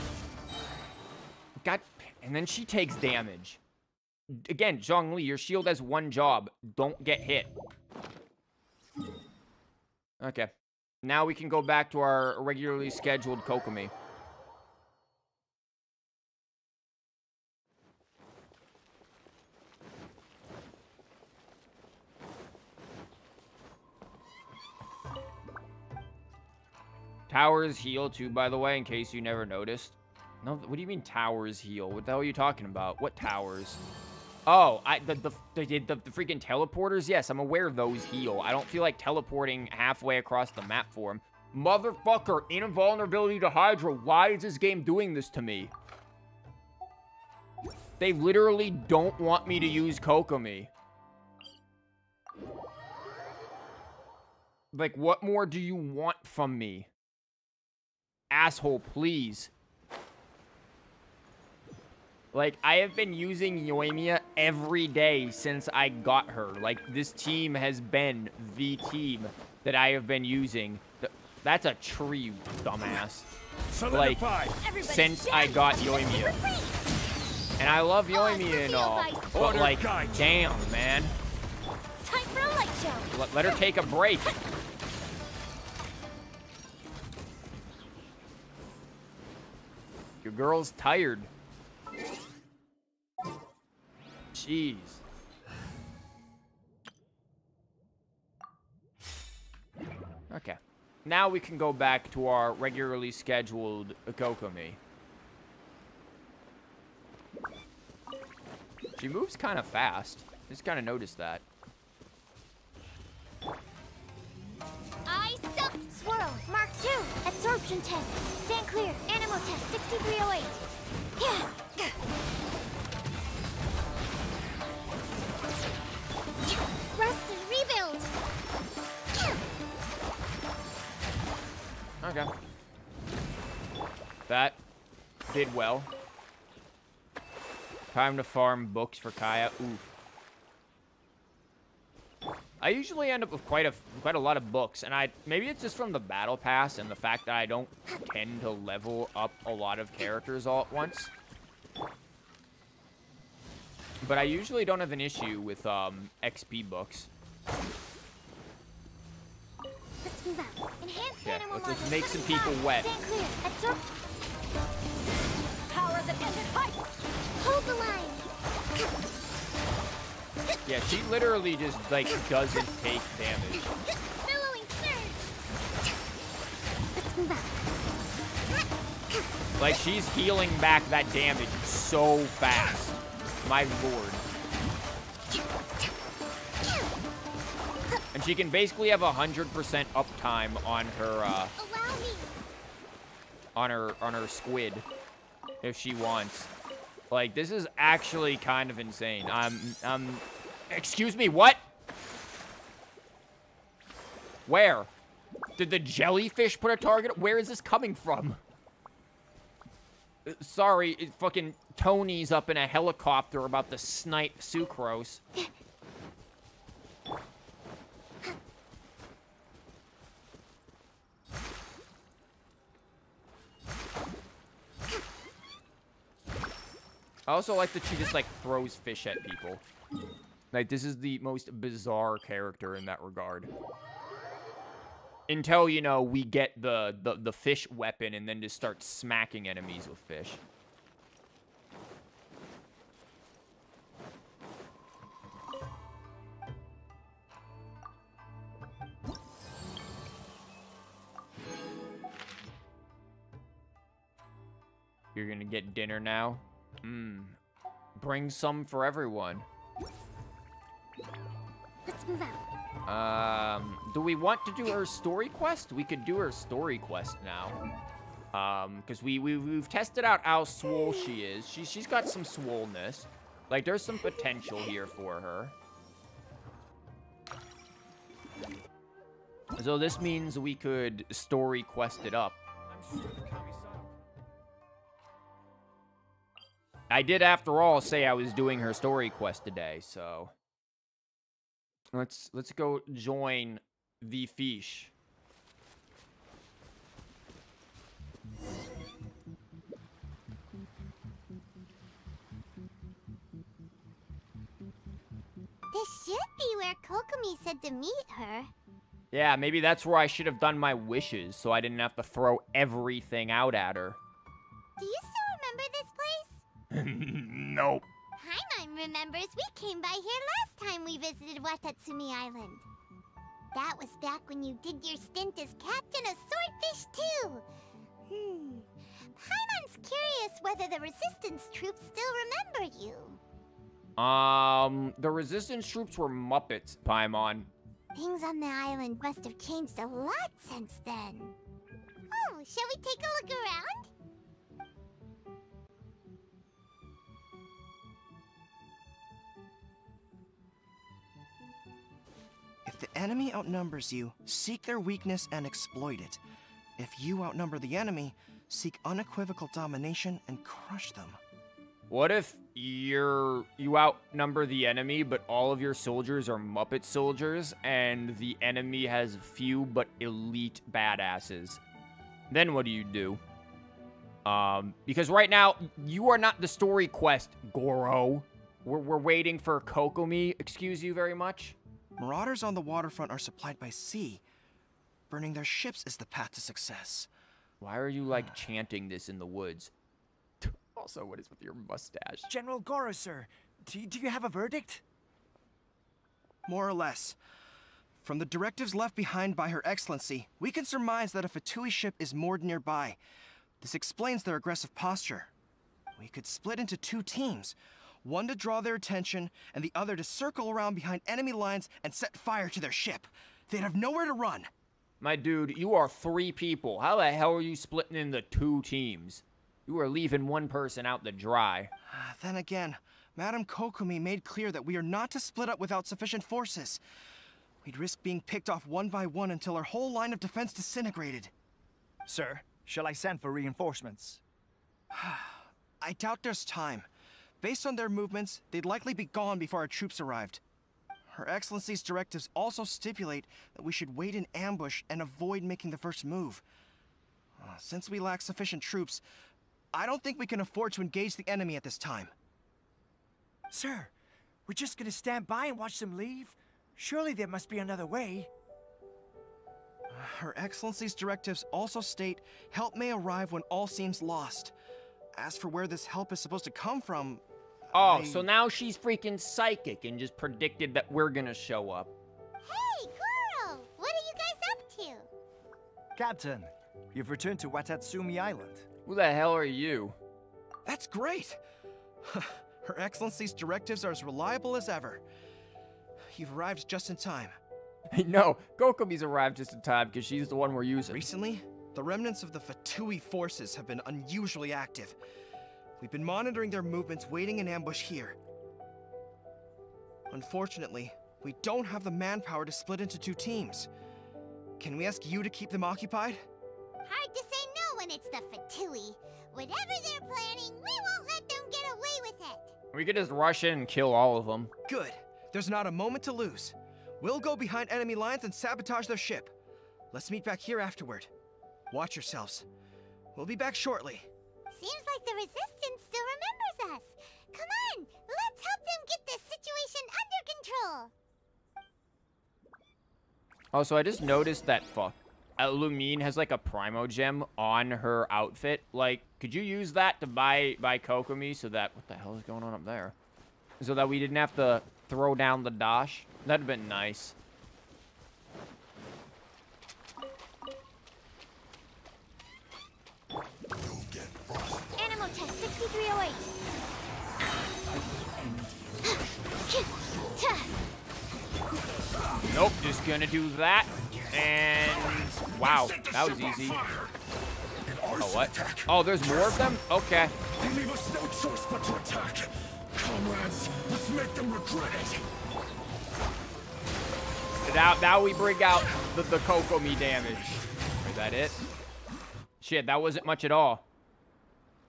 God, and then she takes damage. Again, Zhongli, your shield has one job. Don't get hit. Okay. Now we can go back to our regularly scheduled Kokomi. Towers heal too, by the way, in case you never noticed. No, what do you mean towers heal? What the hell are you talking about? What towers? Oh, the freaking teleporters? Yes, I'm aware those heal. I don't feel like teleporting halfway across the map for him. Motherfucker, invulnerability to Hydra. Why is this game doing this to me? They literally don't want me to use Kokomi. Like, what more do you want from me? Asshole, please. Like, I have been using Yoimiya every day since I got her. Like, this team has been the team that I have been using. That's a tree, you dumbass. Like, since I got Yoimiya. And I love Yoimiya and all, but like, damn, man. Time for a light show. Let her take a break. Your girl's tired. Jeez. Okay. Now we can go back to our regularly scheduled Kokomi. She moves kind of fast. Just kind of noticed that. Swirl, Mark 2, absorption test. Stand clear, animal test 6308. Yeah. Rest and rebuild. Okay. That did well. Time to farm books for Kaya. Oof. I usually end up with quite a lot of books, and maybe it's just from the battle pass and the fact that I don't tend to level up a lot of characters all at once. But I usually don't have an issue with XP books. Let's move out. Enhanced Yeah, animal let's make some people wet. Stand clear. Power that ended fight. Hold the line. Yeah, she literally just, like, doesn't take damage. Billowing surge. Let's move out. Like, she's healing back that damage so fast. My lord. And she can basically have 100% uptime on her, Allow me. on her squid, if she wants. Like, this is actually kind of insane. Excuse me, what? Where? Did the jellyfish put a target? Where is this coming from? Sorry, fucking Tony's up in a helicopter about to snipe Sucrose. I also like that she just, like, throws fish at people. Like, this is the most bizarre character in that regard. Until, you know, we get the fish weapon and then just start smacking enemies with fish. You're gonna get dinner now? Bring some for everyone. Let's move out. Do we want to do her story quest? We could do her story quest now. Because we've tested out how swole she is. She's got some swollenness. Like, there's some potential here for her. So this means we could story quest it up. I'm sure the Kami-san. I did, after all, say I was doing her story quest today, so let's go join the fish. This should be where Kokomi said to meet her. Yeah, maybe that's where I should have done my wishes, so I didn't have to throw everything out at her. Do you still remember this place? Nope. Paimon remembers we came by here last time we visited Watatsumi Island. That was back when you did your stint as captain of Swordfish too. Paimon's curious whether the Resistance troops still remember you. The Resistance troops were Muppets, Paimon. Things on the island must have changed a lot since then. Oh, shall we take a look around? If the enemy outnumbers you, seek their weakness and exploit it. If you outnumber the enemy, seek unequivocal domination and crush them. What if you outnumber the enemy, but all of your soldiers are Muppet soldiers, and the enemy has few but elite badasses? Then what do you do? Because right now, you are not the story quest, Goro. We're waiting for Kokomi. Excuse you very much. Marauders on the waterfront are supplied by sea. Burning their ships is the path to success. Why are you, like, chanting this in the woods? Also, what is with your mustache? General Goro, sir. Do you have a verdict? More or less. From the directives left behind by Her Excellency, we can surmise that a Fatui ship is moored nearby. This explains their aggressive posture. We could split into 2 teams. One to draw their attention, and the other to circle around behind enemy lines and set fire to their ship. They'd have nowhere to run. My dude, you are 3 people. How the hell are you splitting into 2 teams? You are leaving one person out to dry. Then again, Madame Kokomi made clear that we are not to split up without sufficient forces. We'd risk being picked off one by one until our whole line of defense disintegrated. Sir, shall I send for reinforcements? I doubt there's time. Based on their movements, they'd likely be gone before our troops arrived. Her Excellency's directives also stipulate that we should wait in ambush and avoid making the first move. Since we lack sufficient troops, I don't think we can afford to engage the enemy at this time. Sir, we're just gonna stand by and watch them leave? Surely there must be another way. Her Excellency's directives also state help may arrive when all seems lost. As for where this help is supposed to come from... Oh, so now she's freaking psychic and just predicted that we're gonna show up. Hey, Goro! What are you guys up to? Captain, you've returned to Watatsumi Island. Who the hell are you? That's great! Her Excellency's directives are as reliable as ever. You've arrived just in time. No, Kokomi's arrived just in time because she's the one we're using. Recently, the remnants of the Fatui forces have been unusually active. We've been monitoring their movements, waiting in ambush here. Unfortunately, we don't have the manpower to split into 2 teams. Can we ask you to keep them occupied? Hard to say no when it's the Fatui. Whatever they're planning, we won't let them get away with it. We could just rush in and kill all of them. Good. There's not a moment to lose. We'll go behind enemy lines and sabotage their ship. Let's meet back here afterward. Watch yourselves. We'll be back shortly. Seems like the Resistance still remembers us. Come on, let's help them get this situation under control. Oh, so I just noticed that Lumine has like a Primo Gem on her outfit. Like, could you use that to buy Kokomi so that... What the hell is going on up there? So that we didn't have to throw down the dash? That'd have been nice. Animal test 6308. Nope, just gonna do that. And... Wow, that was easy. Oh, what? Oh, there's more of them? Okay. They leave us no choice but to attack. Comrades, let's make them regret it. Now we bring out the Kokomi damage. Is that it? Shit, that wasn't much at all.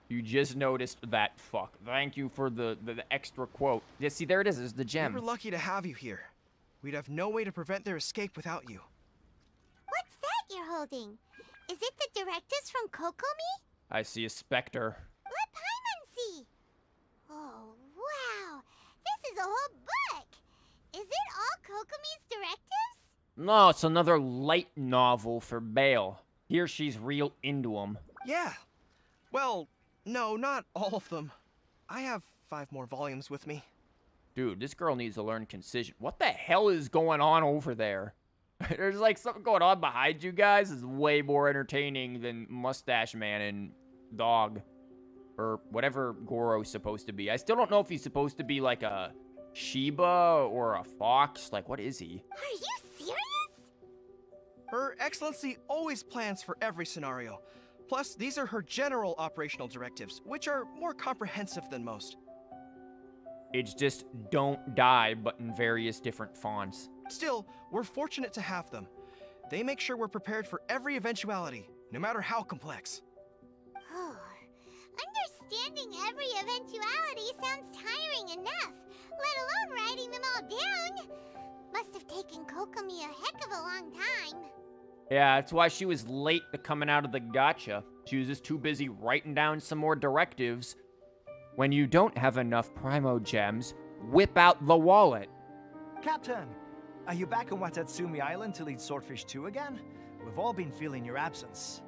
You just noticed that. Fuck. Thank you for the extra quote. Yeah, see, there it is. It's the gem. We were lucky to have you here. We'd have no way to prevent their escape without you. What's that you're holding? Is it the directives from Kokomi? I see a specter. Let Paimon see. Oh, wow. This is a whole book. Is it all Kokomi's directives? No, it's another light novel for Bale. Here she's real into him. Yeah. Well, no, not all of them. I have 5 more volumes with me. Dude, this girl needs to learn concision. What the hell is going on over there? There's like something going on behind you guys. It's way more entertaining than Mustache Man and Dog. Or whatever Goro's supposed to be. I still don't know if he's supposed to be like a Shiba or a fox. Like, what is he? Are you serious? Her Excellency always plans for every scenario. Plus, these are her general operational directives, which are more comprehensive than most. It's just don't die, but in various different fonts. Still, we're fortunate to have them. They make sure we're prepared for every eventuality, no matter how complex. Oh, understanding every eventuality sounds tiring enough, let alone writing them all down. Must have taken Kokomi a heck of a long time. Yeah, that's why she was late to coming out of the gacha. She was just too busy writing down some more directives. When you don't have enough Primo Gems, whip out the wallet. Captain, are you back on Watatsumi Island to lead Swordfish 2 again? We've all been feeling your absence.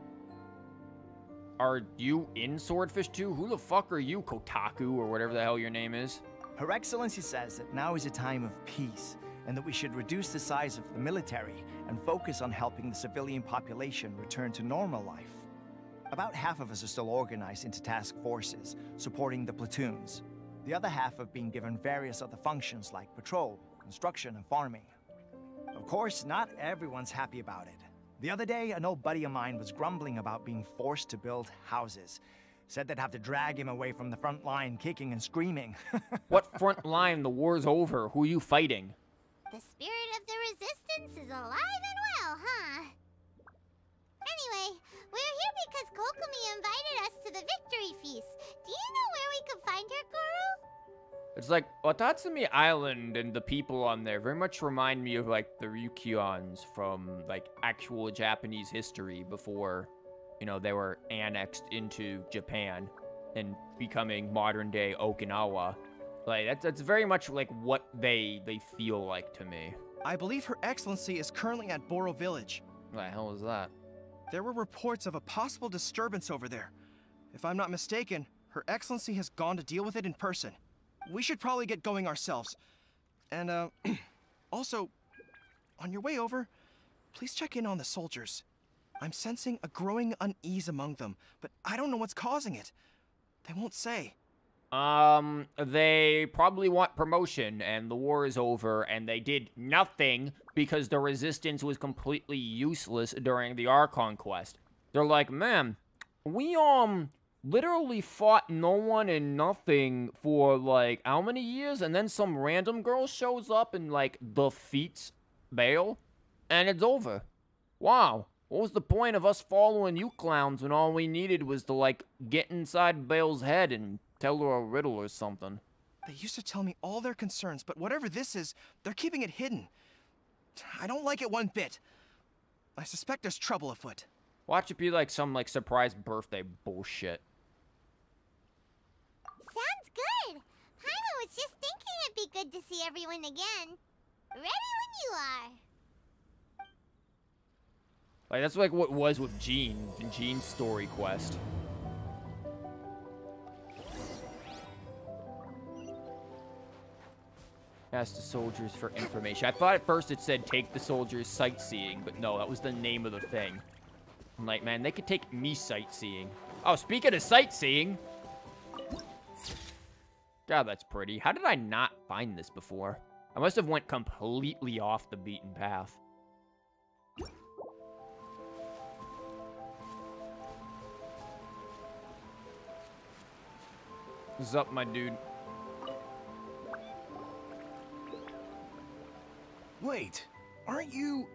are you in Swordfish 2? Who the fuck are you, Kotaku, or whatever the hell your name is? Her Excellency says that now is a time of peace, and that we should reduce the size of the military and focus on helping the civilian population return to normal life. About half of us are still organized into task forces, supporting the platoons. The other half have been given various other functions like patrol, construction, and farming. Of course, not everyone's happy about it. The other day, an old buddy of mine was grumbling about being forced to build houses. Said they'd have to drag him away from the front line, kicking and screaming. What front line? The war's over. Who are you fighting? The spirit of the resistance is alive and well, huh? Anyway, we're here because Kokomi invited us to the victory feast. Do you know where we can find her, girl? It's like, Watatsumi Island and the people on there very much remind me of, like, the Ryukyons from, like, actual Japanese history before, you know, they were annexed into Japan and becoming modern-day Okinawa. Like, that's very much, like, what they feel like to me. I believe Her Excellency is currently at Boro Village. What the hell is that? There were reports of a possible disturbance over there. If I'm not mistaken, Her Excellency has gone to deal with it in person. We should probably get going ourselves. And, also, on your way over, please check in on the soldiers. I'm sensing a growing unease among them, but I don't know what's causing it. They won't say. They probably want promotion, and the war is over, and they did nothing because the resistance was completely useless during the Archon quest. They're like, man, we, literally fought no one and nothing for, like, how many years? And then some random girl shows up and, like, defeats Bale, and it's over. Wow. What was the point of us following you clowns when all we needed was to, like, get inside Bale's head and tell her a riddle or something? They used to tell me all their concerns, but whatever this is, they're keeping it hidden. I don't like it one bit. I suspect there's trouble afoot. Watch it be like some, like, surprise birthday bullshit. Sounds good. Jaime was just thinking it'd be good to see everyone again. Ready when you are. Like, that's like what it was with Jean, in Jean's story quest. Ask the soldiers for information. I thought at first it said take the soldiers sightseeing, but no, that was the name of the thing. I'm like, man, they could take me sightseeing. Oh, speaking of sightseeing. God, that's pretty. How did I not find this before? I must have went completely off the beaten path. What's up, my dude? Wait, aren't you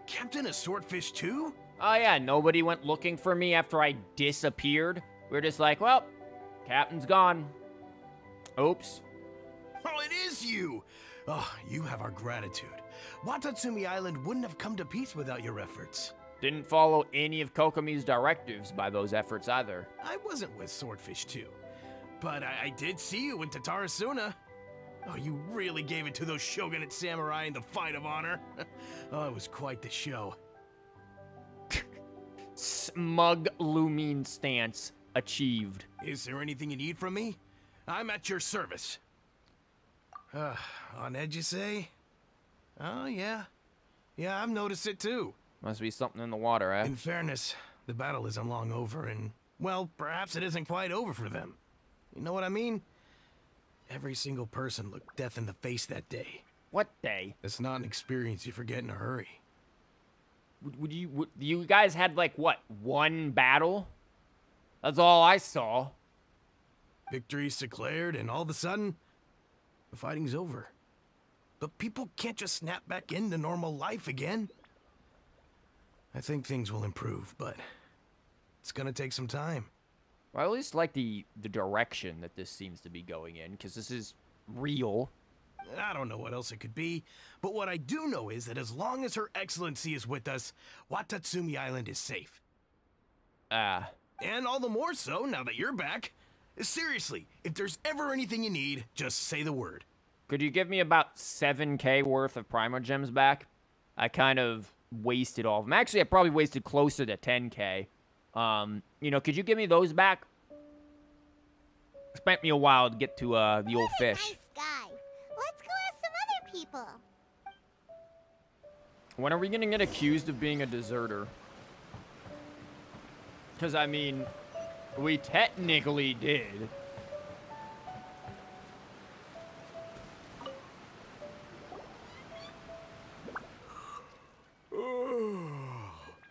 Captain of Swordfish 2? Oh yeah, nobody went looking for me after I disappeared. We're just like, well, Captain's gone. Oops. Oh, it is you! Oh, you have our gratitude. Watatsumi Island wouldn't have come to peace without your efforts. Didn't follow any of Kokomi's directives by those efforts either. I wasn't with Swordfish 2, but I did see you in Tatarasuna. Oh, you really gave it to those Shogunate samurai in the fight of honor. Oh, it was quite the show. Smug Lumine stance achieved. Is there anything you need from me? I'm at your service. On edge, you say? Oh, yeah. Yeah, I've noticed it too. Must be something in the water, eh? In fairness, the battle isn't long over, and, well, perhaps it isn't quite over for them. You know what I mean? Every single person looked death in the face that day. What day? It's not an experience you forget in a hurry. Would you guys had, like, what, one battle? That's all I saw. Victory's declared, and all of a sudden, the fighting's over. But people can't just snap back into normal life again. I think things will improve, but it's gonna take some time. Well, I at least like the direction that this seems to be going in, because this is real. I don't know what else it could be, but what I do know is that as long as Her Excellency is with us, Watatsumi Island is safe. And all the more so now that you're back. Seriously, if there's ever anything you need, just say the word. Could you give me about 7K worth of Primogems back? I kind of wasted all of them. Actually, I probably wasted closer to 10K. You know, could you give me those back? It spent me a while to get to the old fish. Nice guy. Let's go ask some other people. When are we gonna get accused of being a deserter? Because, I mean, we technically did.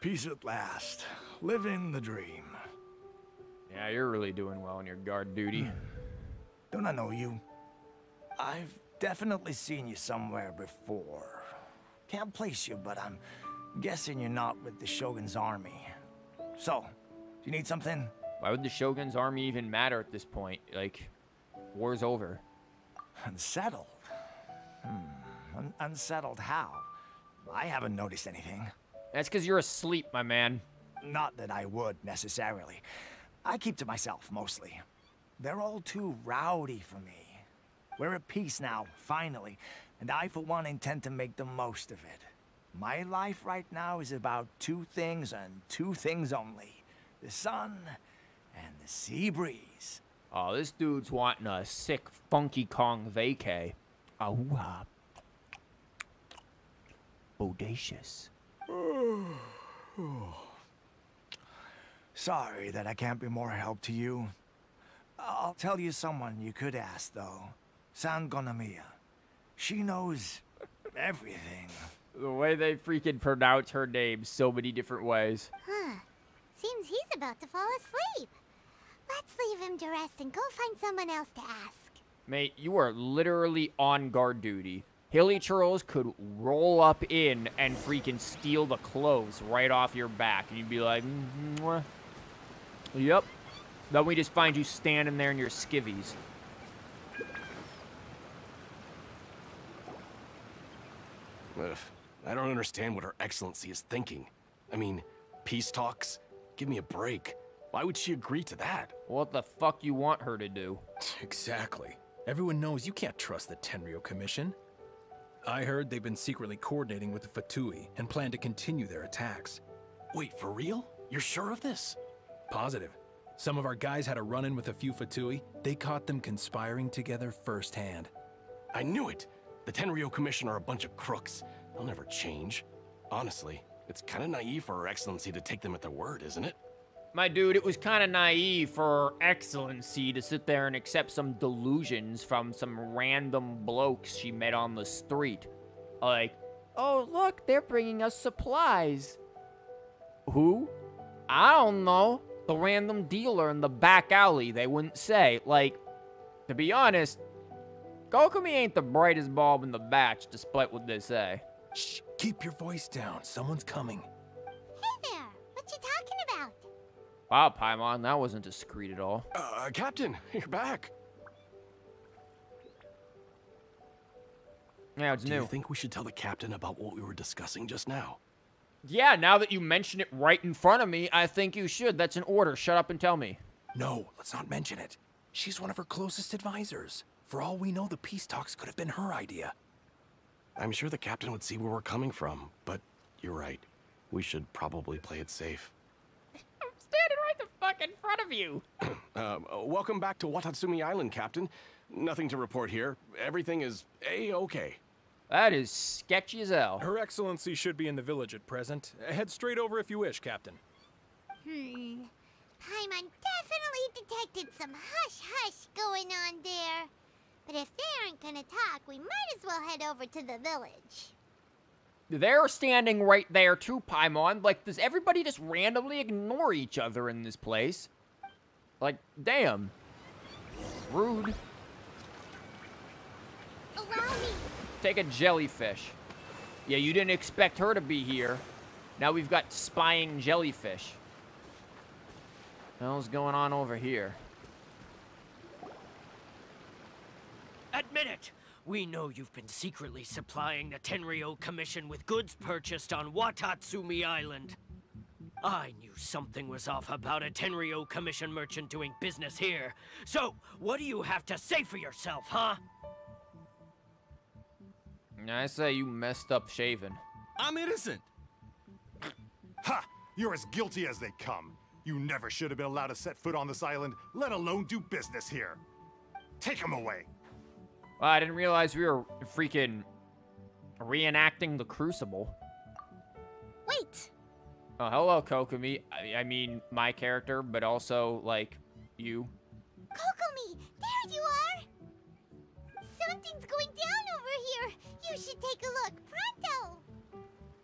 Peace at last. Living the dream. Yeah, you're really doing well on your guard duty. Don't I know you? I've definitely seen you somewhere before. Can't place you, but I'm guessing you're not with the Shogun's army. So, do you need something? Why would the Shogun's army even matter at this point? Like, war's over. Unsettled? Unsettled how? I haven't noticed anything. That's because you're asleep, my man. Not that I would, necessarily. I keep to myself, mostly. They're all too rowdy for me. We're at peace now, finally, and I, for one, intend to make the most of it. My life right now is about two things and two things only. The sun and the sea breeze. Oh, this dude's wanting a sick Funky Kong vacay. Ahoo-ha. Bodacious. Sorry that I can't be more help to you. I'll tell you someone you could ask, though. Sangonomiya. She knows everything. The way they freaking pronounce her name so many different ways. Huh. Seems he's about to fall asleep. Let's leave him to rest and go find someone else to ask. Mate, you are literally on guard duty. Hilly Churls could roll up in and freaking steal the clothes right off your back. And you'd be like, mwah. Yep. Then we just find you standing there in your skivvies. Ugh, I don't understand what Her Excellency is thinking. I mean, peace talks? Give me a break. Why would she agree to that? What the fuck you want her to do? Exactly. Everyone knows you can't trust the Tenryou Commission. I heard they've been secretly coordinating with the Fatui and plan to continue their attacks. Wait, for real? You're sure of this? Positive. Some of our guys had a run-in with a few Fatui. They caught them conspiring together firsthand. I knew it! The Tenryou Commission are a bunch of crooks. They'll never change. Honestly, it's kind of naive for Her Excellency to take them at their word, isn't it? My dude, it was kind of naive for Her Excellency to sit there and accept some delusions from some random blokes she met on the street. Like, oh, look, they're bringing us supplies. Who? I don't know. The random dealer in the back alley, they wouldn't say. Like, to be honest, Kokomi ain't the brightest bulb in the batch, despite what they say. Shh, keep your voice down. Someone's coming. Hey there, what you talking about? Wow, Paimon, that wasn't discreet at all. Captain, you're back. Yeah, it's Do new. you think we should tell the captain about what we were discussing just now? Yeah, now that you mention it right in front of me, I think you should. That's an order. Shut up and tell me. No, let's not mention it. She's one of her closest advisors. For all we know, the peace talks could have been her idea. I'm sure the captain would see where we're coming from, but you're right. We should probably play it safe. I'm standing right the fuck in front of you. Welcome back to Watatsumi Island, Captain. Nothing to report here. Everything is A-okay. That is sketchy as hell. Her Excellency should be in the village at present. Head straight over if you wish, Captain. Paimon definitely detected some hush-hush going on there. But if they aren't gonna talk, we might as well head over to the village. They're standing right there too, Paimon. Like, does everybody just randomly ignore each other in this place? Like, damn. Rude. Allow me. Take a jellyfish. Yeah, you didn't expect her to be here. Now we've got spying jellyfish. What the hell's going on over here? Admit it! We know you've been secretly supplying the Tenryou Commission with goods purchased on Watatsumi Island. I knew something was off about a Tenryou Commission merchant doing business here. So, what do you have to say for yourself, huh? I say you messed up shaving. I'm innocent. Ha! You're as guilty as they come. You never should have been allowed to set foot on this island, let alone do business here. Take him away. Well, I didn't realize we were freaking reenacting the Crucible. Wait! Oh, hello, Kokomi. I mean, my character, but also, like, you. Kokomi! There you are! Something's going down over here! You should take a look, pronto!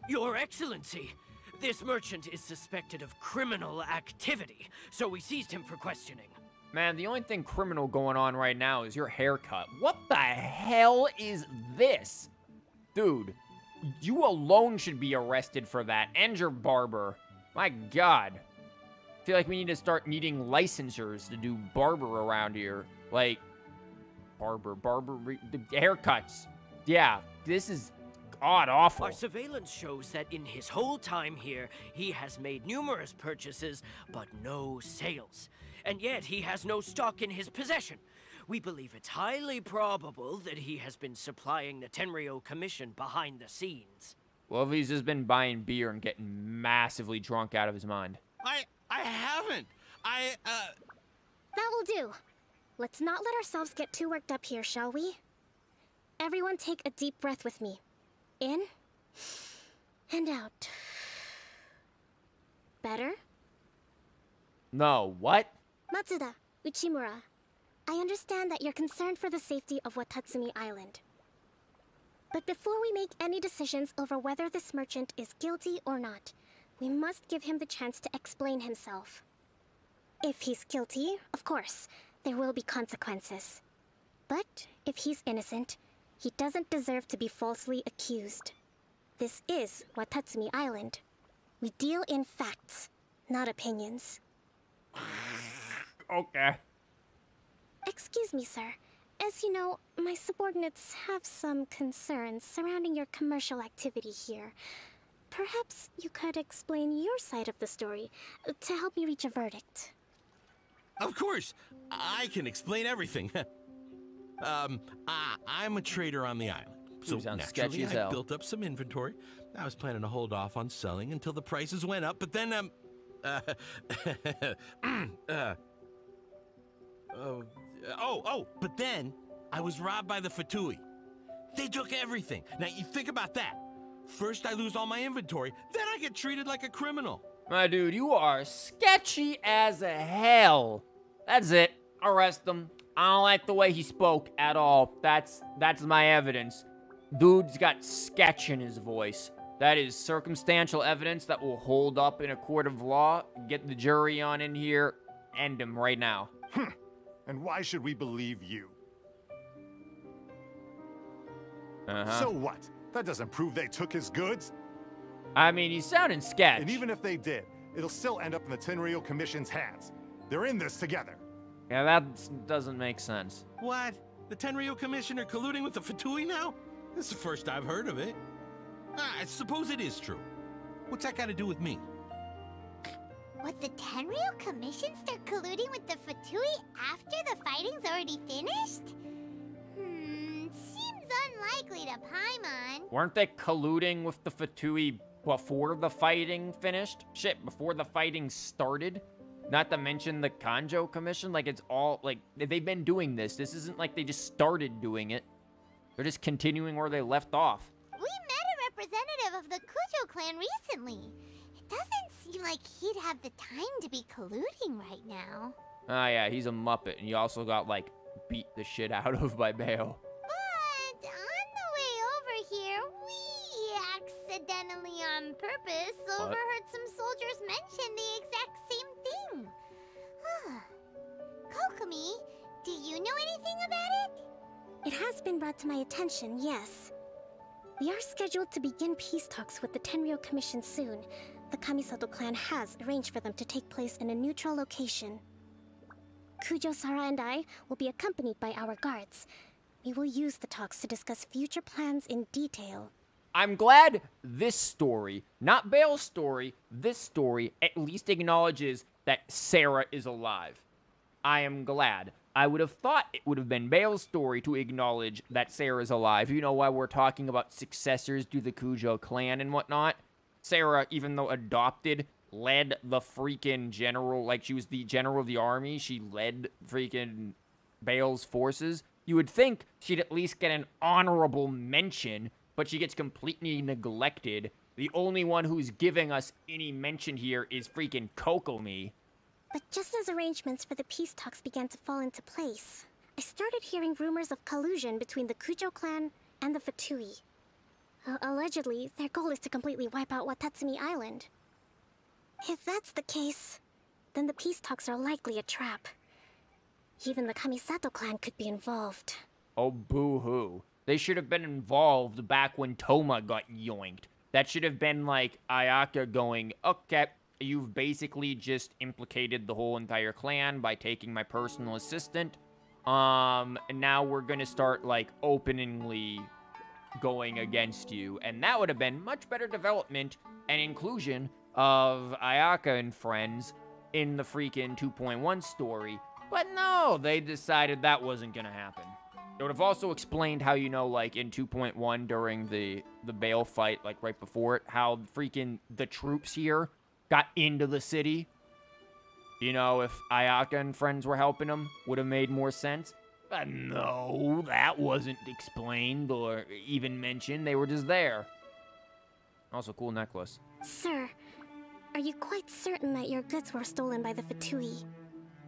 Your Excellency, this merchant is suspected of criminal activity, so we seized him for questioning. Man, the only thing criminal going on right now is your haircut. What the hell is this? Dude, you alone should be arrested for that, and your barber. My God. I feel like we need to start needing licensures to do barber around here. Like, haircuts. Yeah, this is god-awful. Our surveillance shows that in his whole time here, he has made numerous purchases, but no sales. And yet, he has no stock in his possession. We believe it's highly probable that he has been supplying the Tenryo Commission behind the scenes. Well, if he's just been buying beer and getting massively drunk out of his mind. I haven't. That will do. Let's not let ourselves get too worked up here, shall we? Everyone take a deep breath with me. In and out. Better? No, what? Matsuda, Uchimura, I understand that you're concerned for the safety of Watatsumi Island. But before we make any decisions over whether this merchant is guilty or not, we must give him the chance to explain himself. If he's guilty, of course, there will be consequences. But if he's innocent, he doesn't deserve to be falsely accused. This is Watatsumi Island. We deal in facts, not opinions. Okay. Excuse me, sir. As you know, my subordinates have some concerns surrounding your commercial activity here. Perhaps you could explain your side of the story to help me reach a verdict. Of course, I can explain everything. I'm a trader on the island, so naturally I built up some inventory. I was planning to hold off on selling until the prices went up, but then but then I was robbed by the Fatui. They took everything. Now you think about that. First I lose all my inventory, then I get treated like a criminal. My dude, you are sketchy as hell. That's it. Arrest him. I don't like the way he spoke at all. That's my evidence. Dude's got sketch in his voice. That is circumstantial evidence that will hold up in a court of law. Get the jury on in here. End him right now. And why should we believe you? Uh-huh. So what? That doesn't prove they took his goods. I mean, he's sounding sketch. And even if they did, it'll still end up in the Tenryo Commission's hands. They're in this together. Yeah, that doesn't make sense. What? The Tenryo Commission are colluding with the Fatui now? This is the first I've heard of it. I suppose it is true. What's that got to do with me? What, the Tenryo Commission start colluding with the Fatui after the fighting's already finished? Seems unlikely to Paimon. Weren't they colluding with the Fatui before the fighting finished? Shit, before the fighting started? Not to mention the Kanjo Commission? Like, it's all, like, they've been doing this. This isn't like they just started doing it. They're just continuing where they left off. We met a representative of the Kujo clan recently. It doesn't seem like he'd have the time to be colluding right now. Ah, yeah, he's a Muppet, and he also got, like, beat the shit out of by Bayo. But on the way over here, we accidentally on purpose overheard some soldiers mention the exact same thing. Kokomi, do you know anything about it? It has been brought to my attention, yes. We are scheduled to begin peace talks with the Tenryo Commission soon. The Kamisato clan has arranged for them to take place in a neutral location. Kujo-Sara and I will be accompanied by our guards. We will use the talks to discuss future plans in detail. I'm glad this story, not Bale's story, this story at least acknowledges that Sarah is alive. I am glad. I would have thought it would have been Bale's story to acknowledge that Sarah's alive. You know why we're talking about successors to the Kujo clan and whatnot? Sarah, even though adopted, led the freaking general, like she was the general of the army. She led freaking Bale's forces. You would think she'd at least get an honorable mention, but she gets completely neglected. The only one who's giving us any mention here is freaking Kokomi. But just as arrangements for the peace talks began to fall into place, I started hearing rumors of collusion between the Kujo clan and the Fatui. Allegedly, their goal is to completely wipe out Watatsumi Island. If that's the case, then the peace talks are likely a trap. Even the Kamisato clan could be involved. Oh, boo-hoo. They should have been involved back when Toma got yoinked. That should have been like Ayaka going, okay, you've basically just implicated the whole entire clan by taking my personal assistant. And now we're gonna start, like, openly going against you. And that would have been much better development and inclusion of Ayaka and friends in the freaking 2.1 story. But no, they decided that wasn't gonna happen. It would have also explained how, you know, like, in 2.1 during the Bale fight, like, right before it, how freaking the troops here got into the city. You know, if Ayaka and friends were helping them, would have made more sense. But no, that wasn't explained or even mentioned. They were just there. Also, cool necklace. Sir, are you quite certain that your goods were stolen by the Fatui?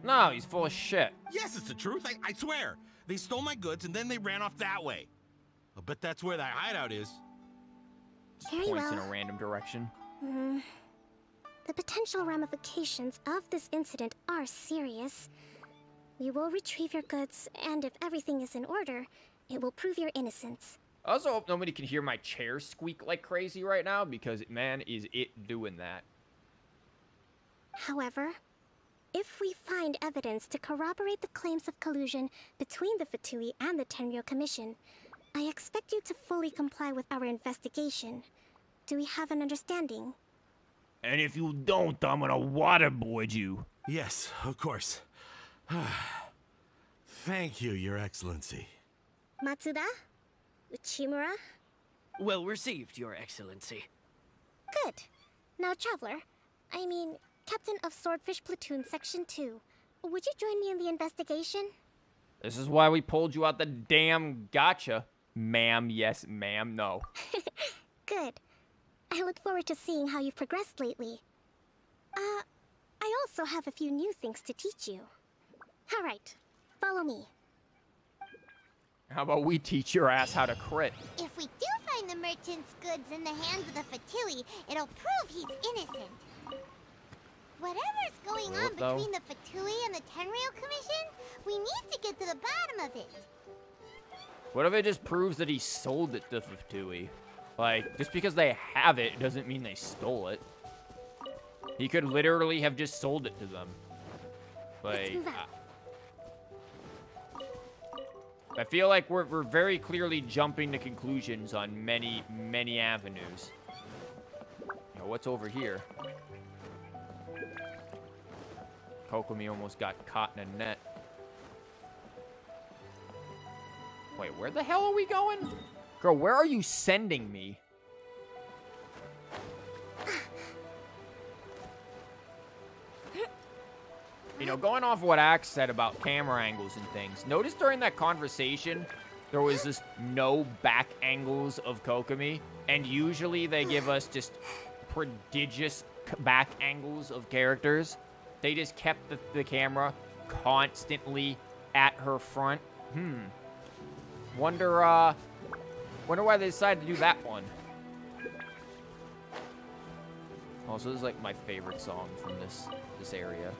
No, he's full of shit. Yes, it's the truth. I swear. They stole my goods and then they ran off that way. I bet that's where that hideout is. Very Points well. in a random direction. The potential ramifications of this incident are serious. We will retrieve your goods, and if everything is in order, it will prove your innocence. I also hope nobody can hear my chair squeak like crazy right now, because, man, is it doing that. However, if we find evidence to corroborate the claims of collusion between the Fatui and the Tenryo Commission, I expect you to fully comply with our investigation. Do we have an understanding? And if you don't, I'm gonna waterboard you. Yes, of course. Thank you, Your Excellency. Matsuda? Uchimura? Well received, Your Excellency. Good. Now, Traveler, Captain of Swordfish Platoon Section 2, would you join me in the investigation? This is why we pulled you out the damn gotcha. Ma'am, yes, ma'am, no. Good. I look forward to seeing how you've progressed lately. I also have a few new things to teach you. All right, follow me. How about we teach your ass how to crit? If we do find the merchant's goods in the hands of the Fatui, it'll prove he's innocent. Whatever's going on between the Fatui and the Tenryo Commission, we need to get to the bottom of it. What if it just proves that he sold it to Fatui? Like, just because they have it doesn't mean they stole it. He could literally have just sold it to them. Like, I feel like we're very clearly jumping to conclusions on many, many avenues. Now, what's over here? Kokomi almost got caught in a net. Wait, where the hell are we going? Girl, where are you sending me? You know, going off what Axe said about camera angles and things, notice during that conversation, there was just no back angles of Kokomi, and usually they give us just prodigious back angles of characters. They just kept the camera constantly at her front. Wonder why they decided to do that one. Also, this is like my favorite song from this area.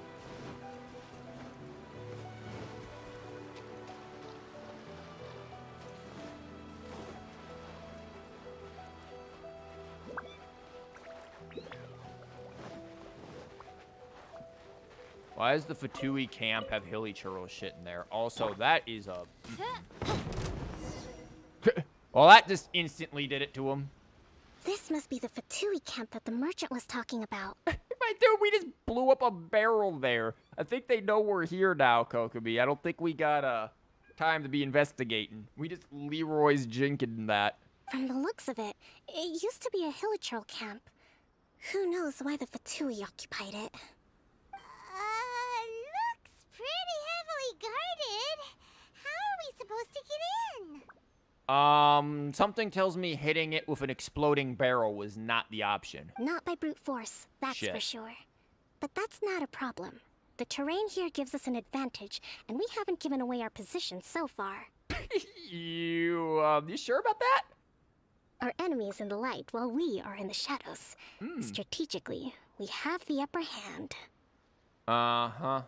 Why does the Fatui camp have hilly churro shit in there? Also, that is a... Well, that just instantly did it to him. This must be the Fatui camp that the merchant was talking about. My dude, we just blew up a barrel there. I think they know we're here now, Kokomi. I don't think we got time to be investigating. We just Leroy's jinking that. From the looks of it, it used to be a hilly churl camp. Who knows why the Fatui occupied it? Looks pretty heavily guarded. How are we supposed to get in? Something tells me hitting it with an exploding barrel was not the option. Not by brute force, that's for sure. But that's not a problem. The terrain here gives us an advantage, and we haven't given away our position so far. You sure about that? Our enemy's in the light while we are in the shadows. Strategically, we have the upper hand. Uh-huh.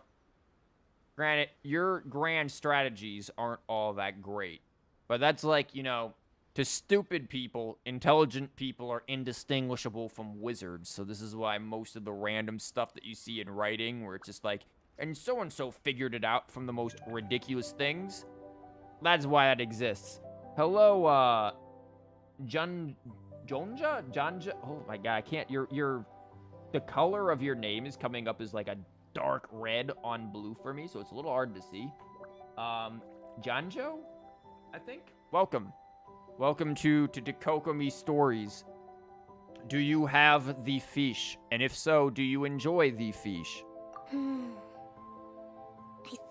Granted, your grand strategies aren't all that great. But that's like, you know, to stupid people, intelligent people are indistinguishable from wizards. So this is why most of the random stuff that you see in writing, where it's just like, and so-and-so figured it out from the most ridiculous things, that's why that exists. Hello, Jonja? Oh my god, I can't, the color of your name is coming up as like a dark red on blue for me, so it's a little hard to see. Janjo, I think? Welcome. Welcome to Kokomi Stories. Do you have the fish? And if so, do you enjoy the fish? I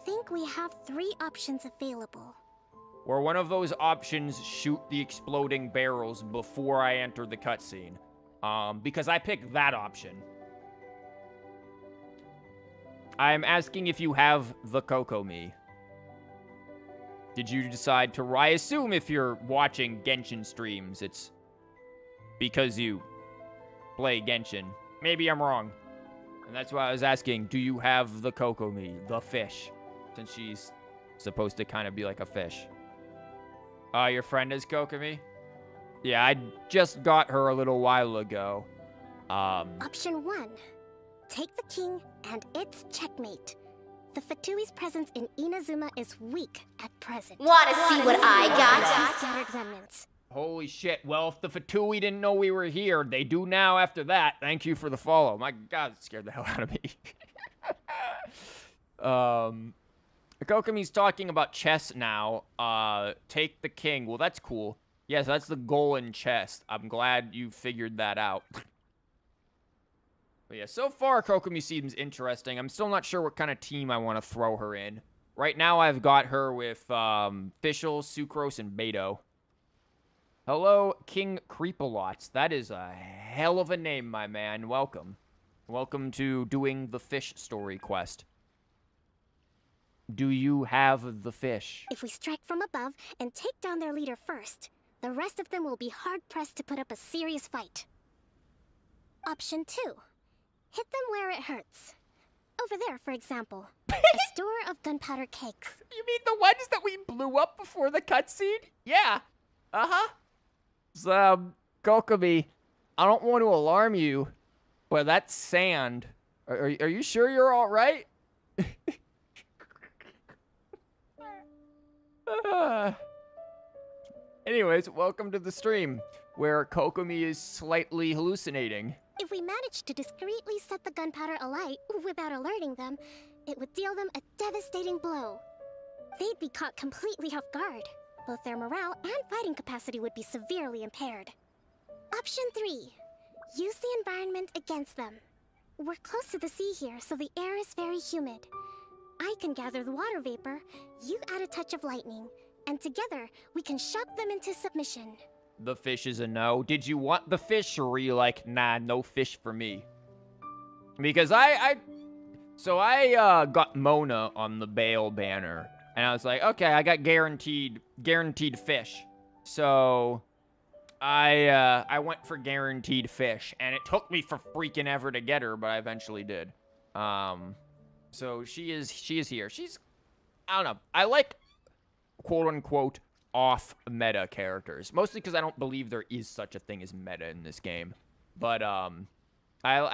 think we have 3 options available. Or one of those options shoot the exploding barrels before I enter the cutscene. Because I picked that option. I'm asking if you have the Kokomi. Did you decide to... I assume if you're watching Genshin streams, it's because you play Genshin. Maybe I'm wrong. And that's why I was asking, do you have the Kokomi, the fish? Since she's supposed to kind of be like a fish. Your friend is Kokomi? Yeah, I just got her a little while ago. Option 1. Take the king, and it's checkmate. The Fatui's presence in Inazuma is weak at present. Wanna see what I got? Scattered remnants. Holy shit. Well, if the Fatui didn't know we were here, they do now after that. Thank you for the follow. My god, it scared the hell out of me. Kokomi's talking about chess now. Take the king. Well, that's cool. Yes, that's the goal in chess. I'm glad you figured that out. But yeah, so far, Kokomi seems interesting. I'm still not sure what kind of team I want to throw her in. Right now, I've got her with Fischl, Sucrose, and Beto. Hello, King Creepalots. That is a hell of a name, my man. Welcome. Welcome to doing the fish story quest. Do you have the fish? If we strike from above and take down their leader first, the rest of them will be hard-pressed to put up a serious fight. Option 2. Hit them where it hurts. Over there, for example. A store of gunpowder cakes. You mean the ones that we blew up before the cutscene? Yeah. Uh-huh. So, Kokomi, I don't want to alarm you, but that's sand. Are you sure you're all right? Anyways, welcome to the stream, where Kokomi is slightly hallucinating. If we manage to discreetly set the gunpowder alight without alerting them, it would deal them a devastating blow. They'd be caught completely off guard. Both their morale and fighting capacity would be severely impaired. Option 3. Use the environment against them. We're close to the sea here, so the air is very humid. I can gather the water vapor, you add a touch of lightning, and together we can shock them into submission. The fish is a no. Did you want the fish, or were you like, nah, no fish for me? Because I got Mona on the Bale banner, and I was like, okay, I got guaranteed fish. So I went for guaranteed fish, and it took me for freaking ever to get her, but I eventually did. So she is here. She's, I don't know. I like quote unquote off meta characters, mostly because I don't believe there is such a thing as meta in this game. But I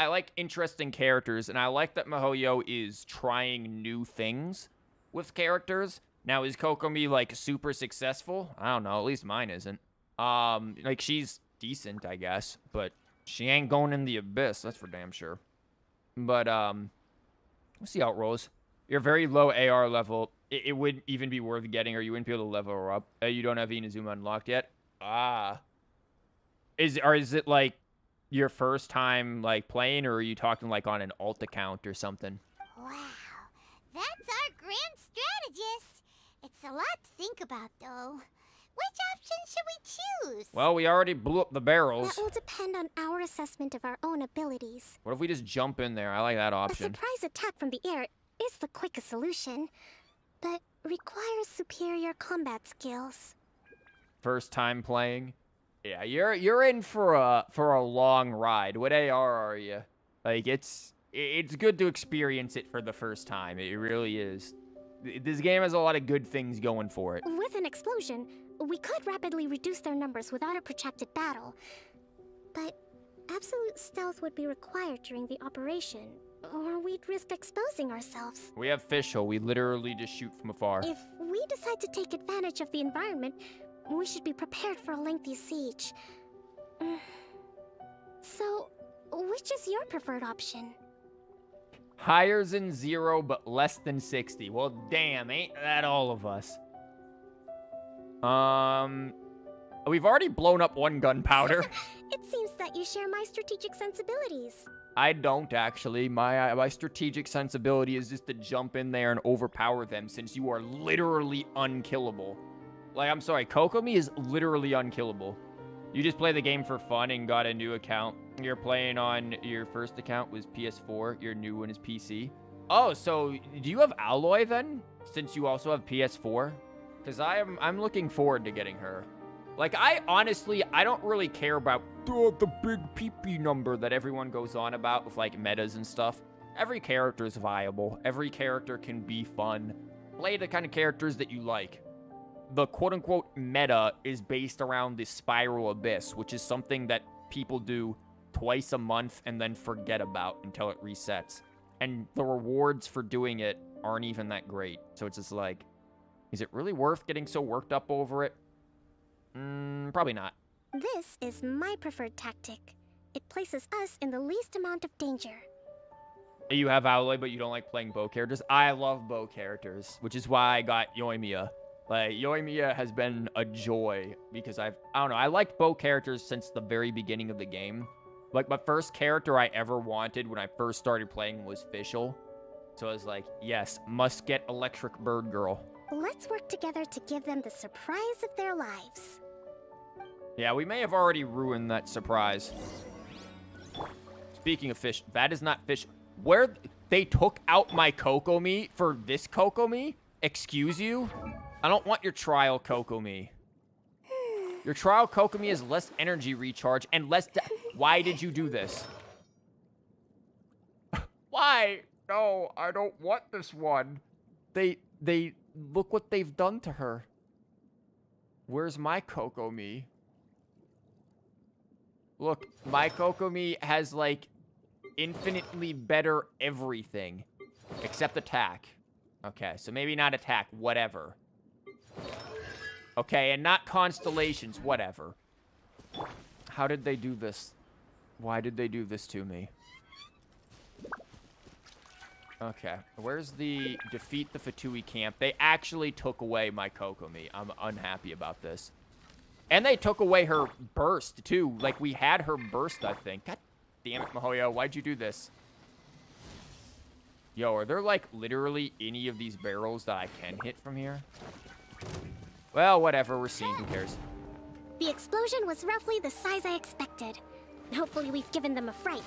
like interesting characters, and I like that MiHoYo is trying new things with characters. Now, is Kokomi like super successful? I don't know. At least mine isn't. Like she's decent, I guess, but she ain't going in the abyss. That's for damn sure. But we'll see how it rolls. You're very low AR level. It wouldn't even be worth getting, or you wouldn't be able to level her up. You don't have Inazuma unlocked yet? Or is it like your first time, like, playing, or are you talking, like, on an alt account or something? Wow, that's our grand strategist. It's a lot to think about, though. Which option should we choose? Well, we already blew up the barrels. That will depend on our assessment of our own abilities. What if we just jump in there? I like that A option. surprise attack from the air is the quickest solution, but requires superior combat skills. First time playing? Yeah, you're in for a long ride. What AR are you? Like, it's good to experience it for the first time. It really is. This game has a lot of good things going for it. With an explosion, we could rapidly reduce their numbers without a protracted battle. But absolute stealth would be required during the operation, or we'd risk exposing ourselves. We have Fischl. We literally just shoot from afar. If we decide to take advantage of the environment, we should be prepared for a lengthy siege. So, which is your preferred option? Higher than 0, but less than 60. Well, damn, ain't that all of us? We've already blown up one gunpowder. It seems that you share my strategic sensibilities. I don't, actually. My strategic sensibility is just to jump in there and overpower them, since you are literally unkillable. Like, I'm sorry, Kokomi is literally unkillable. You just play the game for fun and got a new account. You're playing on your first account was PS4, your new one is PC. Oh, so do you have Alloy then, since you also have PS4? Because I'm looking forward to getting her. Like, I don't really care about the big PP number that everyone goes on about with, like, metas and stuff. Every character is viable. Every character can be fun. Play the kind of characters that you like. The quote-unquote meta is based around the Spiral Abyss, which is something that people do twice a month and then forget about until it resets. And the rewards for doing it aren't even that great. So it's just like, is it really worth getting so worked up over it? Probably not. This is my preferred tactic. It places us in the least amount of danger. You have Alloy, but you don't like playing bow characters? I love bow characters, which is why I got Yoimiya. Like, Yoimiya has been a joy because I don't know, I liked bow characters since the very beginning of the game. Like, my first character I ever wanted when I first started playing was Fischl. So I was like, yes, must get Electric Bird Girl. Let's work together to give them the surprise of their lives. Yeah, we may have already ruined that surprise. Speaking of fish, that is not fish. Where they took out my Kokomi for this Kokomi? Excuse you? I don't want your trial Kokomi. Your trial Kokomi has less energy recharge and less... Why did you do this? Why? No, I don't want this one. They... Look what they've done to her. Where's my Kokomi? Look, my Kokomi has, like, infinitely better everything. Except attack. Okay, so maybe not attack, whatever. Okay, and not constellations, whatever. How did they do this? Why did they do this to me? Okay, where's the defeat the Fatui camp? They actually took away my Kokomi. I'm unhappy about this. And they took away her burst, too. Like, we had her burst, I think. God damn it, Mihoyo. Why'd you do this? Yo, are there, like, literally any of these barrels that I can hit from here? Well, whatever. We're seeing. Who cares? The explosion was roughly the size I expected. Hopefully we've given them a fright.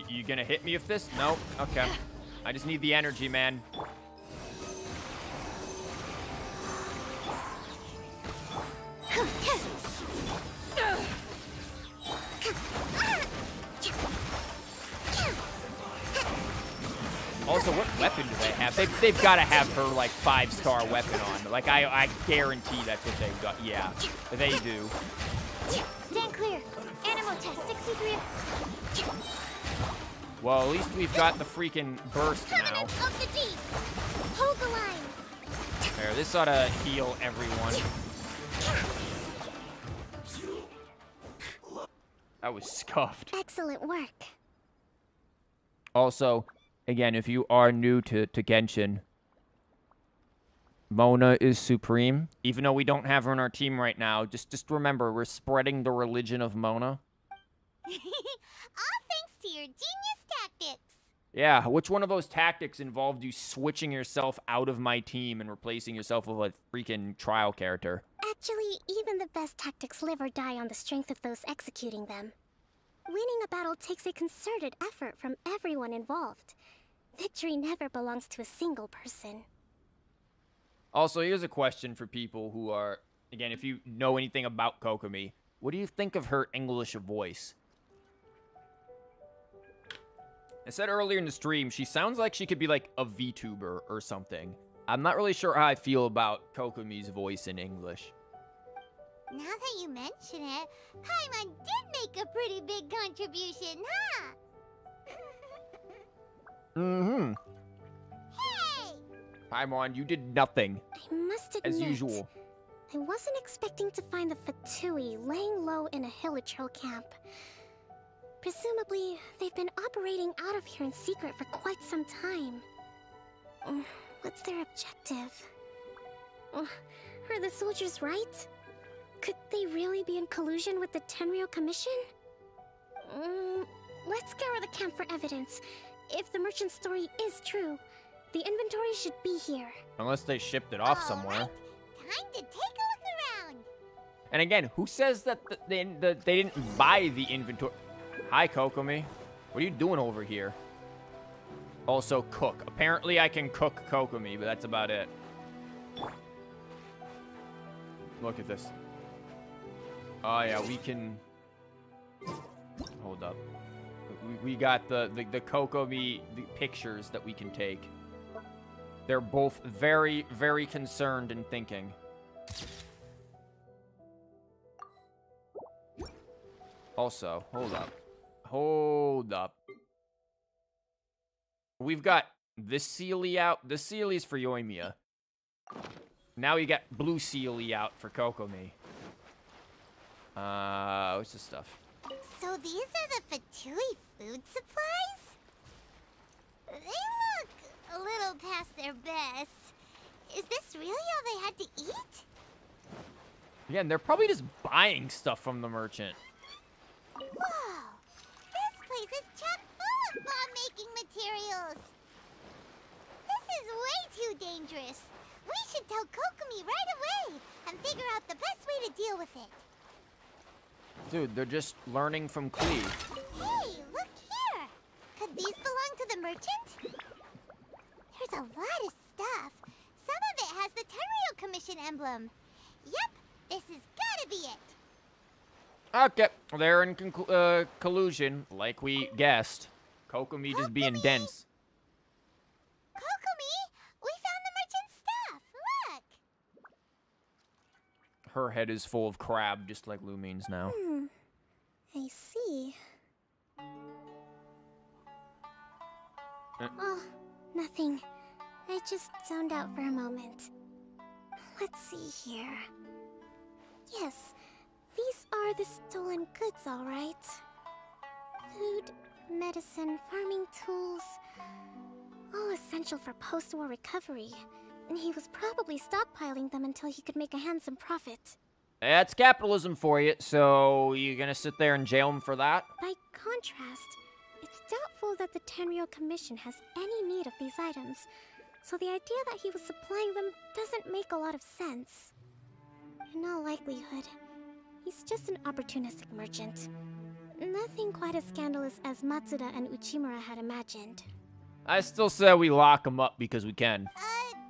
You gonna hit me with this? No? Okay. I just need the energy, man. Also, what weapon do they have? They've got to have her, like, 5-star weapon on. Like, I guarantee that's what they've got. Yeah, they do. Stand clear. Animal test 63. Well, at least we've got the freaking burst now. Of the deep. Hold the line. There, this ought to heal everyone. That was scuffed. Excellent work. Also, again, if you are new to Genshin, Mona is supreme. Even though we don't have her on our team right now, just remember, we're spreading the religion of Mona. All thanks to your genius tactics. Yeah, which one of those tactics involved you switching yourself out of my team and replacing yourself with a freaking trial character? Actually, even the best tactics live or die on the strength of those executing them. Winning a battle takes a concerted effort from everyone involved. Victory never belongs to a single person. Also, here's a question for people who are, again, if you know anything about Kokomi, what do you think of her English voice? I said earlier in the stream, she sounds like she could be like a VTuber or something. I'm not really sure how I feel about Kokomi's voice in English. Now that you mention it, Paimon did make a pretty big contribution, huh? Mm-hmm. Hey! Paimon, you did nothing. I must admit, as usual. I wasn't expecting to find the Fatui laying low in a Hilichurl camp. Presumably, they've been operating out of here in secret for quite some time. What's their objective? Are the soldiers right? Could they really be in collusion with the Tenryou Commission? Let's scour the camp for evidence. If the merchant's story is true, the inventory should be here. Unless they shipped it off somewhere. Right. Time to take a look around. And again, who says that they didn't buy the inventory? Hi, Kokomi. What are you doing over here? Also, cook. Apparently, I can cook Kokomi, but that's about it. Look at this. Oh, yeah, we can... Hold up. We got the Kokomi pictures that we can take. They're both very, very concerned and thinking. Also, hold up. Hold up. We've got this Sealy out. This Sealy's for Yoimiya. Now you got blue Sealy out for Kokomi. What's this stuff? So these are the Fatui food supplies? They look a little past their best. Is this really all they had to eat? Again, they're probably just buying stuff from the merchant. Whoa! This place is chock full of bomb-making materials! This is way too dangerous! We should tell Kokomi right away and figure out the best way to deal with it. Dude, they're just learning from Klee. Hey, look here! Could these belong to the merchant? There's a lot of stuff. Some of it has the Tenryou Commission emblem. Yep, this has gotta be it. Okay, they're in collusion, like we guessed. Kokomi just being dense. Kokomi, we found the merchant's stuff. Look. Her head is full of crab, just like Lumine's now. I see. Oh, nothing. I just zoned out for a moment. Let's see here. Yes, these are the stolen goods, all right. Food, medicine, farming tools, all essential for post-war recovery. And he was probably stockpiling them until he could make a handsome profit. That's capitalism for you, so you gonna sit there and jail him for that? By contrast, it's doubtful that the Tenryou Commission has any need of these items, so the idea that he was supplying them doesn't make a lot of sense. In all likelihood, he's just an opportunistic merchant. Nothing quite as scandalous as Matsuda and Uchimura had imagined. I still say we lock him up because we can.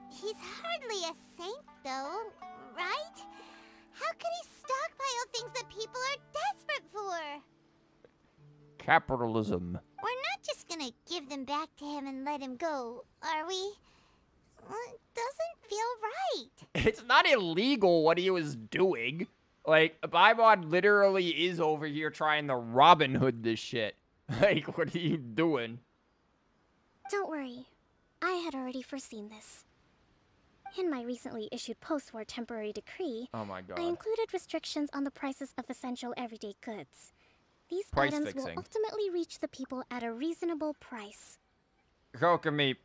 He's hardly a saint, though, right? How could he stockpile things that people are desperate for? Capitalism. We're not just gonna give them back to him and let him go, are we? It doesn't feel right. It's not illegal what he was doing. Like, Paimon literally is over here trying to Robin Hood this shit. Like, what are you doing? Don't worry. I had already foreseen this. In my recently issued post-war temporary decree, oh my God, I included restrictions on the prices of essential everyday goods. These price items fixing will ultimately reach the people at a reasonable price. Kokomi,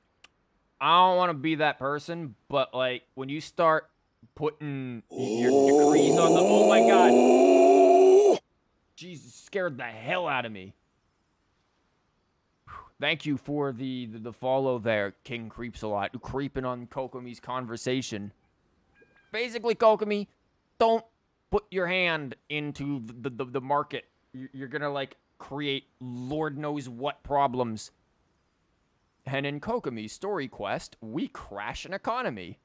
I don't want to be that person, but, like, when you start putting your decrees on the... Oh, my God. Jesus, scared the hell out of me. Thank you for the follow there, King Creeps a Lot. Creeping on Kokomi's conversation. Basically, Kokomi, don't put your hand into the market. You're gonna, like, create Lord knows what problems. And in Kokomi's story quest, we crash an economy.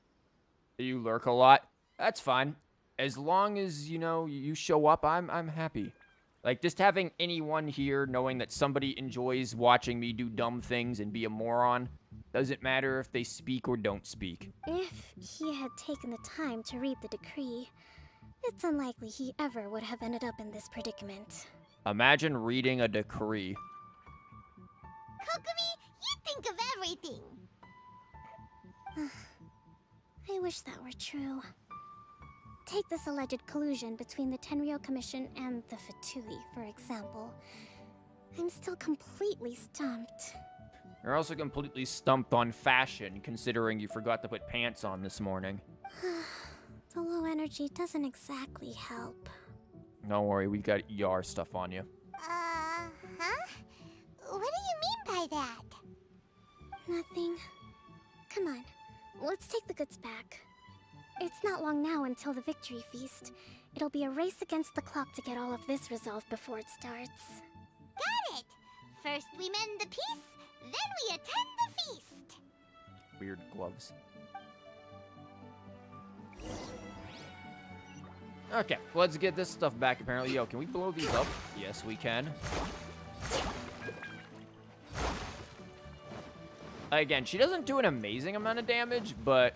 You lurk a lot. That's fine. As long as, you know, you show up, I'm happy. Like, just having anyone here knowing that somebody enjoys watching me do dumb things and be a moron, doesn't matter if they speak or don't speak. If he had taken the time to read the decree, it's unlikely he ever would have ended up in this predicament. Imagine reading a decree. Kokomi, you think of everything. I wish that were true. Take this alleged collusion between the Tenryou Commission and the Fatui, for example. I'm still completely stumped. You're also completely stumped on fashion, considering you forgot to put pants on this morning. The low energy doesn't exactly help. Don't worry, we've got ER stuff on you. Huh? What do you mean by that? Nothing. Come on, let's take the goods back. It's not long now until the victory feast. It'll be a race against the clock to get all of this resolved before it starts. Got it! First we mend the peace, then we attend the feast. Weird gloves. Okay, let's get this stuff back, apparently. Yo, can we blow these up? Yes, we can. Again, she doesn't do an amazing amount of damage, but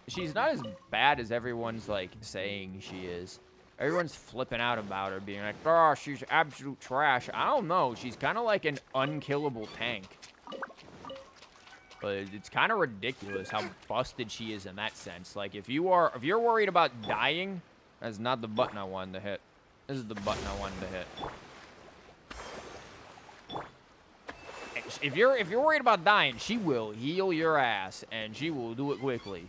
she's not as bad as everyone's, like, saying she is. Everyone's flipping out about her, being like, oh, she's absolute trash. I don't know. She's kind of like an unkillable tank. But it's kind of ridiculous how busted she is in that sense. Like, if you're worried about dying, that's not the button I wanted to hit. This is the button I wanted to hit. If you're worried about dying, she will heal your ass, and she will do it quickly.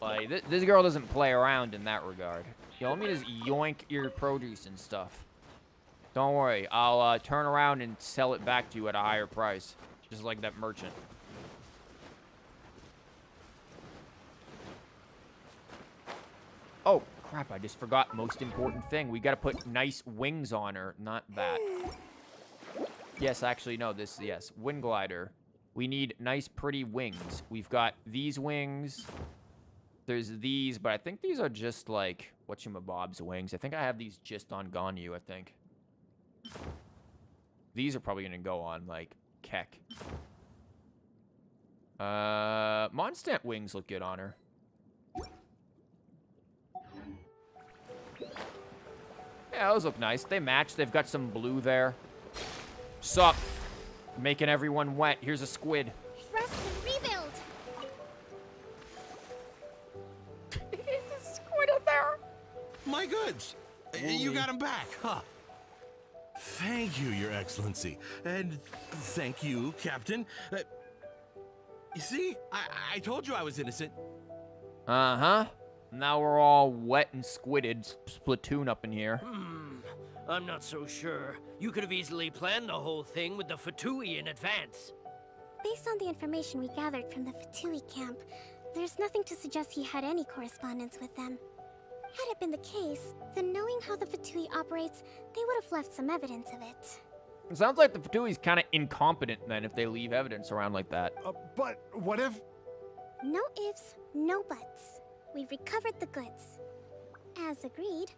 Like, this girl doesn't play around in that regard. Yo, let me just yoink your produce and stuff. Don't worry, I'll turn around and sell it back to you at a higher price. Just like that merchant. Oh, crap, I just forgot most important thing. We gotta put nice wings on her, not that. Yes, actually, no, yes, wind glider. We need nice, pretty wings. We've got these wings. There's these, but I think these are just, like, whatchamabob's wings. I think I have these just on Ganyu, I think. These are probably gonna go on, like, Keck. Mondstadt wings look good on her. Yeah, those look nice. They match. They've got some blue there. Sup? Making everyone wet. Here's a squid. Rest and rebuild. There's a squid up there. My goods. You got them back, huh? Thank you, Your Excellency. And thank you, Captain. You see? I told you I was innocent. Uh-huh. Now we're all wet and squidded. Splatoon up in here. I'm not so sure. You could have easily planned the whole thing with the Fatui in advance. Based on the information we gathered from the Fatui camp, there's nothing to suggest he had any correspondence with them. Had it been the case, then knowing how the Fatui operates, they would have left some evidence of it. It sounds like the Fatui's kind of incompetent then if they leave evidence around like that. But what if... No ifs, no buts. We've recovered the goods. As agreed,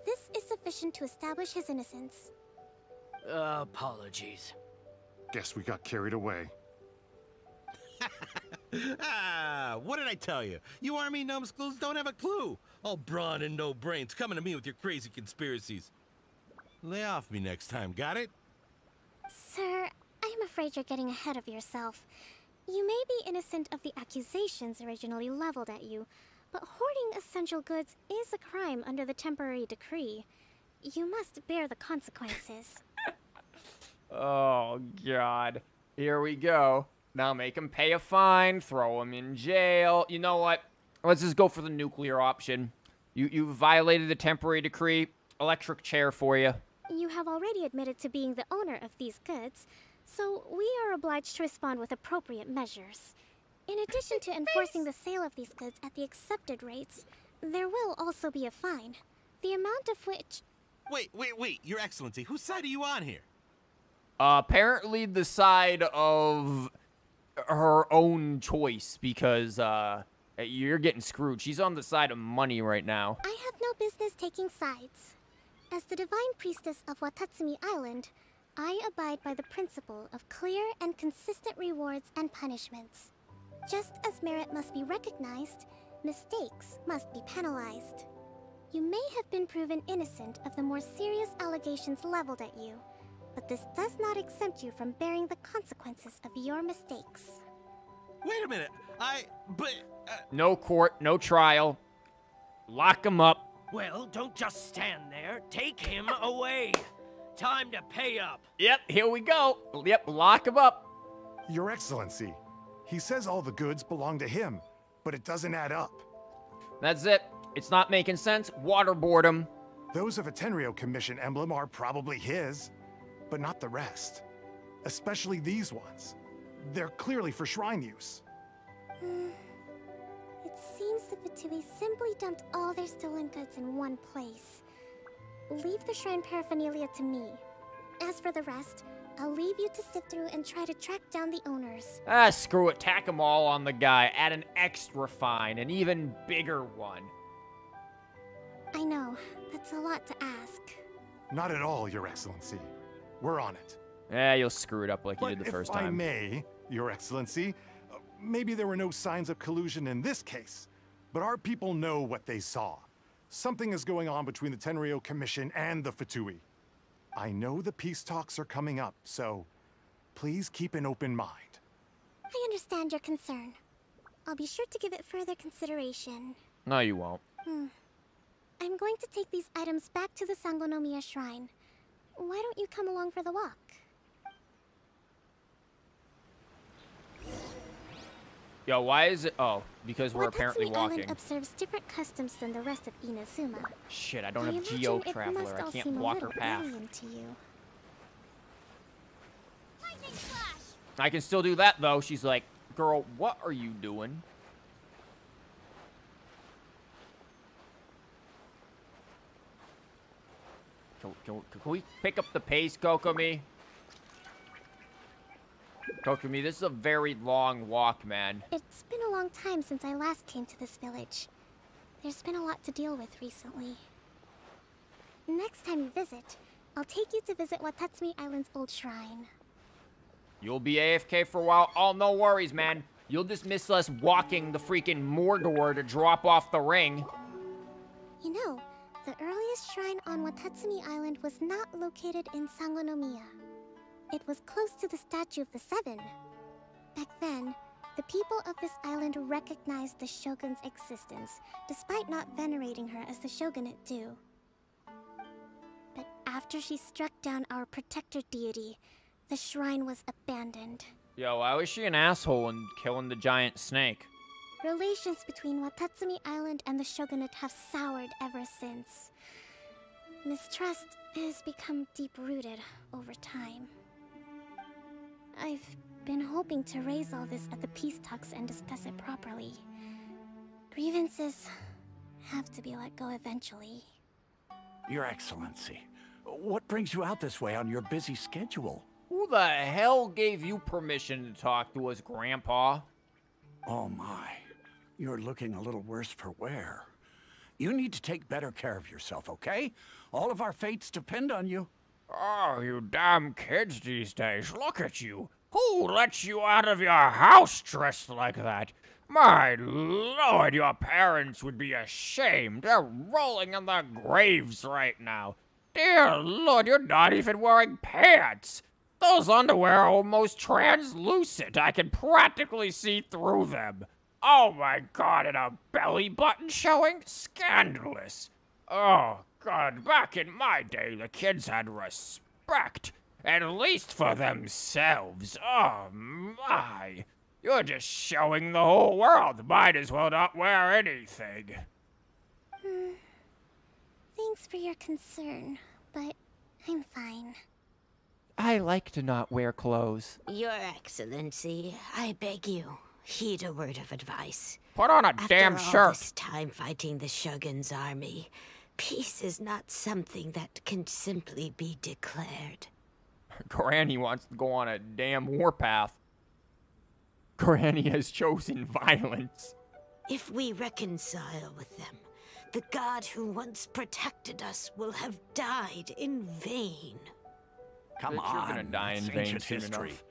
this is sufficient to establish his innocence. Apologies. Guess we got carried away. What did I tell you? You army numbskulls don't have a clue. All brawn and no brains coming to me with your crazy conspiracies. Lay off me next time, got it? Sir, I'm afraid you're getting ahead of yourself. You may be innocent of the accusations originally leveled at you, but hoarding essential goods is a crime under the temporary decree. You must bear the consequences. Oh, God. Here we go. Now make him pay a fine, throw him in jail. You know what? Let's just go for the nuclear option. You violated the temporary decree. Electric chair for you. You have already admitted to being the owner of these goods, so we are obliged to respond with appropriate measures. In addition to enforcing the sale of these goods at the accepted rates, there will also be a fine, the amount of which... Wait, Your Excellency, whose side are you on here? Apparently the side of her own choice, because, you're getting screwed. She's on the side of money right now. I have no business taking sides. As the Divine Priestess of Watatsumi Island, I abide by the principle of clear and consistent rewards and punishments. Just as merit must be recognized, mistakes must be penalized. You may have been proven innocent of the more serious allegations leveled at you, but this does not exempt you from bearing the consequences of your mistakes. Wait a minute, No court, no trial. Lock him up. Well, don't just stand there. Take him away. Time to pay up. Yep, here we go. Yep, lock him up. Your Excellency, he says all the goods belong to him, but it doesn't add up. That's it. It's not making sense. Waterboard him. Those of a Tenryou Commission emblem are probably his, but not the rest. Especially these ones. They're clearly for shrine use. It seems the Fatui simply dumped all their stolen goods in one place. Leave the shrine paraphernalia to me. As for the rest, I'll leave you to sift through and try to track down the owners. Ah, screw it. Tack them all on the guy. Add an extra fine, an even bigger one. I know, that's a lot to ask. Not at all, Your Excellency. We're on it. Yeah, you'll screw it up like you did the first time. If I may, Your Excellency, maybe there were no signs of collusion in this case, but our people know what they saw. Something is going on between the Tenryou Commission and the Fatui. I know the peace talks are coming up, so please keep an open mind. I understand your concern. I'll be sure to give it further consideration. No, you won't. I'm going to take these items back to the Sangonomiya Shrine. Why don't you come along for the walk? Yo, why is it? Oh, because we're apparently walking. Island observes different customs than the rest of Inazuma. Shit, I don't have Geo Traveler. I can't walk her path. To you. I can still do that though. She's like, girl, what are you doing? Can we pick up the pace, Kokomi? Kokomi, this is a very long walk, man. It's been a long time since I last came to this village. There's been a lot to deal with recently. Next time you visit, I'll take you to visit Watatsumi Island's old shrine. You'll be AFK for a while? Oh, no worries, man. You'll just miss us walking the freaking Mordor to drop off the ring. You know, the earliest shrine on Watatsumi Island was not located in Sangonomiya. It was close to the Statue of the Seven. Back then, the people of this island recognized the shogun's existence, despite not venerating her as the shogunate do. But after she struck down our protector deity, the shrine was abandoned. Yo, why was she an asshole in killing the giant snake? Relations between Watatsumi Island and the shogunate have soured ever since. Mistrust has become deep-rooted over time. I've been hoping to raise all this at the peace talks and discuss it properly. Grievances have to be let go eventually. Your Excellency, what brings you out this way on your busy schedule? Who the hell gave you permission to talk to us, Grandpa? Oh my, you're looking a little worse for wear. You need to take better care of yourself, okay? All of our fates depend on you. Oh, you damn kids these days. Look at you. Who lets you out of your house dressed like that? My lord, your parents would be ashamed. They're rolling in their graves right now. Dear lord, you're not even wearing pants. Those underwear are almost translucent. I can practically see through them. Oh my god, and a belly button showing? Scandalous. Oh god, back in my day, the kids had respect. At least for themselves. Oh, my. You're just showing the whole world. Might as well not wear anything. Thanks for your concern, but I'm fine. I like to not wear clothes. Your Excellency, I beg you, heed a word of advice. Put on a damn After all shirt. this time fighting the Shogun's army, peace is not something that can simply be declared. Granny wants to go on a damn warpath. Granny has chosen violence. If we reconcile with them, the god who once protected us will have died in vain. Come You're on, gonna die in it's vain ancient soon history. enough.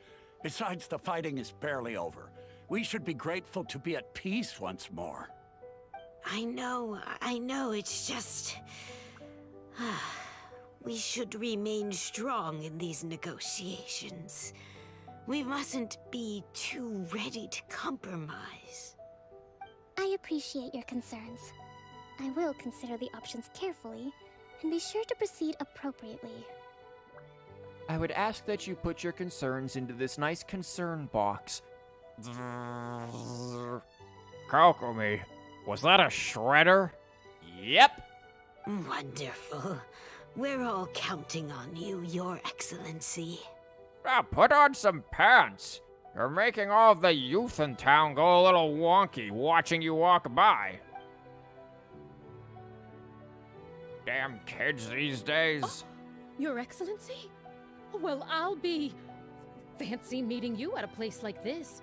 Besides, the fighting is barely over. We should be grateful to be at peace once more. I know, it's just... we should remain strong in these negotiations. We mustn't be too ready to compromise. I appreciate your concerns. I will consider the options carefully and be sure to proceed appropriately. I would ask that you put your concerns into this nice concern box. Kokomi, was that a shredder? Yep. Wonderful. We're all counting on you, Your Excellency. Now put on some pants. You're making all the youth in town go a little wonky watching you walk by. Damn kids these days. Oh, Your Excellency? Well, I'll be fancy meeting you at a place like this.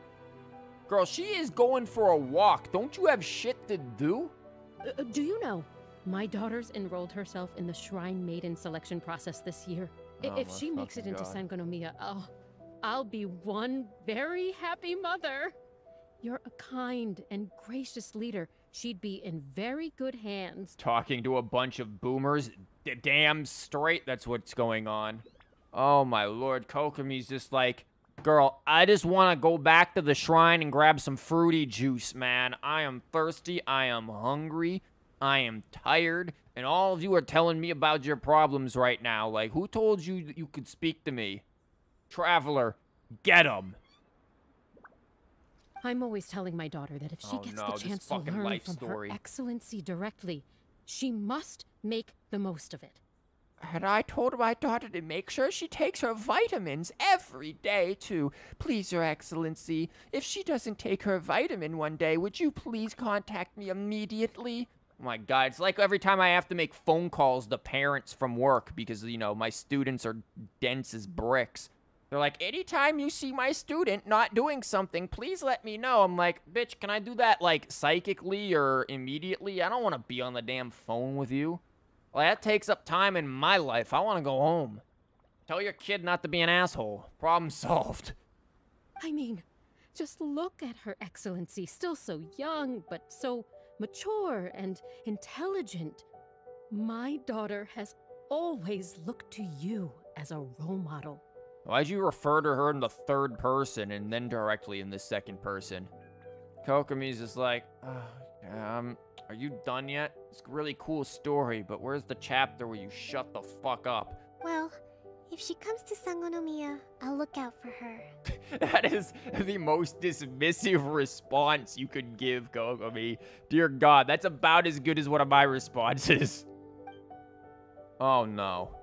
Girl, she is going for a walk. Don't you have shit to do? Do you know, my daughter's enrolled herself in the Shrine Maiden selection process this year. If she makes it into Sangonomiya, I'll be one very happy mother. You're a kind and gracious leader. She'd be in very good hands. Talking to a bunch of boomers? Damn straight that's what's going on. Oh my lord, Kokomi's just like, girl, I just want to go back to the shrine and grab some fruity juice, man. I am thirsty, I am hungry, I am tired, and all of you are telling me about your problems right now. Like, who told you that you could speak to me? Traveler, get him. I'm always telling my daughter that if she gets the chance to learn from her excellency directly, she must make the most of it. And I told my daughter to make sure she takes her vitamins every day, too. Please, Your Excellency, if she doesn't take her vitamin one day, would you please contact me immediately? Oh my god, it's like every time I have to make phone calls to parents from work because, you know, my students are dense as bricks. They're like, anytime you see my student not doing something, please let me know. I'm like, bitch, can I do that, like, psychically or immediately? I don't want to be on the damn phone with you. Well, that takes up time in my life. I want to go home. Tell your kid not to be an asshole. Problem solved. I mean, just look at her excellency. Still so young, but so mature and intelligent. My daughter has always looked to you as a role model. Why'd you refer to her in the third person and then directly in the second person? Kokomi's just like, are you done yet? It's a really cool story, but where's the chapter where you shut the fuck up? Well, if she comes to Sangonomiya, I'll look out for her. That is the most dismissive response you could give, Kokomi. Dear God, that's about as good as one of my responses. Oh no.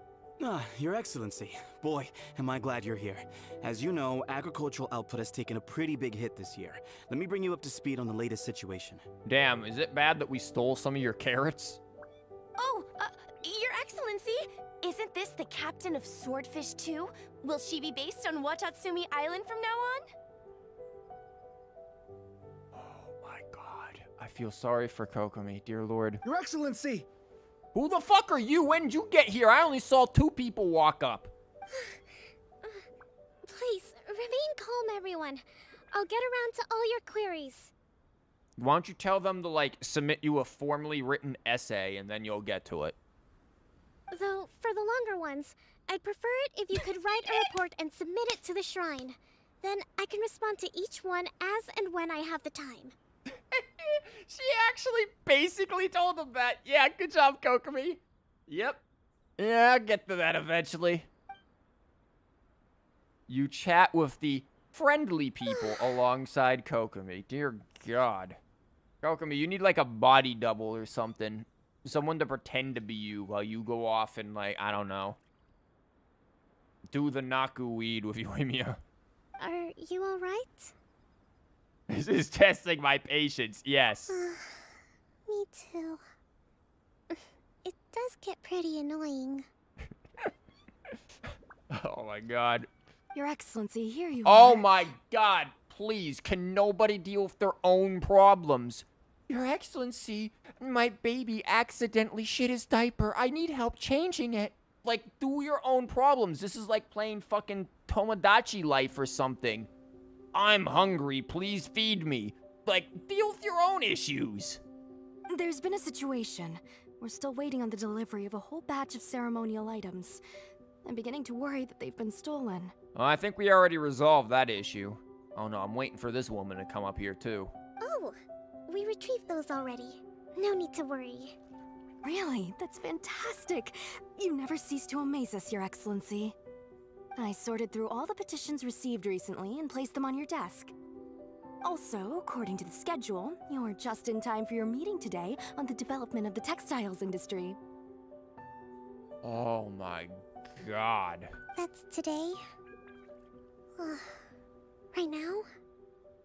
Your Excellency. Boy, am I glad you're here. As you know, agricultural output has taken a pretty big hit this year. Let me bring you up to speed on the latest situation. Damn, is it bad that we stole some of your carrots? Oh, Your Excellency, isn't this the captain of Swordfish 2? Will she be based on Watatsumi Island from now on? Oh my god. I feel sorry for Kokomi, dear lord. Your Excellency! Who the fuck are you? When did you get here? I only saw 2 people walk up. Please, remain calm, everyone. I'll get around to all your queries. Why don't you tell them to, like, submit you a formally written essay, and then you'll get to it. Though, for the longer ones, I'd prefer it if you could write a report and submit it to the shrine. Then I can respond to each one as and when I have the time. She actually basically told him that. Yeah, good job, Kokomi. Yep. Yeah, I'll get to that eventually. You chat with the friendly people alongside Kokomi. Dear God. Kokomi, you need like a body double or something. Someone to pretend to be you while you go off and, like, I don't know, do the Naku weed with Yoimiya. Are you alright? This is testing my patience, yes. Me too. It does get pretty annoying. Oh my God. Your Excellency, here you are. Oh are. my God, please, can nobody deal with their own problems? Your Excellency, my baby accidentally shit his diaper. I need help changing it. Like, do your own problems. This is like playing fucking Tomodachi Life or something. I'm hungry, please feed me. Like, deal with your own issues. There's been a situation. We're still waiting on the delivery of a whole batch of ceremonial items. I'm beginning to worry that they've been stolen. Well, I think we already resolved that issue. Oh no, I'm waiting for this woman to come up here too. Oh, we retrieved those already. No need to worry. Really? That's fantastic. You never cease to amaze us, Your Excellency. I sorted through all the petitions received recently and placed them on your desk. Also, according to the schedule, you're just in time for your meeting today on the development of the textiles industry. Oh my God. That's today? Right now?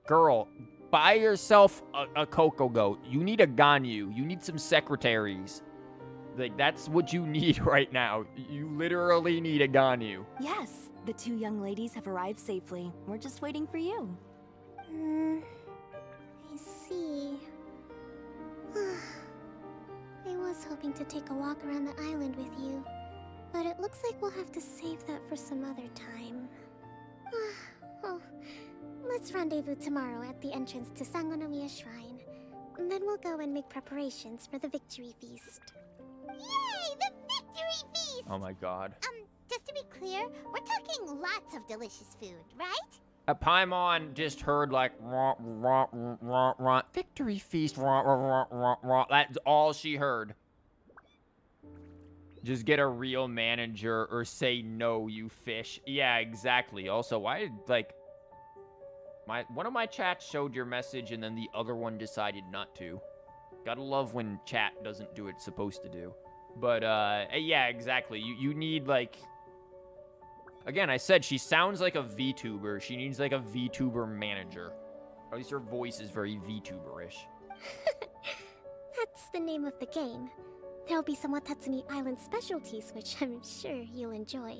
Girl, buy yourself a Coco Goat. You need a Ganyu. You need some secretaries. Like, that's what you need right now. You literally need a Ganyu. Yes, the two young ladies have arrived safely. We're just waiting for you. I see. I was hoping to take a walk around the island with you, but it looks like we'll have to save that for some other time. Oh, let's rendezvous tomorrow at the entrance to Sangonomiya Shrine. And then we'll go and make preparations for the victory feast. Yay, the victory feast! Oh my God. Just to be clear, we're talking lots of delicious food, right? Paimon just heard like victory feast. That's all she heard. Just get a real manager or say no, you fish. Yeah, exactly. Also, why did like one of my chats showed your message and then the other one decided not to. Gotta love when chat doesn't do what it's supposed to do. But yeah, exactly. You need like, again, I said she sounds like a VTuber. She needs like a VTuber manager. At least her voice is very VTuber-ish. That's the name of the game. There'll be some Watatsumi Island specialties, which I'm sure you'll enjoy.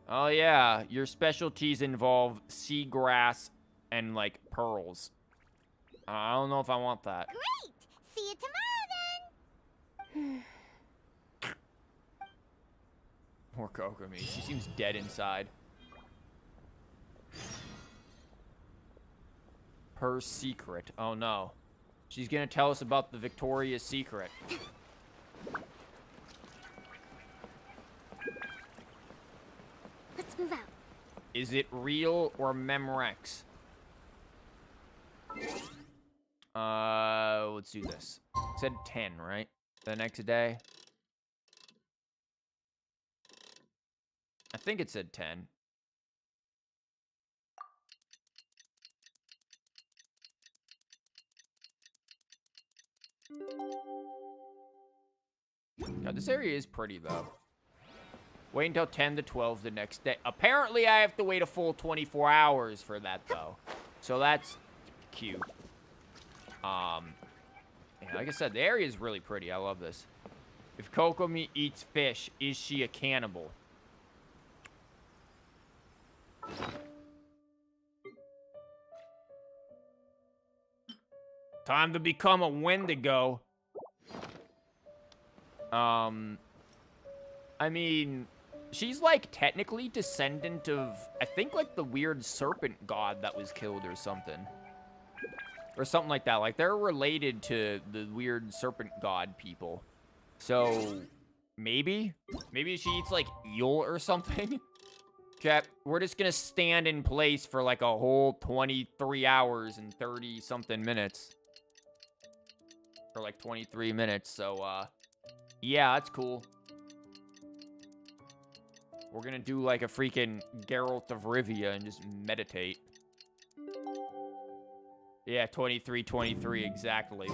Oh yeah, your specialties involve seagrass and like pearls. I don't know if I want that. Great! See you tomorrow then! Poor Kokomi. She seems dead inside. Her secret. Oh no. She's gonna tell us about the Victoria's Secret. Let's move out. Is it real or Memorex? Let's do this. It said 10, right? The next day. I think it said 10. God, this area is pretty, though. Wait until 10 to 12 the next day. Apparently, I have to wait a full 24 hours for that, though. So that's cute. Yeah, like I said, the area is really pretty. I love this. If Kokomi eats fish, is she a cannibal? Time to become a Wendigo. I mean, she's like technically descendant of, I think like the weird serpent god that was killed or something. Or something like that. Like they're related to the weird serpent god people. So maybe she eats like eel or something. Okay, we're just gonna stand in place for like a whole 23 hours and 30 something minutes. For like 23 minutes, so yeah, that's cool. We're gonna do like a freaking Geralt of Rivia and just meditate. Yeah, 23, exactly.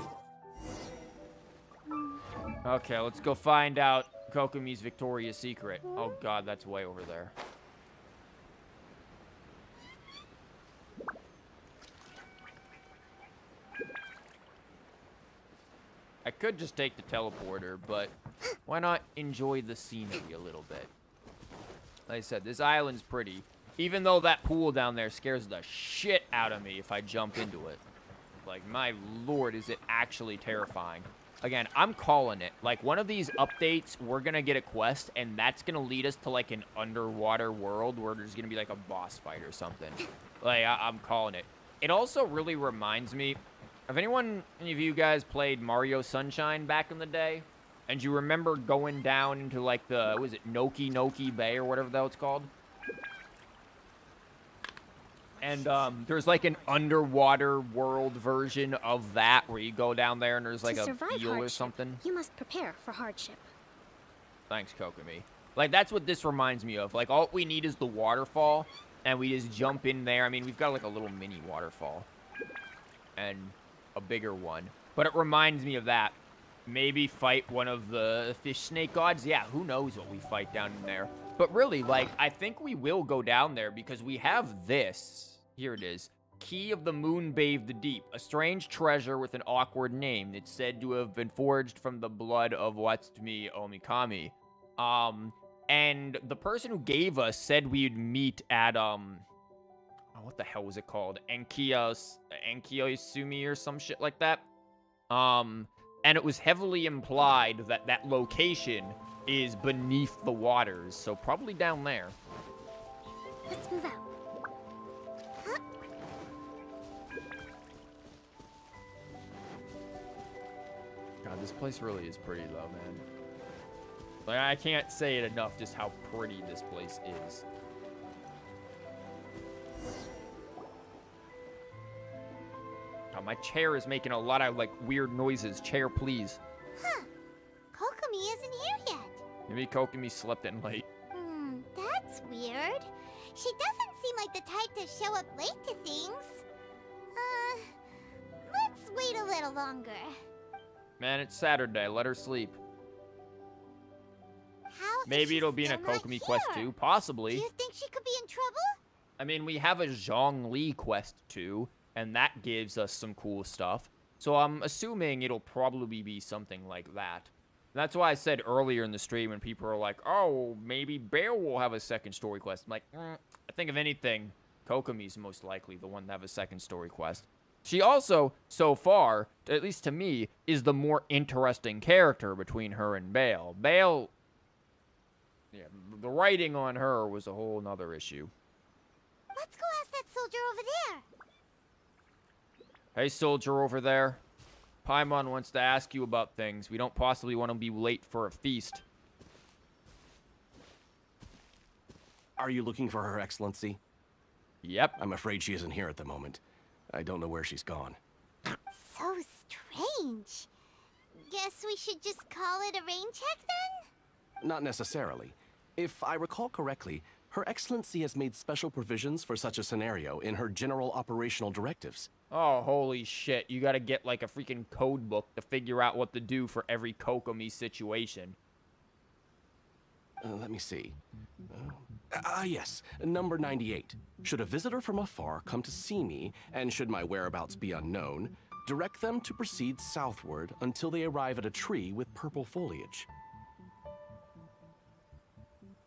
Okay, let's go find out Kokomi's Victoria's Secret. Oh god, that's way over there. I could just take the teleporter, but why not enjoy the scenery a little bit? Like I said, this island's pretty. Even though that pool down there scares the shit out of me if I jump into it. Like, my lord, is it actually terrifying. Again, I'm calling it. Like, one of these updates, we're gonna get a quest, and that's gonna lead us to, like, an underwater world where there's gonna be, like, a boss fight or something. Like, I'm calling it. It also really reminds me... Have any of you guys played Mario Sunshine back in the day? And you remember going down into, like, the... Was it Noki Bay or whatever that was called? And there's like an underwater world version of that where you go down there and there's like a eel or something. You must prepare for hardship. Thanks, Kokomi. Like, that's what this reminds me of. Like, all we need is the waterfall, and we just jump in there. I mean, we've got like a little mini waterfall and a bigger one. But it reminds me of that. Maybe fight one of the fish snake gods. Yeah, who knows what we fight down in there. But really, like, I think we will go down there because we have this. Here it is. Key of the Moon Bathed Deep. A strange treasure with an awkward name. It's said to have been forged from the blood of Watsumi Omikami. And the person who gave us said we'd meet at, what the hell was it called? Enkiosumi or some shit like that. And it was heavily implied that that location is beneath the waters, so probably down there. Let's move out. Huh? God, this place really is pretty though, man. Like, I can't say it enough just how pretty this place is. God, my chair is making a lot of, like, weird noises. Chair, please. Huh. Kokomi isn't here yet. Maybe Kokomi slept in late. That's weird. She doesn't seem like the type to show up late to things. Let's wait a little longer. Man, it's Saturday. Let her sleep. Maybe it'll be in a Kokomi quest too. Possibly. Do you think she could be in trouble? I mean, we have a Zhongli quest too, and that gives us some cool stuff. So I'm assuming it'll probably be something like that. That's why I said earlier in the stream when people are like, oh, maybe Bear will have a second story quest. I'm like, I think if anything, Kokomi's most likely the one to have a second story quest. She also, so far, at least to me, is the more interesting character between her and Bale. Bale, yeah, the writing on her was a whole nother issue. Let's go ask that soldier over there. Hey, soldier over there. Paimon wants to ask you about things. We don't possibly want to be late for a feast. Are you looking for Her Excellency? Yep. I'm afraid she isn't here at the moment. I don't know where she's gone. So strange. Guess we should just call it a rain check then? Not necessarily. If I recall correctly, Her Excellency has made special provisions for such a scenario in her general operational directives. Oh, holy shit. You gotta get, like, a freaking code book to figure out what to do for every Kokomi situation. Let me see. Yes, number 98. Should a visitor from afar come to see me, and should my whereabouts be unknown, direct them to proceed southward until they arrive at a tree with purple foliage.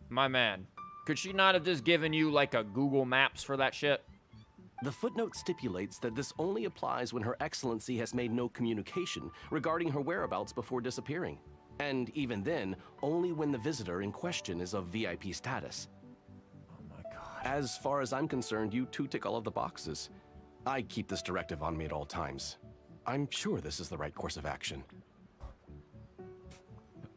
My man, could she not have just given you, like, a Google Maps for that shit? The footnote stipulates that this only applies when Her Excellency has made no communication regarding her whereabouts before disappearing. And even then, only when the visitor in question is of VIP status. Oh my god. As far as I'm concerned, you two tick all of the boxes. I keep this directive on me at all times. I'm sure this is the right course of action.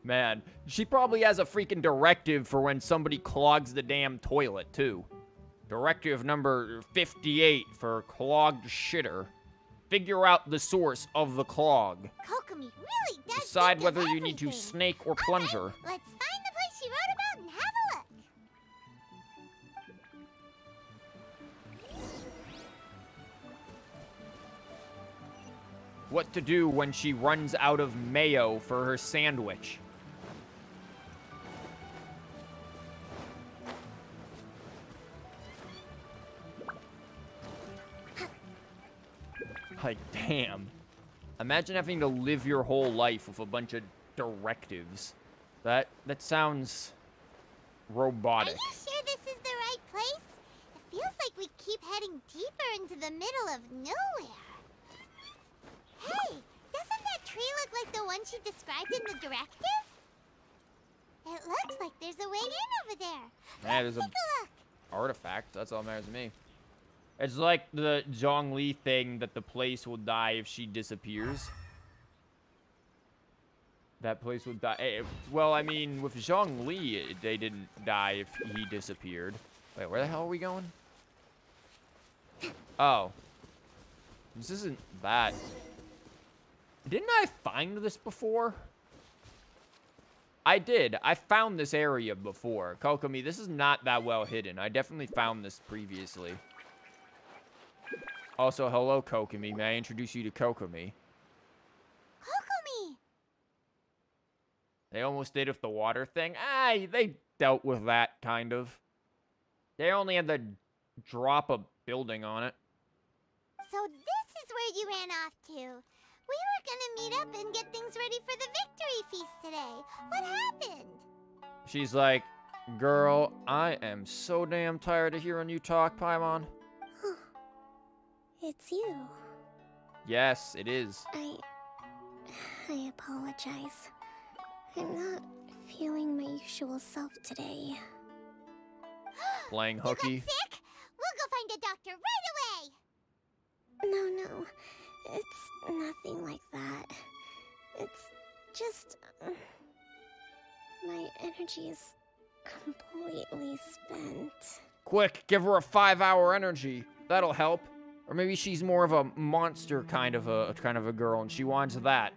Man, she probably has a freaking directive for when somebody clogs the damn toilet, too. Directive number 58 for clogged shitter. Figure out the source of the clog. Kokomi really does decide whether you need to snake or plunger. Right, let's find the place she wrote about and have a look. what to do when she runs out of mayo for her sandwich. Like, damn. Imagine having to live your whole life with a bunch of directives. That sounds robotic. Are you sure this is the right place? It feels like we keep heading deeper into the middle of nowhere. Hey, doesn't that tree look like the one she described in the directive? It looks like there's a way in over there. Yeah, Let's there's take a look. artifact. That's all that matters to me. It's like the Zhongli thing that the place will die if she disappears. That place would die. Well, I mean, with Zhongli, they didn't die if he disappeared. Wait, where the hell are we going? Oh. This isn't that. Didn't I find this before? I did. I found this area before. Kokomi, this is not that well hidden. I definitely found this previously. Also, hello, Kokomi. May I introduce you to Kokomi? Kokomi! They almost did with the water thing. They dealt with that, kind of. They only had to drop a building on it. So this is where you ran off to. We were gonna meet up and get things ready for the victory feast today. What happened? She's like, girl, I am so damn tired of hearing you talk, Paimon. It's you. Yes, it is. I apologize. I'm not feeling my usual self today. Playing hooky. You got sick? We'll go find a doctor right away. No. It's nothing like that. It's just... my energy is completely spent. Quick, give her a 5-hour energy. That'll help. Or maybe she's more of a monster kind of a girl and she wants that.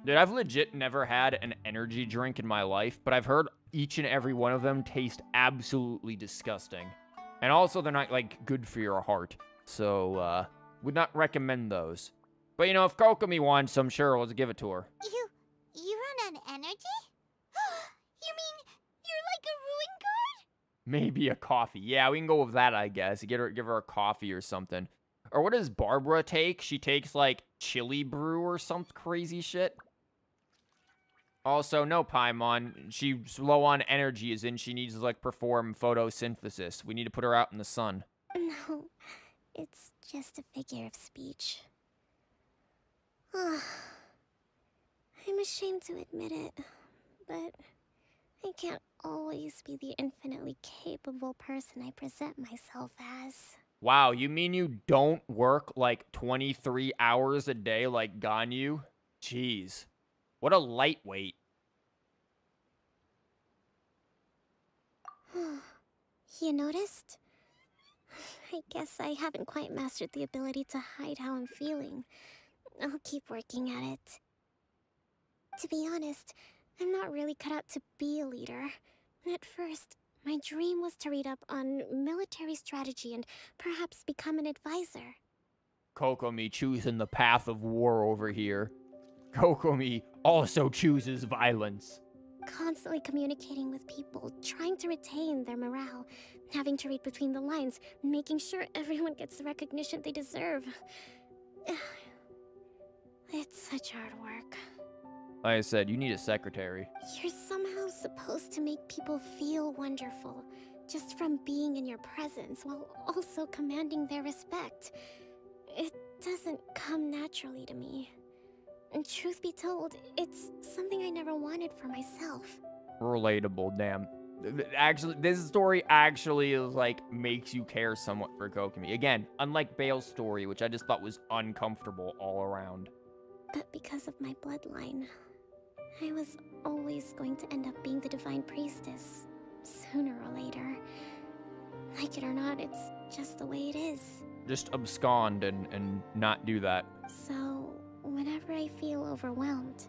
Dude, I've legit never had an energy drink in my life, but I've heard each and every one of them taste absolutely disgusting. And also they're not, like, good for your heart. So, would not recommend those. But, you know, if Kokomi wants some, sure, let's give it to her. You run on energy? You mean you're like a ruin guard? Maybe a coffee. Yeah, we can go with that, I guess. Give her a coffee or something. Or what does Barbara take? She takes, like, chili brew or some crazy shit. Also, no, Paimon. She's low on energy, as in she needs to, like, perform photosynthesis. We need to put her out in the sun. No, it's just a figure of speech. I'm ashamed to admit it, but I can't always be the infinitely capable person I present myself as. Wow, you mean you don't work like 23 hours a day like Ganyu? Jeez. What a lightweight. You noticed? I guess I haven't quite mastered the ability to hide how I'm feeling. I'll keep working at it. To be honest, I'm not really cut out to be a leader. At first, my dream was to read up on military strategy and perhaps become an advisor. Kokomi choosing the path of war over here. Kokomi also chooses violence. Constantly communicating with people, trying to retain their morale, having to read between the lines, making sure everyone gets the recognition they deserve. It's such hard work. Like I said, you need a secretary. You're somehow supposed to make people feel wonderful, just from being in your presence, while also commanding their respect. It doesn't come naturally to me. And truth be told, it's something I never wanted for myself. Relatable, damn. Actually, this story actually is like makes you care somewhat for Kokomi. Again, unlike Bale's story, which I just thought was uncomfortable all around. But because of my bloodline, I was always going to end up being the Divine Priestess, sooner or later. Like it or not, it's just the way it is. Just abscond and not do that. So, whenever I feel overwhelmed,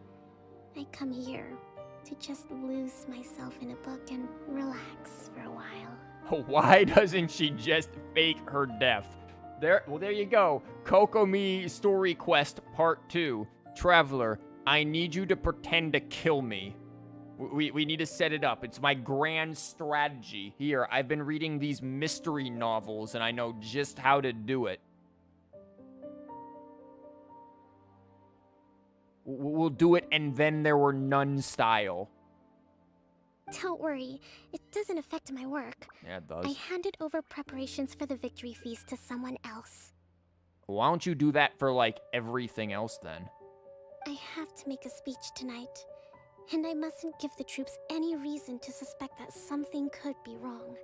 I come here to just lose myself in a book and relax for a while. Why doesn't she just fake her death? There you go. Kokomi Story Quest Part 2. Traveler, I need you to pretend to kill me. We need to set it up. It's my grand strategy. Here, I've been reading these mystery novels, and I know just how to do it. We'll do it, and then there were none style. Don't worry, it doesn't affect my work. Yeah, it does. I handed over preparations for the victory feast to someone else. Why don't you do that for, like, everything else, then? I have to make a speech tonight, and I mustn't give the troops any reason to suspect that something could be wrong.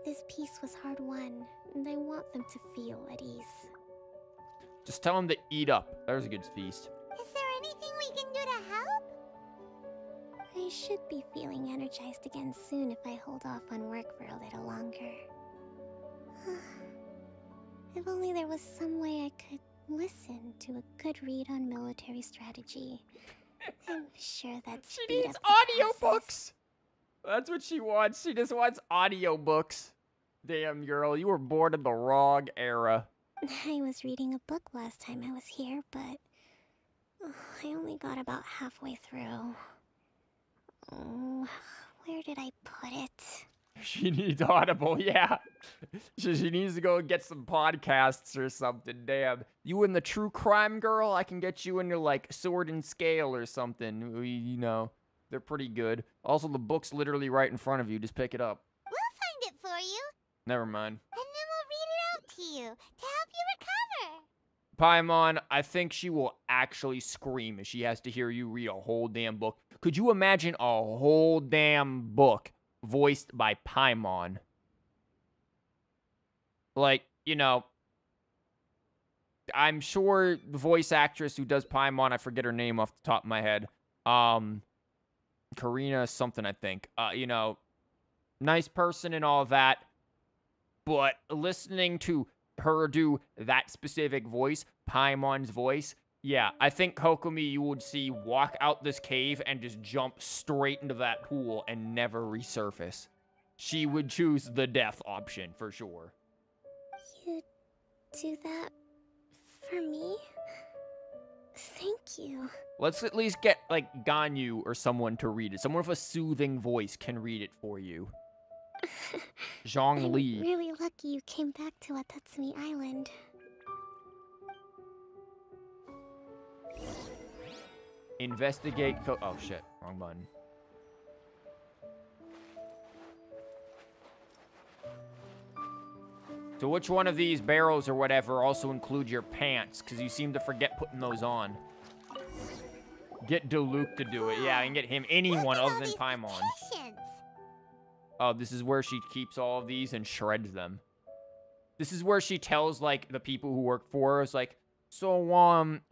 This peace was hard-won, and I want them to feel at ease. Just tell them to eat up. There's a good feast. Is there anything we can do to help? I should be feeling energized again soon if I hold off on work for a little longer. If only there was some way I could listen to a good read on military strategy. I'm sure that's She needs audiobooks! That's what she wants. She just wants audiobooks. Damn, girl, you were born in the wrong era. I was reading a book last time I was here, but I only got about halfway through. Oh, where did I put it? She needs Audible, yeah. She needs to go and get some podcasts or something. Damn. You in the true crime, girl? I can get you into, like, Sword and Scale or something. You know, they're pretty good. Also, the book's literally right in front of you. Just pick it up. We'll find it for you. Never mind. And then we'll read it out to you to help you recover. Paimon, I think she will actually scream if she has to hear you read a whole damn book. Could you imagine a whole damn book voiced by Paimon? Like, you know, I'm sure the voice actress who does Paimon, I forget her name off the top of my head. Karina something, I think. You know, nice person and all that. But listening to her do that specific voice, Paimon's voice, yeah, I think Kokomi you would see walk out this cave and just jump straight into that pool and never resurface. She would choose the death option for sure. You do that for me? Thank you. Let's at least get, like, Ganyu or someone to read it. Someone with a soothing voice can read it for you. Zhongli. I'm really lucky you came back to Watatsumi Island. Investigate oh shit, wrong button. So which one of these barrels or whatever also include your pants? Because you seem to forget putting those on. Get Diluc to do it. Yeah, I can get him, anyone other than Paimon. Oh, this is where she keeps all of these and shreds them. This is where she tells, like, the people who work for her, it's like, so,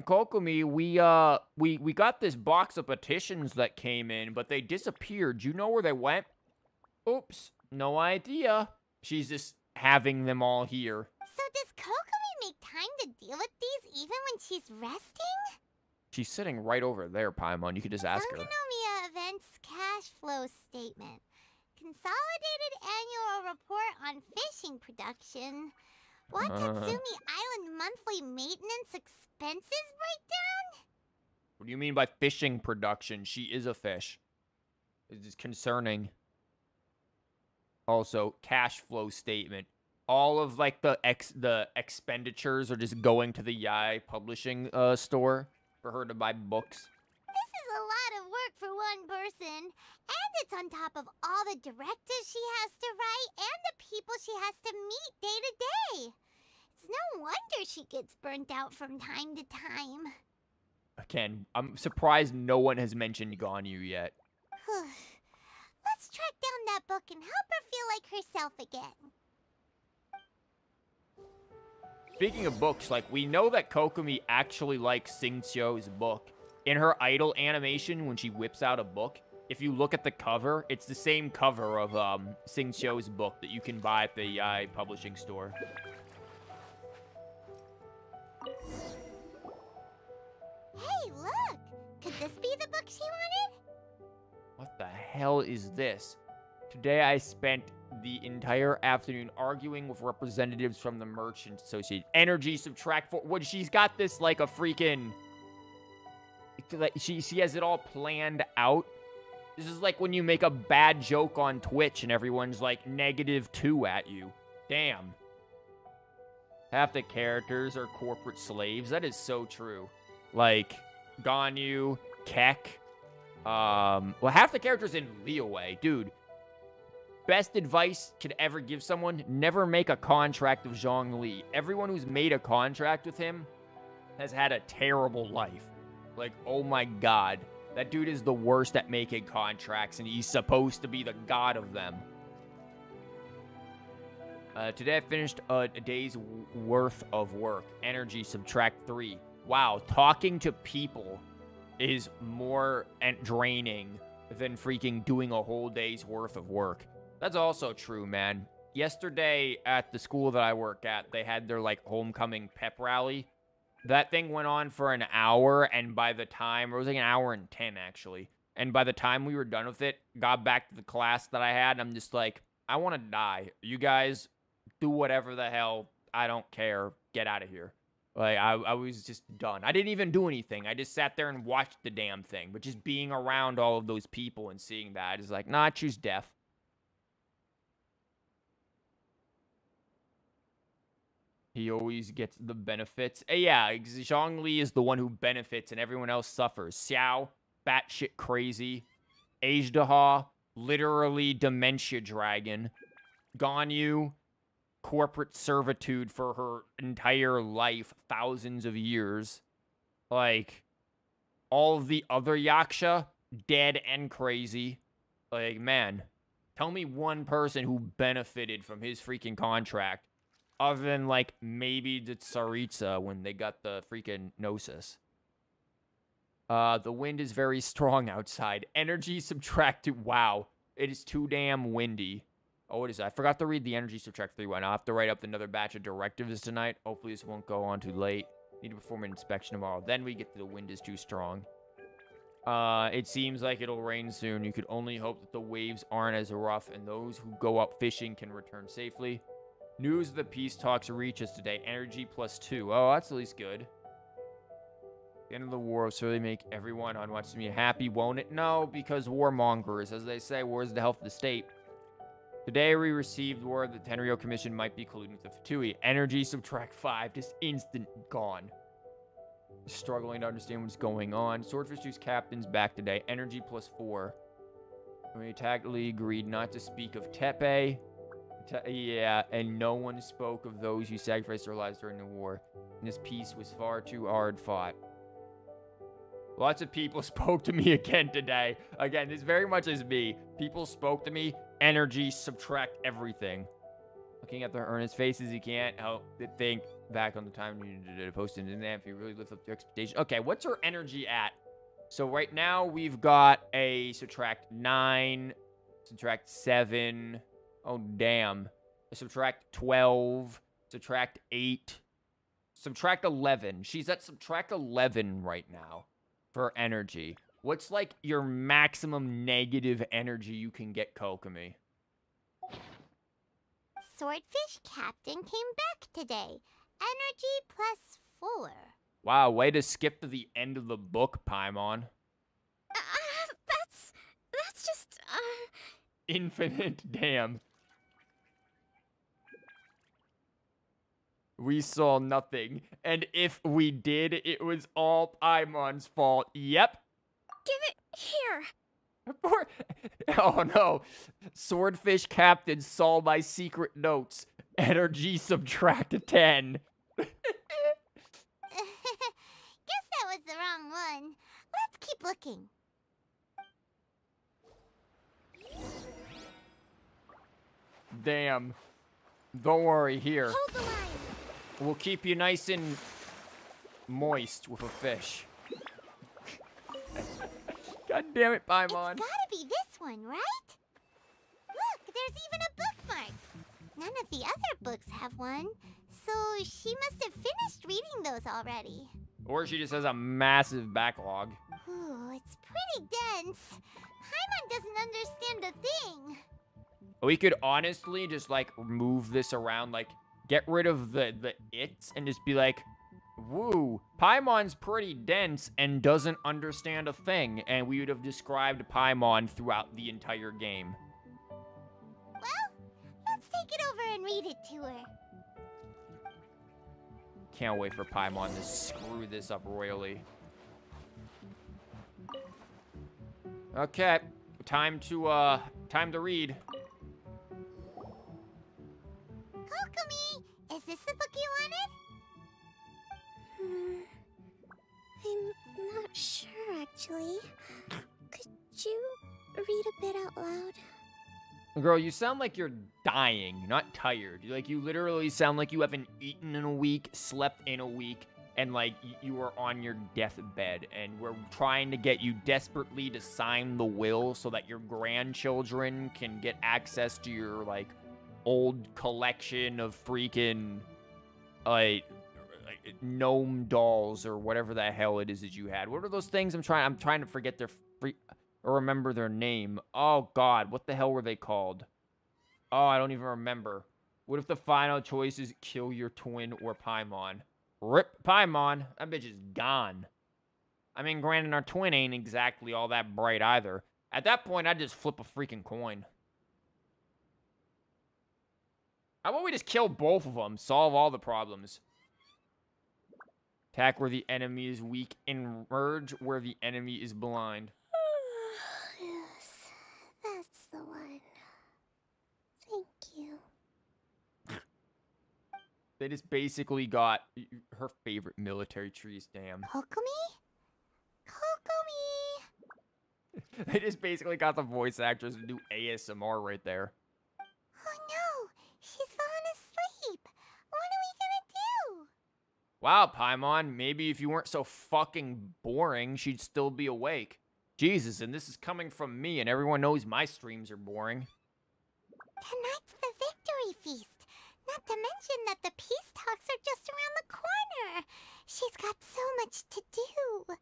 Kokomi, we got this box of petitions that came in, but they disappeared. Do you know where they went? Oops, no idea. She's just having them all here. So does Kokomi make time to deal with these even when she's resting? She's sitting right over there, Paimon. You could just ask her. Sangonomiya Events Cash Flow Statement. Consolidated Annual Report on Fishing Production. Watatsumi Island Monthly Maintenance Expenses Breakdown? What do you mean by fishing production? She is a fish. It's concerning. Also, cash flow statement. All of, like, the expenditures are just going to the Yai publishing store for her to buy books. This is a lot of work for one person. And it's on top of all the directives she has to write and the people she has to meet day to day. It's no wonder she gets burnt out from time to time. Again, I'm surprised no one has mentioned Ganyu yet. Let's track down that book and help her feel like herself again. Speaking of books, like, we know that Kokomi actually likes Xingqiu's book. In her idol animation, when she whips out a book, if you look at the cover, it's the same cover of Xingqiu's book that you can buy at the Yai publishing store. Hey, look! Could this be the book she wanted? What the hell is this? Today I spent the entire afternoon arguing with representatives from the Merchant Association. Energy subtract 4. What, she's got this like a freaking... Like, she has it all planned out. This is like when you make a bad joke on Twitch and everyone's like -2 at you. Damn. Half the characters are corporate slaves. That is so true. Like, Ganyu, Keck. Well, half the characters in Liyue. Dude. Best advice could ever give someone, never make a contract with Zhongli. Everyone who's made a contract with him has had a terrible life. Like, oh my god. That dude is the worst at making contracts, and he's supposed to be the god of them. Today I finished a day's worth of work. Energy, subtract 3. Wow, talking to people is more draining than freaking doing a whole day's worth of work. That's also true, man. Yesterday at the school that I work at, they had their, like, homecoming pep rally. That thing went on for an hour, and by the time... It was like an hour and 10, actually. And by the time we were done with it, got back to the class that I had, and I'm just like, I want to die. You guys do whatever the hell. I don't care. Get out of here. Like, I was just done. I didn't even do anything. I just sat there and watched the damn thing. But just being around all of those people and seeing that is like, nah, I choose death. He always gets the benefits. Yeah, Zhongli is the one who benefits and everyone else suffers. Xiao, batshit crazy. Ajdaha, literally dementia dragon. Ganyu, corporate servitude for her entire life, thousands of years. Like, all of the other Yaksha, dead and crazy. Like, man, tell me one person who benefited from his freaking contract. Other than, like, maybe the Tsaritsa when they got the freaking Gnosis. The wind is very strong outside. Energy subtracted. Wow. It is too damn windy. Oh, what is that? I forgot to read the energy subtract 3 one. I'll have to write up another batch of directives tonight. Hopefully this won't go on too late. Need to perform an inspection tomorrow. Then we get to the wind is too strong. It seems like it'll rain soon. You could only hope that the waves aren't as rough and those who go out fishing can return safely. News of the peace talks reach us today. Energy +2. Oh, that's at least good. The end of the war will certainly make everyone on Watsumi happy, won't it? No, because warmongers, as they say, war is the health of the state. Today we received word that the Tenryo Commission might be colluding with the Fatui. Energy subtract 5, just instant gone. Struggling to understand what's going on. Swordfish 2's captain's back today. Energy +4. We tactfully agreed not to speak of Tepe. Yeah, and no one spoke of those who sacrificed their lives during the war. And this peace was far too hard fought. Lots of people spoke to me again today. Again, this very much is me. People spoke to me. Energy, subtract everything. Looking at their earnest faces, you can't help but think back on the time you did a post in if you really lift up your expectation. Okay, what's her energy at? So right now we've got a subtract 9, subtract 7. Oh, damn. Subtract 12. Subtract 8. Subtract 11. She's at subtract 11 right now for energy. What's, like, your maximum negative energy you can get, Kokomi? Swordfish Captain came back today. Energy +4. Wow, way to skip to the end of the book, Paimon. That's just, Infinite, damn. We saw nothing, and if we did, it was all Paimon's fault. Yep. Give it here. Oh no. Swordfish Captain saw my secret notes. Energy subtract 10. Guess that was the wrong one. Let's keep looking. Damn. Don't worry, here. Hold the line. We'll keep you nice and moist with a fish. God damn it, Paimon. It's gotta be this one, right? Look, there's even a bookmark. None of the other books have one, so she must have finished reading those already. Or she just has a massive backlog. Ooh, it's pretty dense. Paimon doesn't understand a thing. We could honestly just, like, move this around, like, get rid of the its and just be like, woo, Paimon's pretty dense and doesn't understand a thing, and we would have described Paimon throughout the entire game. Well, let's take it over and read it to her. Can't wait for Paimon to screw this up royally. Okay, time to read. Kokomi, is this the book you wanted? I'm not sure, actually. Could you read a bit out loud? Girl, you sound like you're dying, not tired. Like, you literally sound like you haven't eaten in a week, slept in a week, and, like, you are on your deathbed, and we're trying to get you desperately to sign the will so that your grandchildren can get access to your, like, old collection of freaking, like gnome dolls or whatever the hell it is that you had. What are those things? I'm trying to forget their or remember their name. Oh God, what the hell were they called? Oh, I don't even remember. What if the final choice is kill your twin or Paimon? Rip Paimon, that bitch is gone. I mean, granted, our twin ain't exactly all that bright either. At that point, I'd just flip a freaking coin. How about we just kill both of them, solve all the problems? Attack where the enemy is weak, and merge where the enemy is blind. Yes, that's the one. Thank you. They just basically got her favorite military trees, damn. Kokomi? Kokomi! They just basically got the voice actress to do ASMR right there. Oh no, she's fallen asleep. What are we gonna do? Wow, Paimon, maybe if you weren't so fucking boring, she'd still be awake. Jesus, and this is coming from me, and everyone knows my streams are boring. Tonight's the victory feast. Not to mention that the peace talks are just around the corner. She's got so much to do.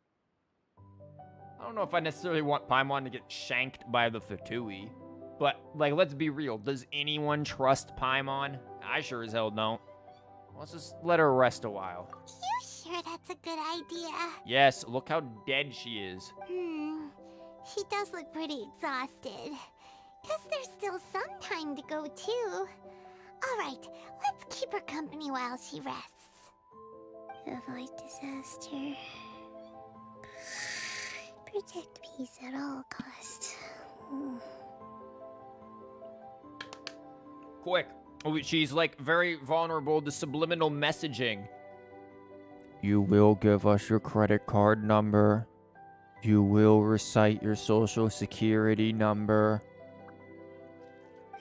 I don't know if I necessarily want Paimon to get shanked by the Fatui, but, like, let's be real. Does anyone trust Paimon? I sure as hell don't. Let's just let her rest a while. You sure that's a good idea? Yes, look how dead she is. She does look pretty exhausted. Guess there's still some time to go, too. Alright, let's keep her company while she rests. Avoid disaster. Protect peace at all costs. Quick. She's, like, very vulnerable to subliminal messaging. You will give us your credit card number. You will recite your social security number.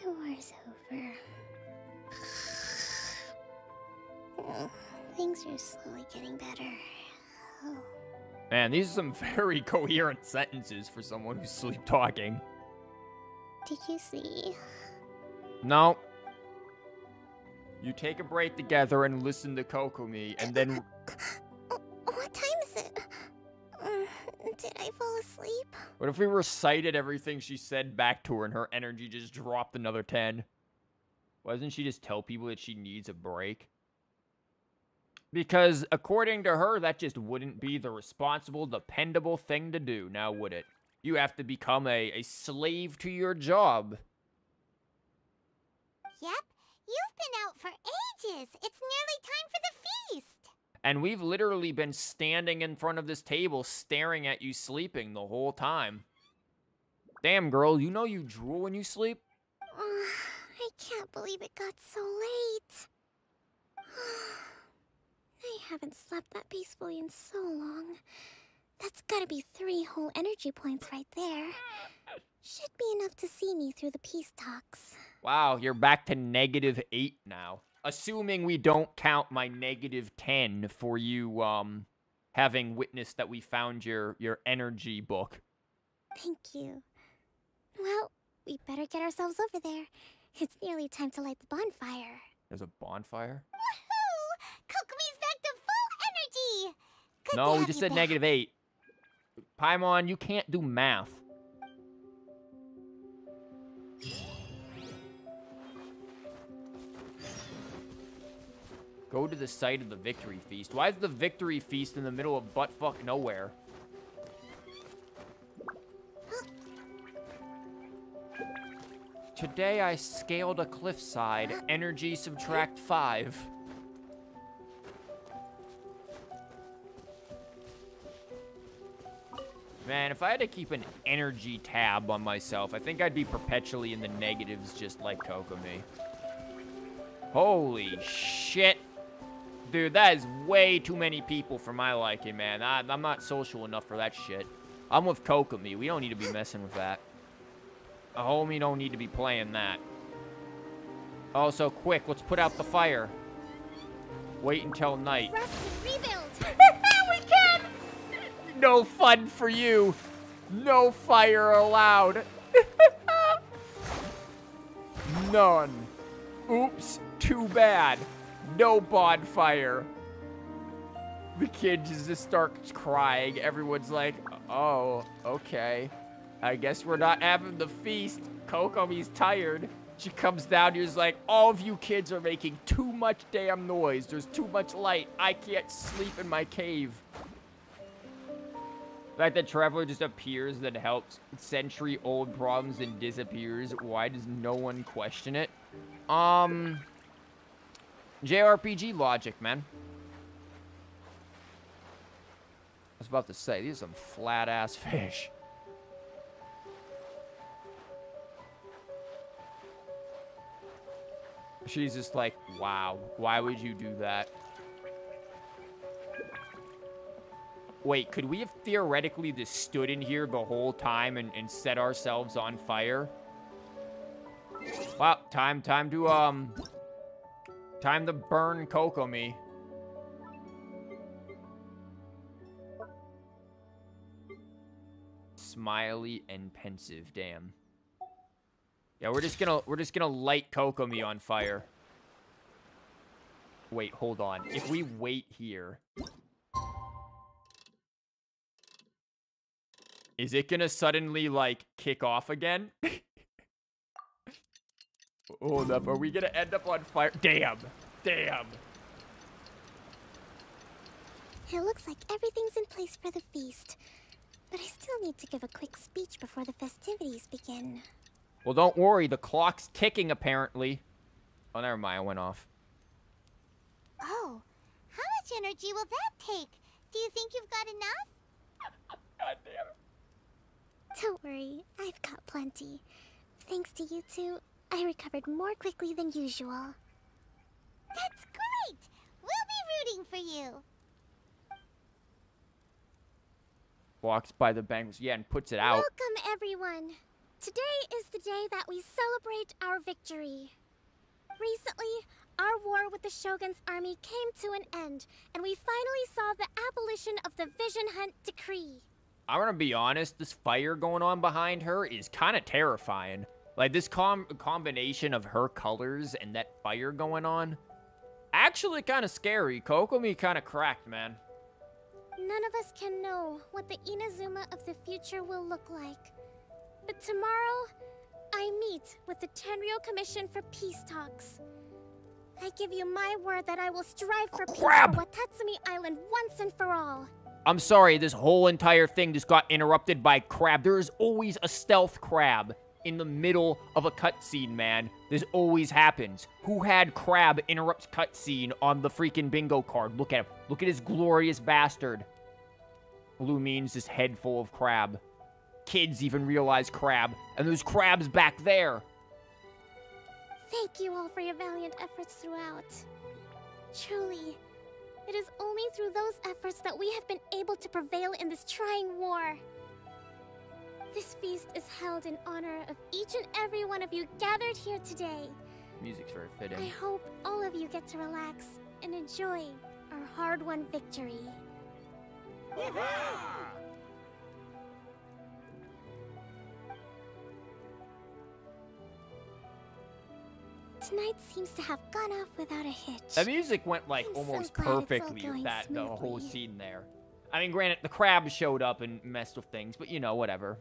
The war's over. Things are slowly getting better. Oh. Man, these are some very coherent sentences for someone who's sleep talking. Did you see? No. You take a break together and listen to Kokomi, and then... What time is it? Did I fall asleep? What if we recited everything she said back to her and her energy just dropped another 10? Why doesn't she just tell people that she needs a break? Because according to her, that just wouldn't be the responsible, dependable thing to do, now would it? You have to become a slave to your job. Yep, you've been out for ages. It's nearly time for the feast. And we've literally been standing in front of this table staring at you sleeping the whole time. Damn, girl, you know you drool when you sleep? I can't believe it got so late. I haven't slept that peacefully in so long. That's gotta be 3 whole energy points right there. Should be enough to see me through the peace talks. Wow, you're back to -8 now. Assuming we don't count my -10 for you, having witnessed that we found your energy book. Thank you. Well, we better get ourselves over there. It's nearly time to light the bonfire. There's a bonfire? Woohoo! Kokomi's back to full energy! Good No, to we just said have you back. -8. Paimon, you can't do math. Go to the site of the victory feast. Why is the victory feast in the middle of buttfuck nowhere? Today I scaled a cliffside. Energy subtract 5. Man, if I had to keep an energy tab on myself, I think I'd be perpetually in the negatives just like Kokomi. Holy shit. Dude, that is way too many people for my liking, man. I'm not social enough for that shit. I'm with Kokomi. We don't need to be messing with that. A homie don't need to be playing that. Also, quick, let's put out the fire. Wait until night. Rebuild. We can! No fun for you. No fire allowed. None. Oops, too bad. No bonfire. The kid just starts crying. Everyone's like, oh, okay. I guess we're not having the feast. Kokomi's tired. She comes down here's like, all of you kids are making too much damn noise. There's too much light. I can't sleep in my cave. The fact that Traveler just appears that helps century-old problems and disappears. Why does no one question it? JRPG logic, man. I was about to say, these are some flat-ass fish. She's just like, wow, why would you do that? Wait, could we have theoretically just stood in here the whole time and set ourselves on fire? Well, time to burn Kokomi. Smiley and pensive, damn. Yeah, we're just gonna light Kokomi on fire. Wait, hold on. If we wait here, is it gonna suddenly like kick off again? Hold up, are we gonna end up on fire? Damn, damn. It looks like everything's in place for the feast, but I still need to give a quick speech before the festivities begin. Well, don't worry. The clock's ticking, apparently. Oh, never mind. I went off. Oh, how much energy will that take? Do you think you've got enough? God damn it. Don't worry. I've got plenty. Thanks to you two, I recovered more quickly than usual. That's great! We'll be rooting for you. Walks by the bangles. Yeah, and puts it out. Welcome, everyone. Today is the day that we celebrate our victory. Recently, our war with the Shogun's army came to an end, and we finally saw the abolition of the Vision Hunt Decree. I'm gonna be honest, this fire going on behind her is kind of terrifying. Like, this combination of her colors and that fire going on, actually kind of scary. Kokomi kind of cracked, man. None of us can know what the Inazuma of the future will look like. But tomorrow, I meet with the Tenryou Commission for peace talks. I give you my word that I will strive for peace for Watatsumi Island once and for all. I'm sorry, this whole entire thing just got interrupted by crab. There is always a stealth crab in the middle of a cutscene, man. This always happens. Who had crab interrupt cutscene on the freaking bingo card? Look at him. Look at his glorious bastard. Blue means this head full of crab. Kids even realize crab, and there's crabs back there. Thank you all for your valiant efforts throughout. Truly, it is only through those efforts that we have been able to prevail in this trying war. This feast is held in honor of each and every one of you gathered here today. Music's very fitting. I hope all of you get to relax and enjoy our hard-won victory. Tonight seems to have gone off without a hitch. The music went like almost perfectly with that the whole scene there. I mean, granted, the crab showed up and messed with things, but you know, whatever.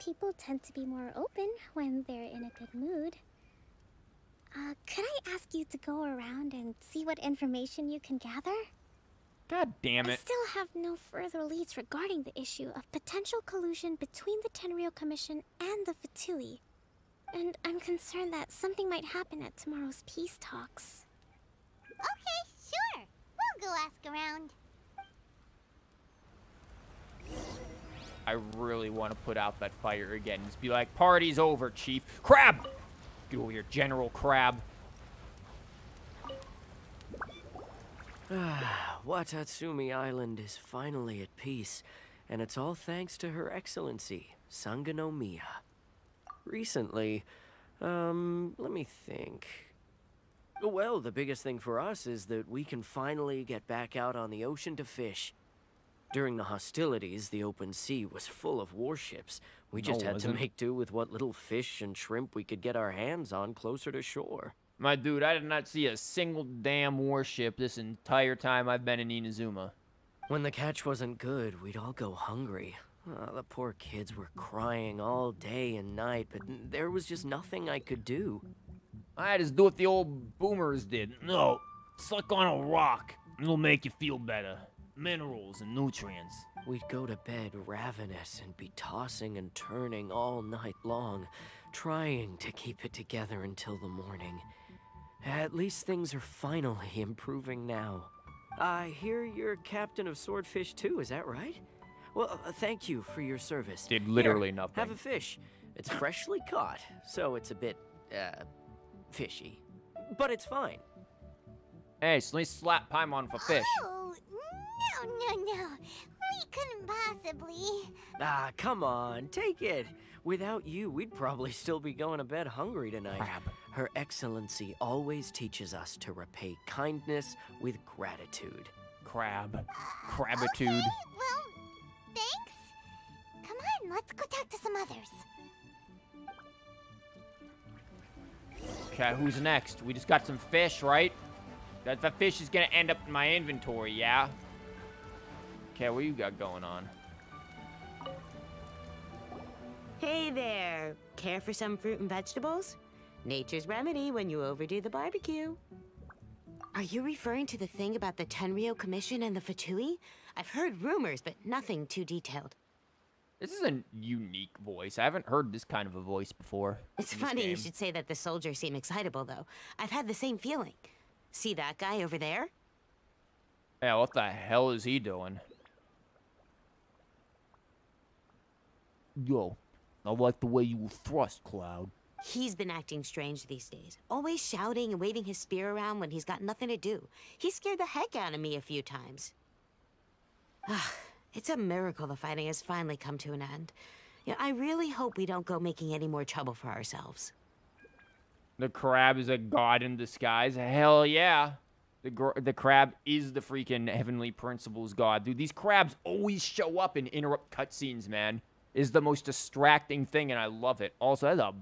People tend to be more open when they're in a good mood. Could I ask you to go around and see what information you can gather? God damn it. I still have no further leads regarding the issue of potential collusion between the Tenryou Commission and the Fatui. And I'm concerned that something might happen at tomorrow's peace talks. Okay, sure. We'll go ask around. I really want to put out that fire again. Just be like, party's over, Chief. Crab! Get over here, General Crab. Watatsumi Island is finally at peace, and it's all thanks to Her Excellency, Sangonomiya. Recently, let me think. Well, the biggest thing for us is that we can finally get back out on the ocean to fish. During the hostilities, the open sea was full of warships. We just had to make do with what little fish and shrimp we could get our hands on closer to shore. My dude, I did not see a single damn warship this entire time I've been in Inazuma. When the catch wasn't good, we'd all go hungry. The poor kids were crying all day and night, but there was just nothing I could do. I had to do what the old boomers did. No, suck on a rock. It'll make you feel better. Minerals and nutrients. We'd go to bed ravenous and be tossing and turning all night long, trying to keep it together until the morning. At least things are finally improving now. I hear you're captain of Swordfish too, is that right? Well, thank you for your service. Did literally Here, nothing. Have a fish. It's freshly caught, so it's a bit, fishy. But it's fine. Hey, so let's slap Paimon for fish. Oh, no. We couldn't possibly. Ah, come on, take it. Without you, we'd probably still be going to bed hungry tonight. Crab. Her Excellency always teaches us to repay kindness with gratitude. Crab. Crabitude. Okay, well, thanks. Come on, let's go talk to some others. Okay, who's next? We just got some fish, right? That fish is gonna end up in my inventory, yeah? Okay, what you got going on? Hey there. Care for some fruit and vegetables? Nature's remedy when you overdo the barbecue. Are you referring to the thing about the Tenryou Commission and the Fatui? I've heard rumors, but nothing too detailed. This is a unique voice. I haven't heard this kind of a voice before. It's funny you should say that the soldiers seem excitable, though. I've had the same feeling. See that guy over there? Yeah, what the hell is he doing? Yo, I like the way you thrust, Cloud. He's been acting strange these days. Always shouting and waving his spear around when he's got nothing to do. He scared the heck out of me a few times. It's a miracle the fighting has finally come to an end. Yeah, I really hope we don't go making any more trouble for ourselves. The crab is a god in disguise. Hell yeah. The crab is the freaking Heavenly Principles god. Dude, these crabs always show up and interrupt cutscenes, man. Is the most distracting thing, and I love it. Also, that's a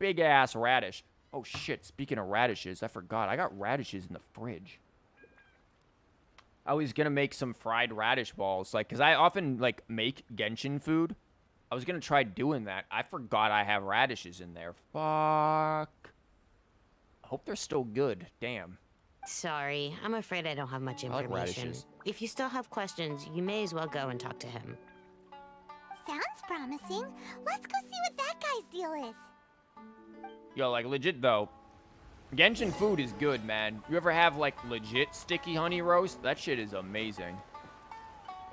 big-ass radish. Oh, shit. Speaking of radishes, I forgot. I got radishes in the fridge. I was gonna make some fried radish balls. Like, because I often, like, make Genshin food. I was gonna try doing that. I forgot I have radishes in there. Fuck. I hope they're still good. Damn. Sorry, I'm afraid I don't have much information. I like radishes. If you still have questions, you may as well go and talk to him. Sounds promising. Let's go see what that guy's deal is. Yo, like, legit, though. Genshin food is good, man. You ever have, like, legit sticky honey roast? That shit is amazing.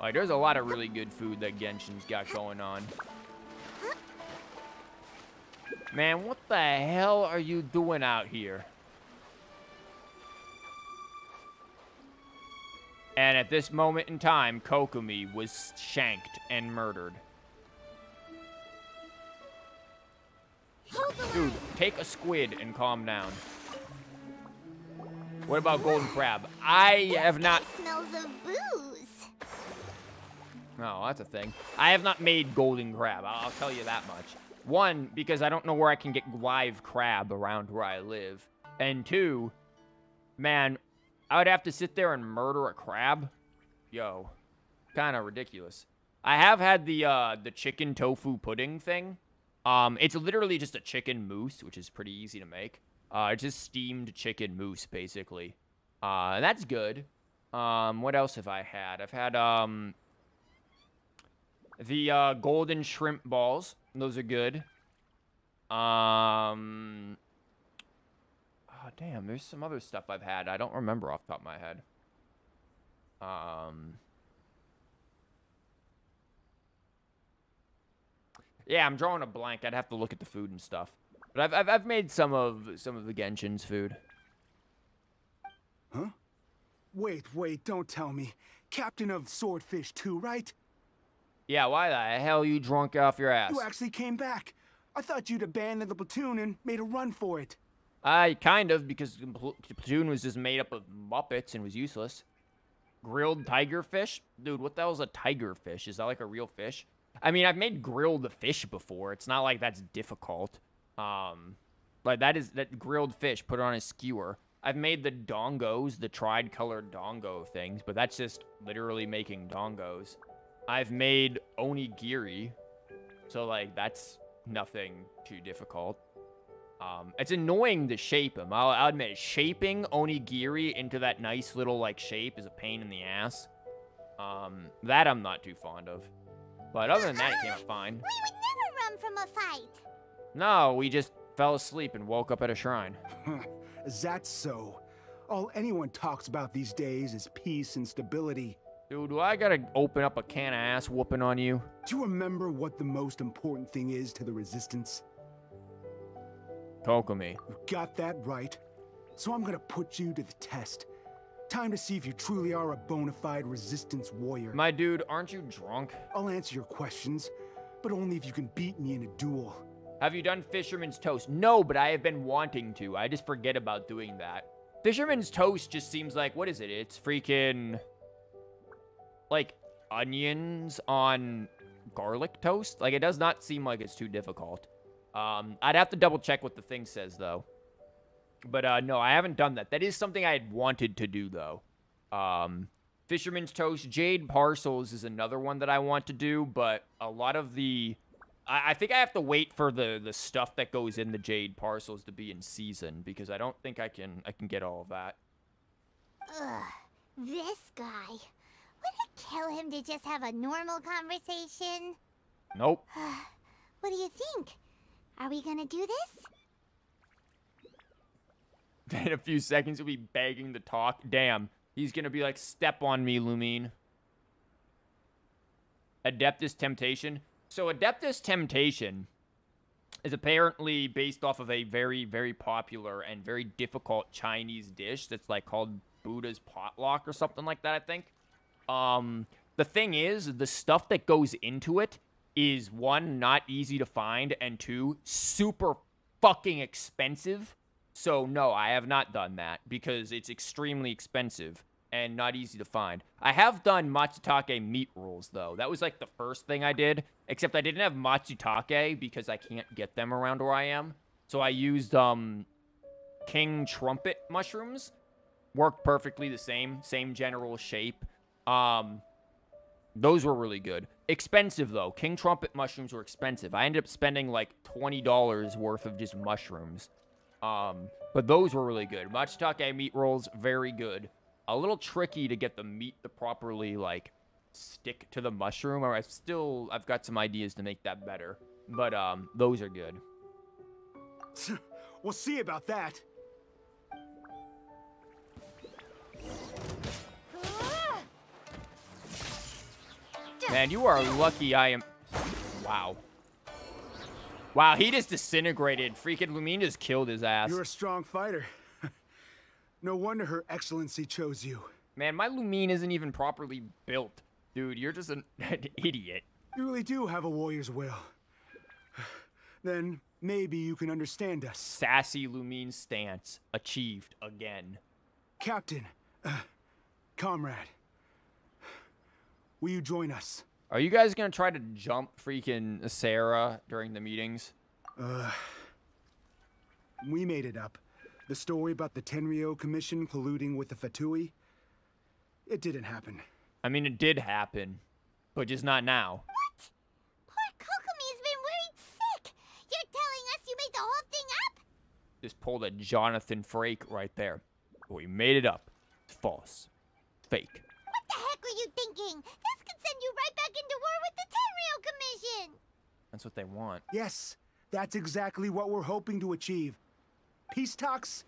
Like, there's a lot of really good food that Genshin's got going on. Man, what the hell are you doing out here? And at this moment in time, Kokomi was shanked and murdered. Dude, take a squid and calm down. What about golden crab? I have not... Smells of booze. Oh, that's a thing. I have not made golden crab. I'll tell you that much. One, because I don't know where I can get live crab around where I live. And two, man, I would have to sit there and murder a crab. Yo, kind of ridiculous. I have had the chicken tofu pudding thing. It's literally just a chicken mousse, which is pretty easy to make. Just steamed chicken mousse, basically. And that's good. What else have I had? I've had, the, golden shrimp balls. Those are good. Oh, damn, there's some other stuff I've had. I don't remember off the top of my head. Yeah, I'm drawing a blank. I'd have to look at the food and stuff. But I've made some of the Genshin's food. Huh? Wait, don't tell me. Captain of Swordfish 2, right? Yeah, why the hell you drunk off your ass? You actually came back. I thought you'd abandoned the platoon and made a run for it. Kind of, because the platoon was just made up of Muppets and was useless. Grilled tiger fish? Dude, what the hell is a tiger fish? Is that like a real fish? I mean, I've made grilled fish before. It's not like that's difficult. Like that grilled fish, put it on a skewer. I've made the dongos, the tried-colored dongo things, but that's just literally making dongos. I've made onigiri, so like that's nothing too difficult. It's annoying to shape them. I'll admit, shaping onigiri into that nice little like shape is a pain in the ass. That I'm not too fond of. But other than that, it came out fine. We would never run from a fight. No, we just fell asleep and woke up at a shrine. That's so. All anyone talks about these days is peace and stability. Dude, do I gotta open up a can of ass whooping on you? Do you remember what the most important thing is to the Resistance? Kokomi. You got that right. So I'm gonna put you to the test. Time to see if you truly are a bona fide Resistance warrior. My dude, aren't you drunk? I'll answer your questions, but only if you can beat me in a duel. Have you done Fisherman's Toast? No, but I have been wanting to. I just forget about doing that. Fisherman's Toast just seems like, what is it? It's freaking, like, onions on garlic toast? Like, it does not seem like it's too difficult. I'd have to double check what the thing says, though. But, no, I haven't done that. That is something I had wanted to do, though. Fisherman's Toast. Jade Parcels is another one that I want to do, but a lot of the... I think I have to wait for the stuff that goes in the Jade Parcels to be in season, because I don't think I can get all of that. Ugh, this guy. Would it kill him to just have a normal conversation? Nope. What do you think? Are we gonna do this? In a few seconds, he'll be begging to talk. Damn. He's gonna be like, step on me, Lumine. Adeptus Temptation. So Adeptus Temptation is apparently based off of a very, very popular and very difficult Chinese dish that's like called Buddha's Potluck or something like that, I think. The thing is, the stuff that goes into it is, one, not easy to find, and two, super fucking expensive. So no, I have not done that because it's extremely expensive and not easy to find. I have done Matsutake meat rolls, though. That was, like, the first thing I did, except I didn't have Matsutake because I can't get them around where I am. So I used, King Trumpet mushrooms. Worked perfectly the same general shape. Those were really good. Expensive, though. King Trumpet mushrooms were expensive. I ended up spending, like, $20 worth of just mushrooms. But those were really good. Matsutake meat rolls, very good. A little tricky to get the meat to properly, like, stick to the mushroom. Or I've got some ideas to make that better. But, those are good. We'll see about that. Man, you are lucky I am... Wow. Wow, he just disintegrated. Freaking Lumine just killed his ass. You're a strong fighter. No wonder Her Excellency chose you. Man, my Lumine isn't even properly built. Dude, you're just an idiot. You really do have a warrior's will. Then maybe you can understand us. Sassy Lumine stance. Achieved again. Captain. Comrade. Will you join us? Are you guys gonna try to jump freaking Sarah during the meetings? We made it up. The story about the Tenryou Commission colluding with the Fatui, it didn't happen. I mean, it did happen, but just not now. What? Poor Kokomi's been worried sick. You're telling us you made the whole thing up? Just pulled a Jonathan Frake right there. We made it up. It's false. Fake. What the heck were you thinking? This could send you right back into war with the Tenryo Commission! That's what they want. Yes, that's exactly what we're hoping to achieve. Peace talks?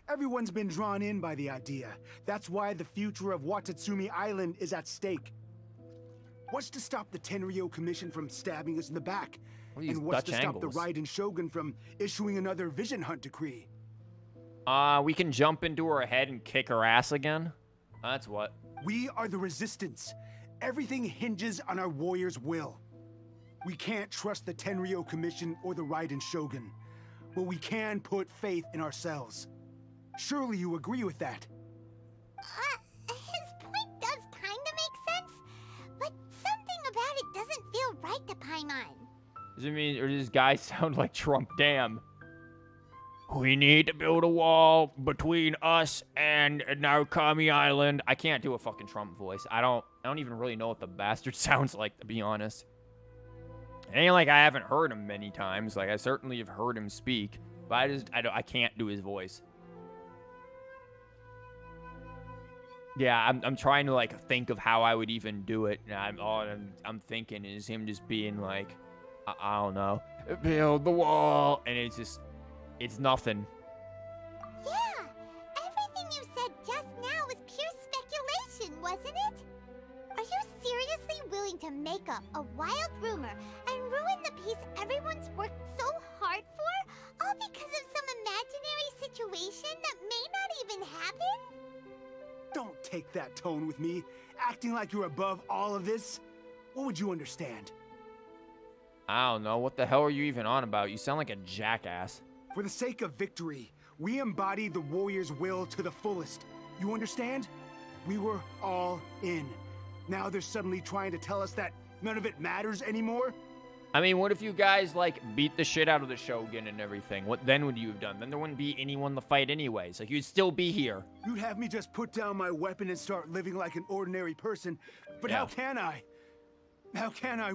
Everyone's been drawn in by the idea. That's why the future of Watatsumi Island is at stake. What's to stop the Tenryo Commission from stabbing us in the back? And what's to stop the Raiden Shogun from issuing another Vision Hunt decree? We can jump into her head and kick her ass again? That's what. We are the Resistance. Everything hinges on our warriors' will. We can't trust the Tenryo Commission or the Raiden Shogun, but we can put faith in ourselves. Surely you agree with that? His point does kinda make sense, but something about it doesn't feel right to Paimon. Does it mean, or does this guy sound like Trump? Damn. We need to build a wall between us and Narukami Island. I can't do a fucking Trump voice. I don't even really know what the bastard sounds like, to be honest. It ain't like I haven't heard him many times. Like, I certainly have heard him speak, but I can't do his voice. Yeah, I'm trying to, like, think of how I would even do it. And all I'm thinking is him just being like, I don't know, build the wall, and it's nothing. Yeah, everything you said just now was pure speculation, wasn't it? Are you seriously willing to make up a wild rumor and ruin the peace everyone's worked so hard for, all because of some imaginary situation that may not even happen? Don't take that tone with me, acting like you're above all of this. What would you understand? I don't know. What the hell are you even on about? You sound like a jackass. For the sake of victory, we embody the warrior's will to the fullest. You understand? We were all in. Now they're suddenly trying to tell us that none of it matters anymore? I mean, what if you guys, like, beat the shit out of the Shogun and everything? What then would you have done? Then there wouldn't be anyone to fight anyways. Like, you'd still be here. You'd have me just put down my weapon and start living like an ordinary person. But yeah. How can I? How can I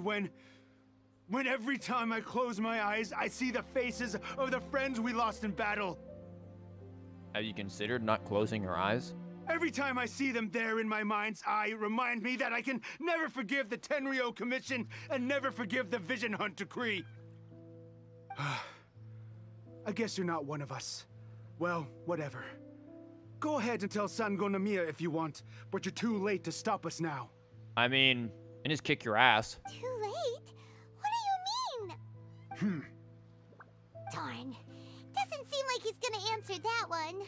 when every time I close my eyes, I see the faces of the friends we lost in battle? Have you considered not closing your eyes? Every time I see them there in my mind's eye, it reminds me that I can never forgive the Tenryo Commission and never forgive the Vision Hunt decree. I guess you're not one of us. Well, whatever. Go ahead and tell Sango Nomiya if you want, but you're too late to stop us now. I mean, and just kick your ass. Too late? What do you mean? Darn. Doesn't seem like he's gonna answer that one.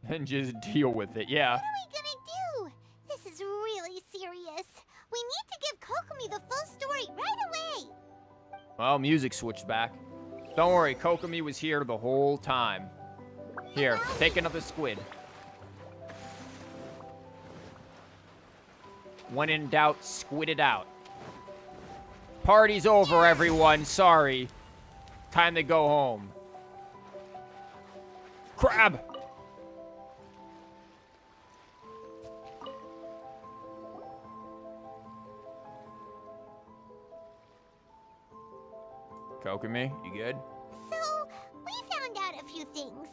And just deal with it, yeah. What are we gonna do? This is really serious. We need to give Kokomi the full story right away. Well, music switched back. Don't worry, Kokomi was here the whole time. Here, take another squid. When in doubt, squid it out. Party's over, everyone. Sorry. Time to go home. Crab! Kokomi, you good? So, we found out a few things.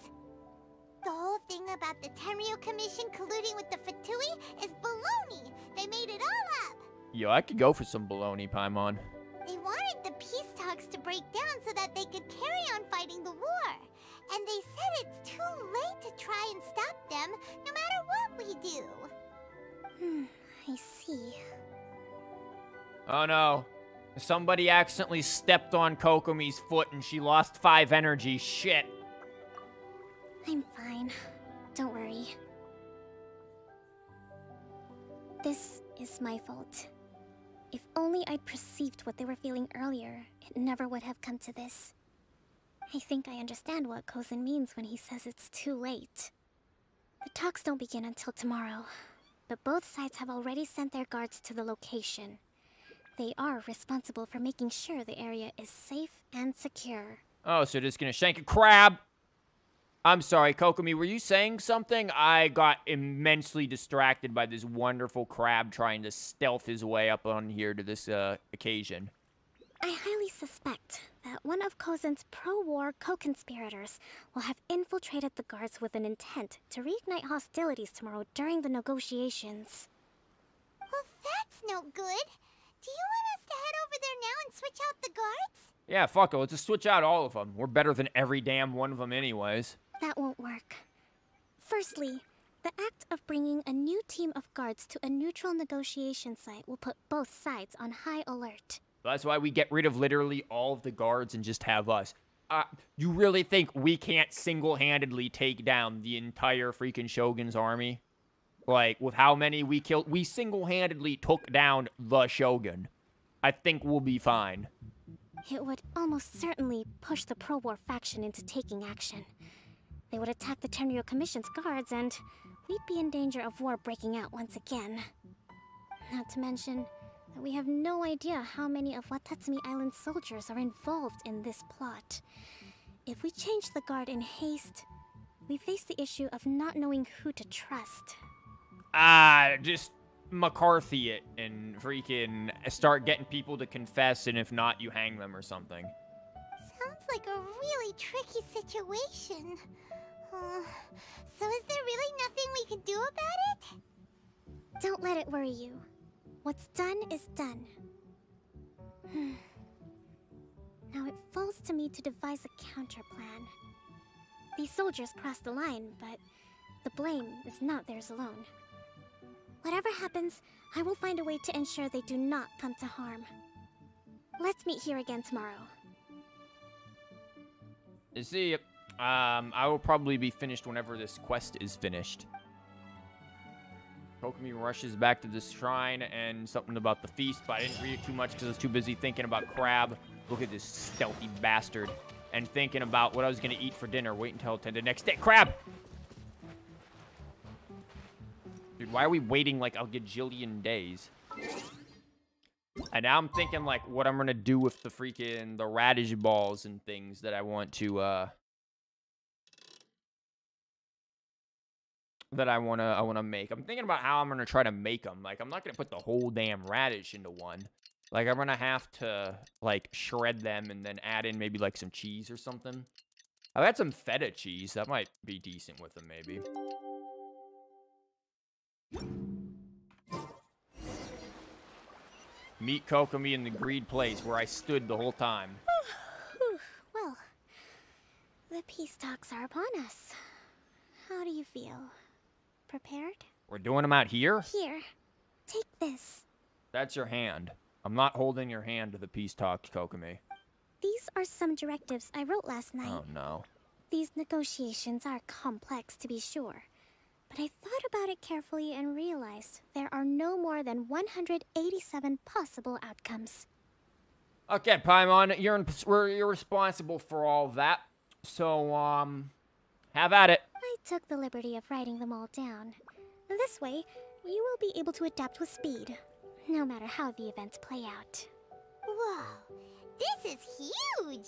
The whole thing about the Tenryo Commission colluding with the Fatui is baloney. They made it all up. Yo, I could go for some baloney, Paimon. They wanted the peace talks to break down so that they could carry on fighting the war. And they said it's too late to try and stop them, no matter what we do. I see. Oh no. Somebody accidentally stepped on Kokomi's foot and she lost 5 energy. Shit. I'm fine. Don't worry. This is my fault. If only I'd perceived what they were feeling earlier, it never would have come to this. I think I understand what Kozin means when he says it's too late. The talks don't begin until tomorrow, but both sides have already sent their guards to the location. They are responsible for making sure the area is safe and secure. Oh, so they're just gonna shank a crab? I'm sorry, Kokomi, were you saying something? I got immensely distracted by this wonderful crab trying to stealth his way up on here to this occasion. I highly suspect that one of Kozen's pro-war co-conspirators will have infiltrated the guards with an intent to reignite hostilities tomorrow during the negotiations. Well, that's no good. Do you want us to head over there now and switch out the guards? Yeah, fuck it. Let's just switch out all of them. We're better than every damn one of them anyways. That won't work. Firstly, the act of bringing a new team of guards to a neutral negotiation site will put both sides on high alert. That's why we get rid of literally all of the guards and just have us. You really think we can't single-handedly take down the entire freaking Shogun's army? Like, with how many we killed? We single-handedly took down the Shogun. I think we'll be fine. It would almost certainly push the pro-war faction into taking action. They would attack the Tenryo Commission's guards, and we'd be in danger of war breaking out once again. Not to mention that we have no idea how many of Watatsumi Island's soldiers are involved in this plot. If we change the guard in haste, we face the issue of not knowing who to trust. Just McCarthy it and freaking start getting people to confess, and if not, you hang them or something. Sounds like a really tricky situation. So is there really nothing we can do about it? Don't let it worry you. What's done is done. Now it falls to me to devise a counterplan. These soldiers crossed the line, but the blame is not theirs alone. Whatever happens, I will find a way to ensure they do not come to harm. Let's meet here again tomorrow. See, I will probably be finished whenever this quest is finished. Kokomi rushes back to this shrine and something about the feast, but I didn't read it too much because I was too busy thinking about Crab. Look at this stealthy bastard. And thinking about what I was going to eat for dinner. Wait until the next day. Crab! Dude, why are we waiting like a gajillion days? And now I'm thinking like what I'm going to do with the freaking the radish balls and things that I want to I want to make. I'm thinking about how I'm going to try to make them. Like, I'm not going to put the whole damn radish into one. Like, I'm going to have to, like, shred them and then add in maybe, like, some cheese or something. I've had some feta cheese. That might be decent with them, maybe. Meet Kokomi in the agreed place where I stood the whole time. Well, the peace talks are upon us. How do you feel? Prepared? We're doing them out here? Here. Take this. That's your hand. I'm not holding your hand to the peace talks, Kokomi. These are some directives I wrote last night. Oh, no. These negotiations are complex, to be sure. But I thought about it carefully and realized there are no more than 187 possible outcomes. Okay, Paimon, you're responsible for all of that. So, have at it. I took the liberty of writing them all down. This way, you will be able to adapt with speed, no matter how the events play out. Whoa, this is huge!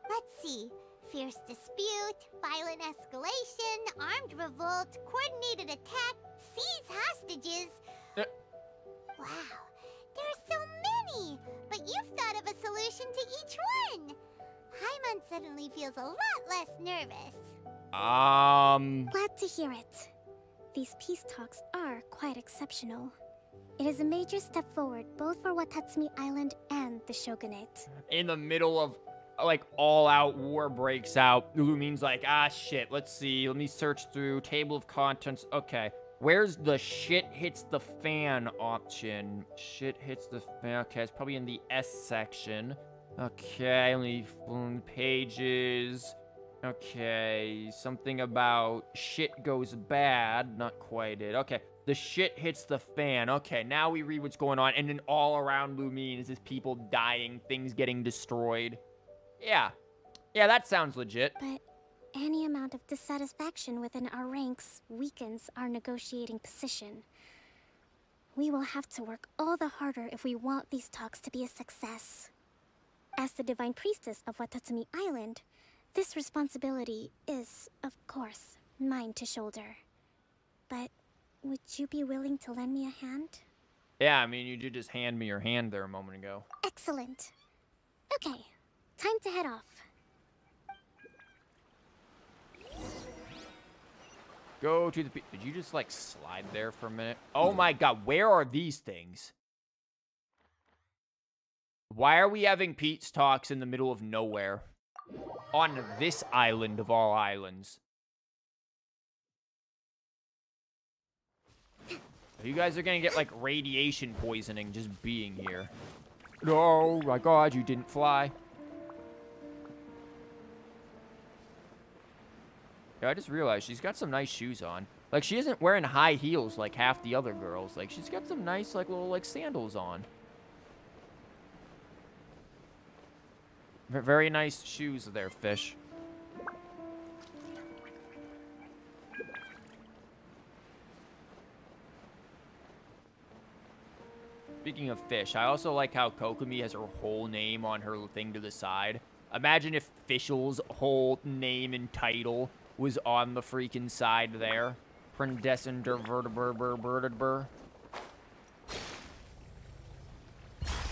Let's see. Fierce dispute, violent escalation, armed revolt, coordinated attack, seize hostages. Wow, there are so many! But you've thought of a solution to each one! Paimon suddenly feels a lot less nervous. Glad to hear it. These peace talks are quite exceptional. It is a major step forward both for Watatsumi Island and the Shogunate. In the middle of, like, all-out war breaks out, Lumine's like, shit, let's see. Let me search through table of contents. Okay, where's the shit hits the fan option? Shit hits the fan. Okay, it's probably in the S section. Okay, let me pages. Okay, something about shit goes bad. Not quite it. Okay, the shit hits the fan. Okay, now we read what's going on. And then all around Lumine is just people dying, things getting destroyed. Yeah, that sounds legit. But any amount of dissatisfaction within our ranks weakens our negotiating position. We will have to work all the harder if we want these talks to be a success. As the Divine Priestess of Watatsumi Island, this responsibility is, of course, mine to shoulder. But would you be willing to lend me a hand? Yeah, I mean, you did just hand me your hand there a moment ago. Excellent. Okay, time to head off. Go to the... Did you just, like, slide there for a minute? Oh my god, where are these things? Why are we having Pete's talks in the middle of nowhere? On this island of all islands. You guys are gonna get, like, radiation poisoning just being here. Oh my god, you didn't fly. Yeah, I just realized she's got some nice shoes on. Like, she isn't wearing high heels like half the other girls. Like, she's got some nice, like, little, like, sandals on. Very nice shoes there, Fish. Speaking of Fish, I also like how Kokomi has her whole name on her thing to the side. Imagine if Fishel's whole name and title was on the freaking side there. Prendescendervertebrber.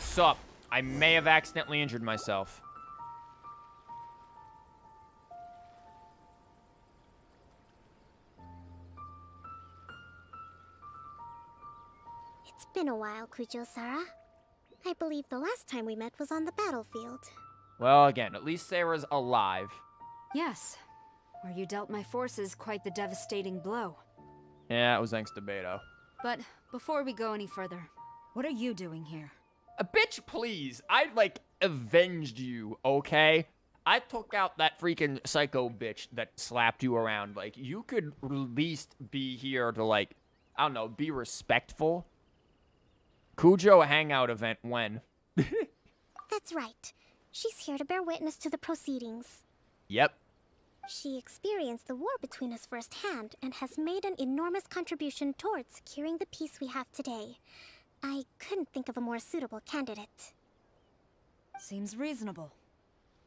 Sup? I may have accidentally injured myself. It's been a while, Kujo-Sara. I believe the last time we met was on the battlefield. Well, again, at least Sarah's alive. Yes. Where you dealt my forces quite the devastating blow. Yeah, it was thanks to Beto. But before we go any further, what are you doing here? Bitch, please. I, like, avenged you, okay? I took out that freaking psycho bitch that slapped you around. Like, you could at least be here to, like, I don't know, be respectful. Kujo hangout event when? That's right. She's here to bear witness to the proceedings. Yep. She experienced the war between us firsthand and has made an enormous contribution towards securing the peace we have today. I couldn't think of a more suitable candidate. Seems reasonable.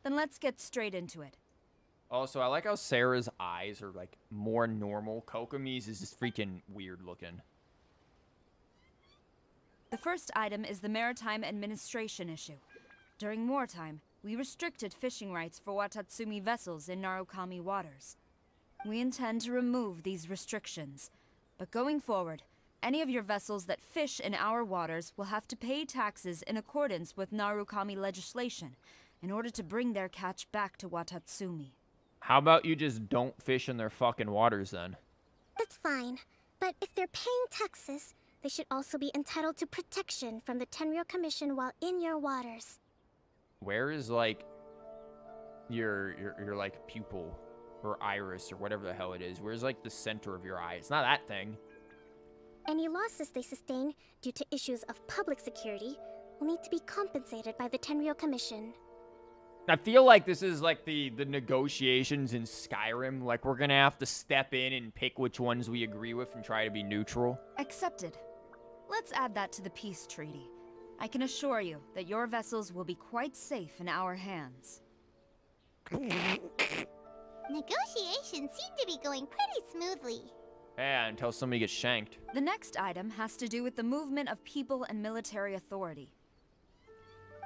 Then let's get straight into it. Also, I like how Sarah's eyes are, like, more normal. Kokomi's is just freaking weird looking. The first item is the Maritime Administration issue. During wartime, we restricted fishing rights for Watatsumi vessels in Narukami waters. We intend to remove these restrictions, but going forward, any of your vessels that fish in our waters will have to pay taxes in accordance with Narukami legislation in order to bring their catch back to Watatsumi. How about you just don't fish in their fucking waters then? That's fine, but if they're paying taxes, they should also be entitled to protection from the Tenryou Commission while in your waters. Where is, like, your like, pupil or iris or whatever the hell it is? Where's, like, the center of your eye? It's not that thing. Any losses they sustain due to issues of public security will need to be compensated by the Tenryou Commission. I feel like this is like the negotiations in Skyrim. Like, we're gonna have to step in and pick which ones we agree with and try to be neutral. Accepted. Let's add that to the peace treaty. I can assure you that your vessels will be quite safe in our hands. Negotiations seem to be going pretty smoothly. Yeah, until somebody gets shanked. The next item has to do with the movement of people and military authority.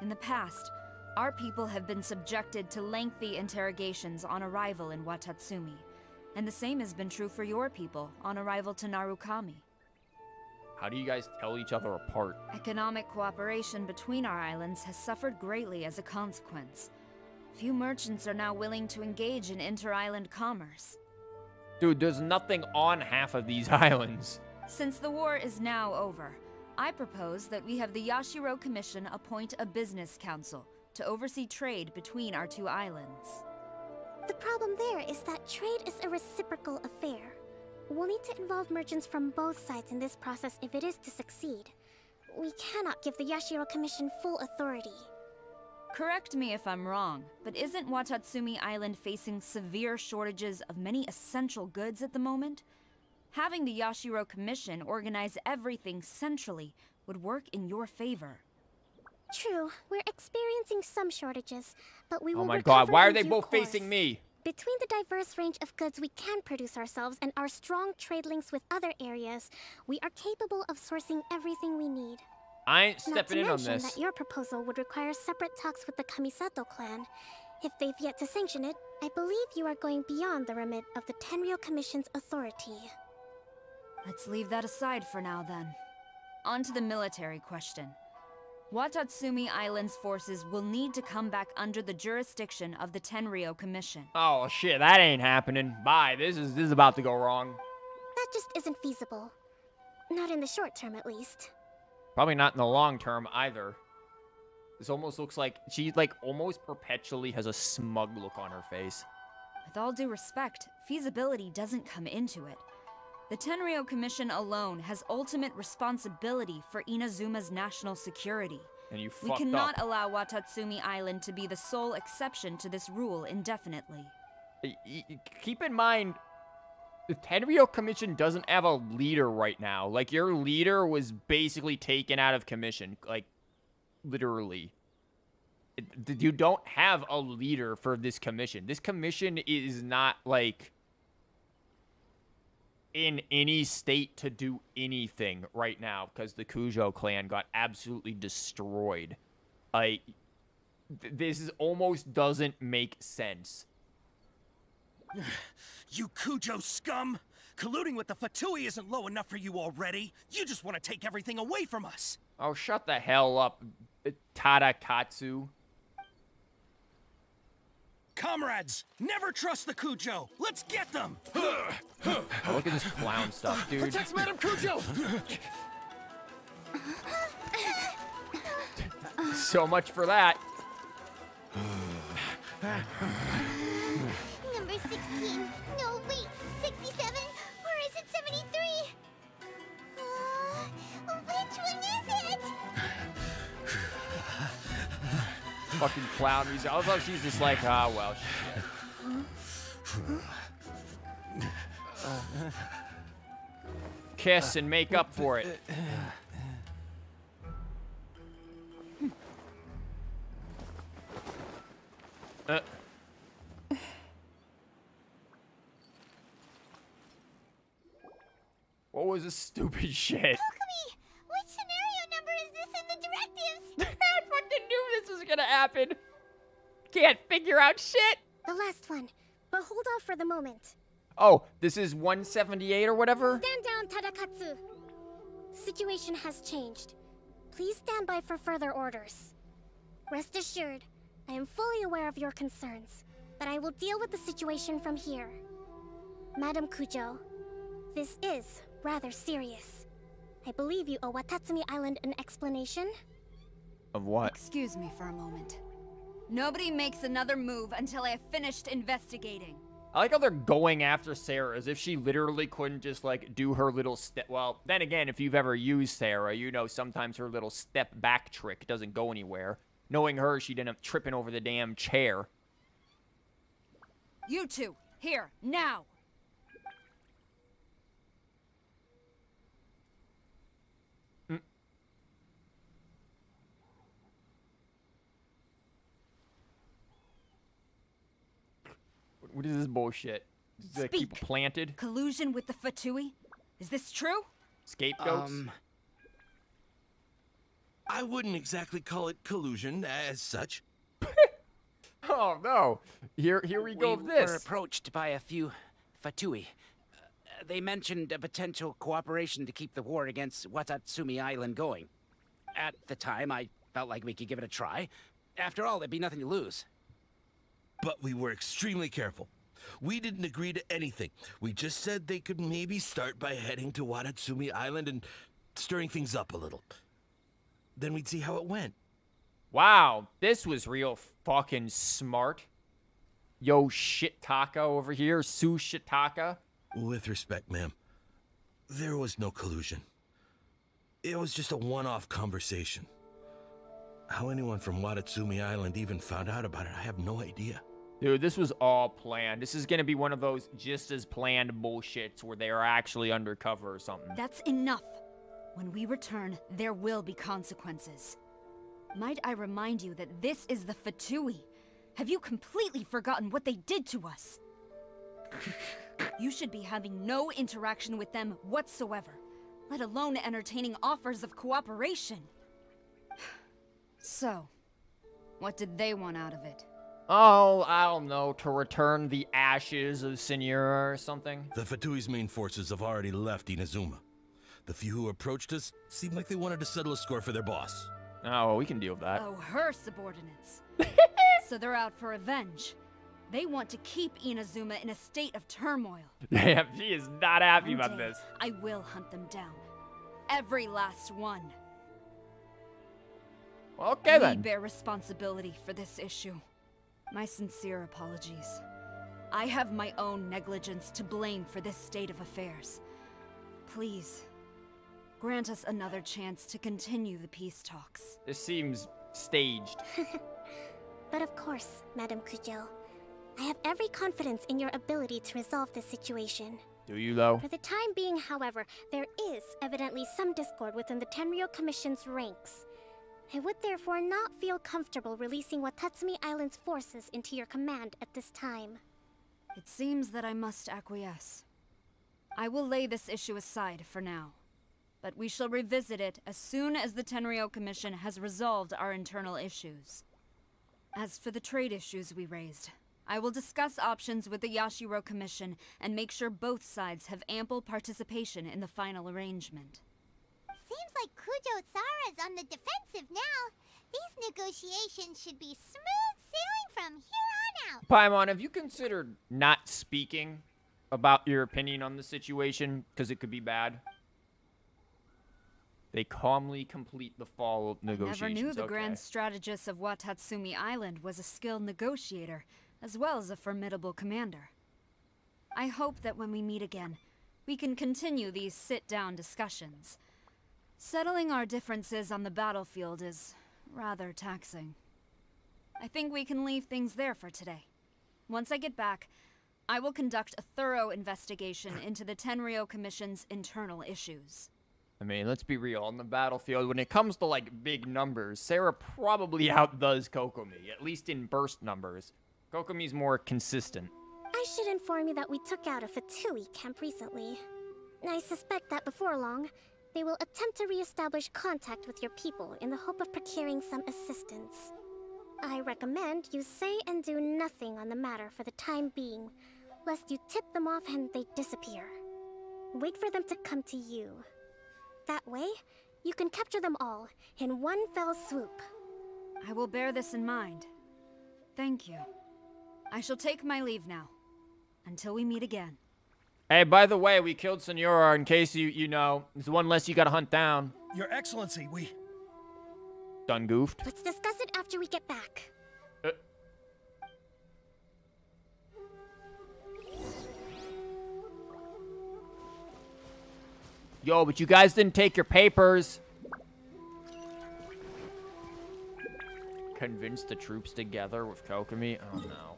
In the past, our people have been subjected to lengthy interrogations on arrival in Watatsumi, and the same has been true for your people on arrival to Narukami. How do you guys tell each other apart? Economic cooperation between our islands has suffered greatly as a consequence. Few merchants are now willing to engage in inter-island commerce. Dude, there's nothing on half of these islands. Since the war is now over, I propose that we have the Yashiro Commission appoint a business council to oversee trade between our two islands. The problem there is that trade is a reciprocal affair. We'll need to involve merchants from both sides in this process if it is to succeed. We cannot give the Yashiro Commission full authority. Correct me if I'm wrong, but isn't Watatsumi Island facing severe shortages of many essential goods at the moment? Having the Yashiro Commission organize everything centrally would work in your favor. True, we're experiencing some shortages, but we will Oh my god, why are they both course. facing me? Between the diverse range of goods we can produce ourselves and our strong trade links with other areas, we are capable of sourcing everything we need. I ain't stepping in on Not to mention this. that your proposal would require separate talks with the Kamisato clan. If they've yet to sanction it, I believe you are going beyond the remit of the Tenryou Commission's authority. Let's leave that aside for now, then. On to the military question. Watatsumi Island's forces will need to come back under the jurisdiction of the Tenryou Commission. Oh shit, that ain't happening. Bye. This is about to go wrong. That just isn't feasible. Not in the short term, at least. Probably not in the long term either. This almost looks like she like almost perpetually has a smug look on her face. With all due respect, feasibility doesn't come into it. The Tenryou Commission alone has ultimate responsibility for Inazuma's national security. And you We fucked cannot up. allow Watatsumi Island to be the sole exception to this rule indefinitely. Keep in mind, the Tenryou Commission doesn't have a leader right now. Like, your leader was basically taken out of commission. Like, literally. You don't have a leader for this commission. This commission is not, like, in any state to do anything right now because the Kujo clan got absolutely destroyed. Like, this almost doesn't make sense. You Kujo scum! Colluding with the Fatui isn't low enough for you already. You just want to take everything away from us. Oh, shut the hell up, Tadakatsu. Comrades, never trust the Kujo. Let's get them. Oh, look at this clown stuff, dude. Protect Madam Kujo. So much for that. Number 16. No, wait. 67? Or is it 73? Which one is it? Fucking clown music. I love she's just like, ah, well, shit. Kiss and make up for it. What was this stupid shit? Kokomi, which scenario number is this in the directives? I fucking knew this was gonna happen. Can't figure out shit. The last one, but hold off for the moment. Oh, this is 178 or whatever? Stand down, Tadakatsu. Situation has changed. Please stand by for further orders. Rest assured, I am fully aware of your concerns, but I will deal with the situation from here. Madam Kujo, this is rather serious. I believe you owe Watatsumi Island an explanation. Of what? Excuse me for a moment. Nobody makes another move until I have finished investigating. I like how they're going after Sarah as if she literally couldn't just, like, do her little step. Well, then again, if you've ever used Sarah, you know sometimes her little step back trick doesn't go anywhere. Knowing her, she'd end up tripping over the damn chair. You two, here, now! What is this bullshit? Does it keep planted? Collusion with the Fatui? Is this true? Scapegoats? I wouldn't exactly call it collusion as such. Oh no! Here we go with this. We were approached by a few Fatui. They mentioned a potential cooperation to keep the war against Watatsumi Island going. At the time, I felt like we could give it a try. After all, there'd be nothing to lose. But we were extremely careful. We didn't agree to anything. We just said they could maybe start by heading to Watatsumi Island and stirring things up a little. Then we'd see how it went. Wow, this was real fucking smart. Yo, Shitaka over here, Sue Shitaka. With respect, ma'am, there was no collusion. It was just a one-off conversation. How anyone from Watatsumi Island even found out about it, I have no idea. Dude, this was all planned. This is gonna be one of those just as planned bullshits where they are actually undercover or something. That's enough. When we return, there will be consequences. Might I remind you that this is the Fatui? Have you completely forgotten what they did to us? You should be having no interaction with them whatsoever, let alone entertaining offers of cooperation. So, what did they want out of it? Oh, I don't know, to return the ashes of Senora or something? The Fatui's main forces have already left Inazuma. The few who approached us seemed like they wanted to settle a score for their boss. Oh, well, we can deal with that. Oh, her subordinates. So they're out for revenge. They want to keep Inazuma in a state of turmoil. Yeah, she is not happy One about day, this. I will hunt them down. Every last one. Okay, We then. bear responsibility for this issue. My sincere apologies. I have my own negligence to blame for this state of affairs. Please, grant us another chance to continue the peace talks. This seems staged. But of course, Madame Kujo. I have every confidence in your ability to resolve this situation. Do you, though? For the time being, however, there is evidently some discord within the Tenryou Commission's ranks. I would therefore not feel comfortable releasing Watatsumi Island's forces into your command at this time. It seems that I must acquiesce. I will lay this issue aside for now, but we shall revisit it as soon as the Tenryou Commission has resolved our internal issues. As for the trade issues we raised, I will discuss options with the Yashiro Commission and make sure both sides have ample participation in the final arrangement. Seems like Kujo-sara's on the defensive now. These negotiations should be smooth sailing from here on out. Paimon, have you considered not speaking about your opinion on the situation? Because it could be bad. They calmly complete the fall negotiations. I never knew the Okay. grand strategist of Watatsumi Island was a skilled negotiator, as well as a formidable commander. I hope that when we meet again, we can continue these sit-down discussions. Settling our differences on the battlefield is rather taxing. I think we can leave things there for today. Once I get back, I will conduct a thorough investigation into the Tenryou Commission's internal issues. I mean, let's be real. On the battlefield, when it comes to, like, big numbers, Sarah probably outdoes Kokomi, at least in burst numbers. Kokomi's more consistent. I should inform you that we took out a Fatui camp recently. I suspect that before long, they will attempt to re-establish contact with your people in the hope of procuring some assistance. I recommend you say and do nothing on the matter for the time being, lest you tip them off and they disappear. Wait for them to come to you. That way, you can capture them all in one fell swoop. I will bear this in mind. Thank you. I shall take my leave now. Until we meet again. Hey, by the way, we killed Senora in case you know. There's one less you gotta hunt down. Your Excellency, we... Done goofed. Let's discuss it after we get back. Yo, but you guys didn't take your papers. Convince the troops together with Kokomi? Oh, no.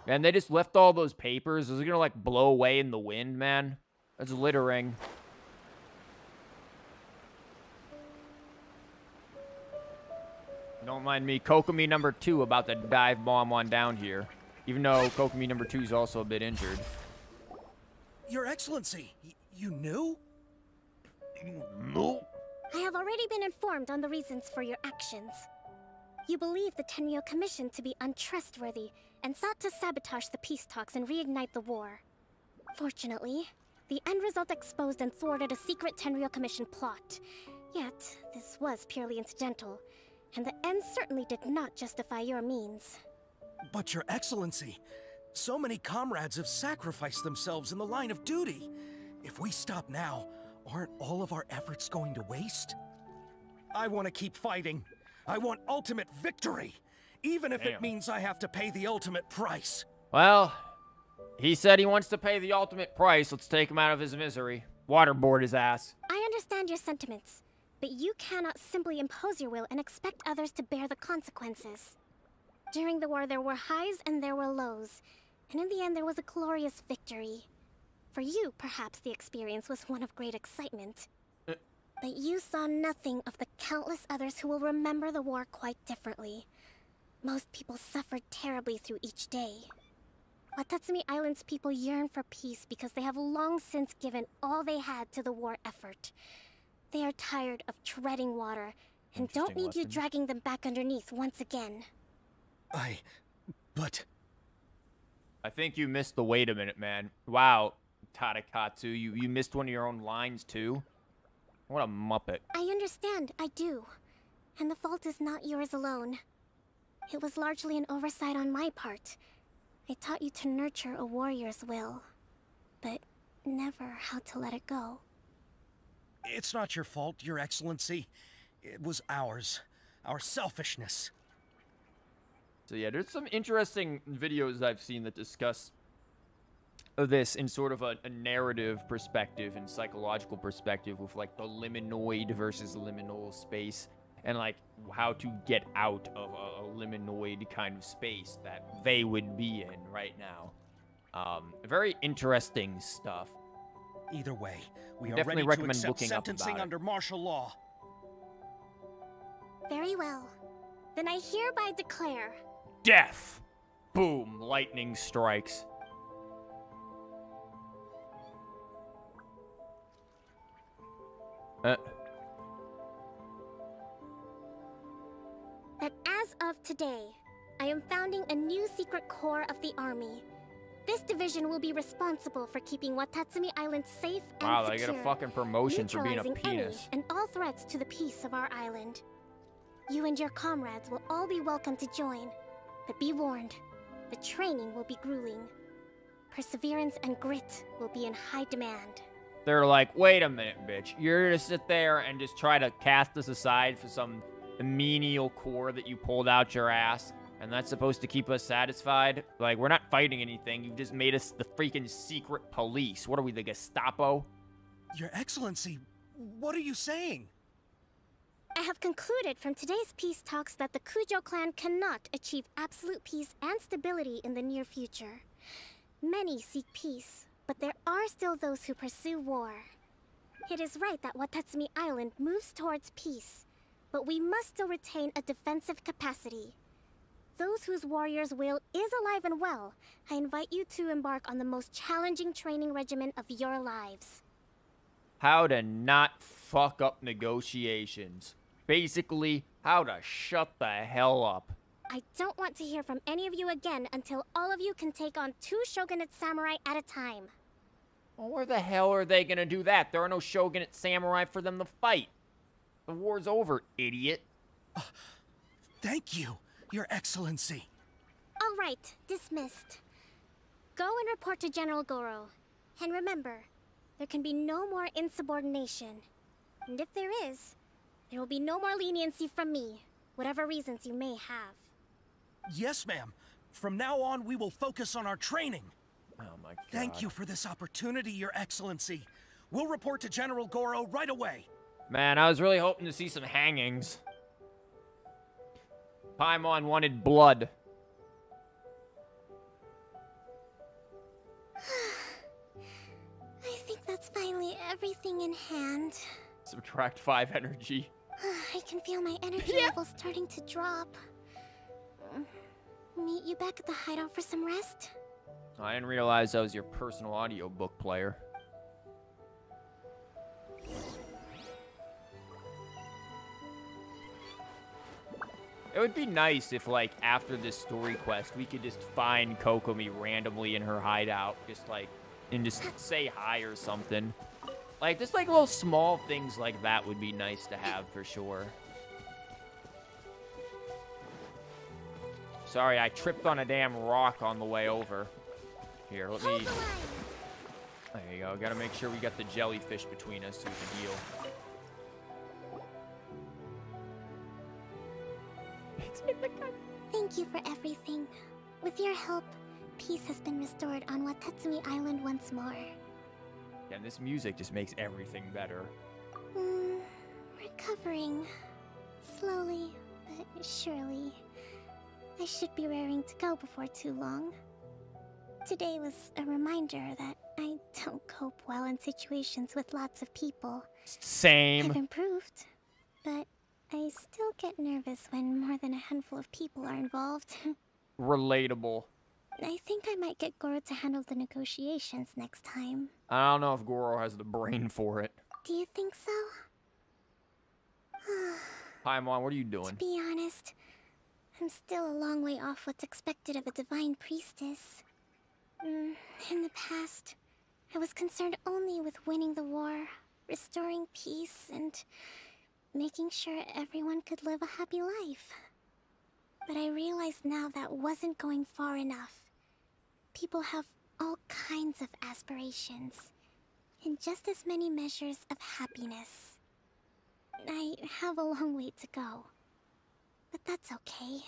Man, they just left all those papers. Is it gonna, like, blow away in the wind, man? That's littering. Don't mind me. Kokomi number 2 about to dive bomb on down here. Even though Kokomi number 2 is also a bit injured. Your Excellency, you knew? No. I have already been informed on the reasons for your actions. You believe the Tenryou Commission to be untrustworthy and sought to sabotage the peace talks and reignite the war. Fortunately, the end result exposed and thwarted a secret Tenryou Commission plot. Yet, this was purely incidental, and the end certainly did not justify your means. But Your Excellency, so many comrades have sacrificed themselves in the line of duty. If we stop now, aren't all of our efforts going to waste? I want to keep fighting. I want ultimate victory, even if it means I have to pay the ultimate price. Well, he said he wants to pay the ultimate price. Let's take him out of his misery. Waterboard his ass. I understand your sentiments, but you cannot simply impose your will and expect others to bear the consequences. During the war, there were highs and there were lows, and in the end, there was a glorious victory. For you, perhaps the experience was one of great excitement. But you saw nothing of the countless others who will remember the war quite differently. Most people suffered terribly through each day. Watatsumi Island's people yearn for peace because they have long since given all they had to the war effort. They are tired of treading water and don't need you dragging them back underneath once again. But... I think you missed the wait a minute, man. Wow, Tadakatsu, you missed one of your own lines, too? What a muppet. I understand, I do. And the fault is not yours alone. It was largely an oversight on my part. I taught you to nurture a warrior's will, but never how to let it go. It's not your fault, Your Excellency. It was ours. Our selfishness. So yeah, there's some interesting videos I've seen that discuss this in sort of a narrative perspective and psychological perspective with like the liminoid versus liminal space and like how to get out of a liminoid kind of space that they would be in right now. Very interesting stuff. Either way, we are definitely ready to recommend accept looking up sentencing about it. under martial law. Very well. Then I hereby declare... Death! Boom, lightning strikes. That as of today, I am founding a new secret corps of the army. This division will be responsible for keeping Watatsumi Island safe and wow, secure. they get a fucking promotion for being a neutralizing penis. any and all threats to the peace of our island. You and your comrades will all be welcome to join, but be warned, the training will be grueling. Perseverance and grit will be in high demand. They're like, wait a minute, bitch. You're gonna sit there and just try to cast us aside for some menial core that you pulled out your ass, and that's supposed to keep us satisfied? Like, we're not fighting anything. You've just made us the freaking secret police. What are we, the Gestapo? Your Excellency, what are you saying? I have concluded from today's peace talks that the Kujo clan cannot achieve absolute peace and stability in the near future. Many seek peace, but there are still those who pursue war. It is right that Watatsumi Island moves towards peace, but we must still retain a defensive capacity. Those whose warrior's will is alive and well, I invite you to embark on the most challenging training regimen of your lives. How to not fuck up negotiations. Basically, how to shut the hell up. I don't want to hear from any of you again until all of you can take on 2 shogunate samurai at a time. Well, where the hell are they gonna do that? There are no shogunate samurai for them to fight. The war's over, idiot. Thank you, Your Excellency. All right, dismissed. Go and report to General Goro. And remember, there can be no more insubordination. And if there is, there will be no more leniency from me, whatever reasons you may have. Yes, ma'am. From now on, we will focus on our training. Oh my god. Thank you for this opportunity, Your Excellency. We'll report to General Goro right away. Man, I was really hoping to see some hangings. Paimon wanted blood. I think that's finally everything in hand. Subtract 5 energy. I can feel my energy levels starting to drop. Meet you back at the hideout for some rest? I didn't realize I was your personal audiobook player. It would be nice if, like, after this story quest, we could just find Kokomi randomly in her hideout, just, like, and just say hi or something. Like, just, like, little small things like that would be nice to have, for sure. Sorry, I tripped on a damn rock on the way over. Here, let me... There you go. Gotta make sure we got the jellyfish between us so we can heal. Thank you for everything. With your help, peace has been restored on Watatsumi Island once more. Yeah, this music just makes everything better. Recovering. Slowly, but surely. I should be raring to go before too long. Today was a reminder that I don't cope well in situations with lots of people. Same. I've improved, but I still get nervous when more than a handful of people are involved. Relatable. I think I might get Goro to handle the negotiations next time. I don't know if Goro has the brain for it. Do you think so? Paimon, what are you doing? To be honest, I'm still a long way off what's expected of a divine priestess. In the past, I was concerned only with winning the war, restoring peace, and making sure everyone could live a happy life. But I realize now that wasn't going far enough. People have all kinds of aspirations, and just as many measures of happiness. I have a long way to go, but that's okay.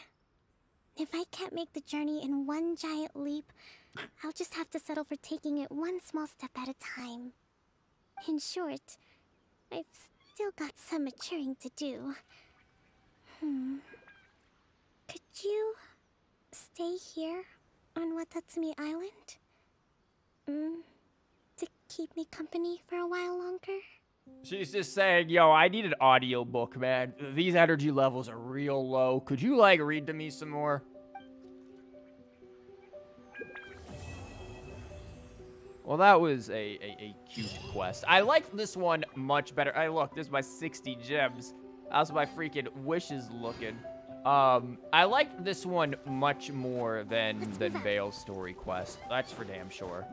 If I can't make the journey in one giant leap, I'll just have to settle for taking it one small step at a time. In short, I've still got some maturing to do. Could you stay here on Watatsumi Island? To keep me company for a while longer? She's just saying, yo, I need an audiobook, man. These energy levels are real low. Could you, like, read to me some more? Well, that was a cute quest. I like this one much better. Hey, look, this is my 60 gems. How's my freaking wishes looking? I liked this one much more than Bale's story quest. That's for damn sure.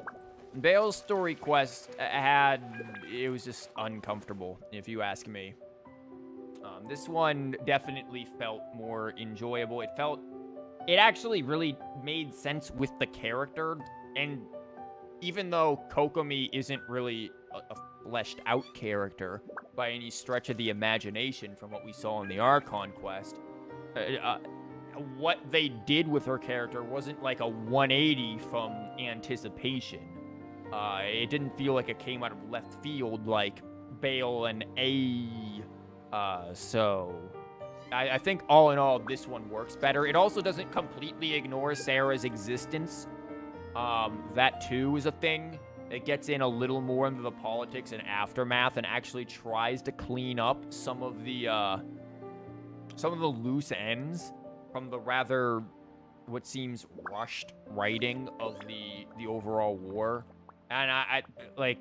Bale's story quest it was just uncomfortable, if you ask me. This one definitely felt more enjoyable. It actually really made sense with the character, and even though Kokomi isn't really a fleshed out character by any stretch of the imagination from what we saw in the Archon quest, what they did with her character wasn't like a 180 from anticipation. It didn't feel like it came out of left field like Bale and so I think all in all, this one works better. It also doesn't completely ignore Sarah's existence. That too is a thing. It gets in a little more into the politics and aftermath and actually tries to clean up some of the loose ends from the rather, what seems rushed writing of the overall war. And I like,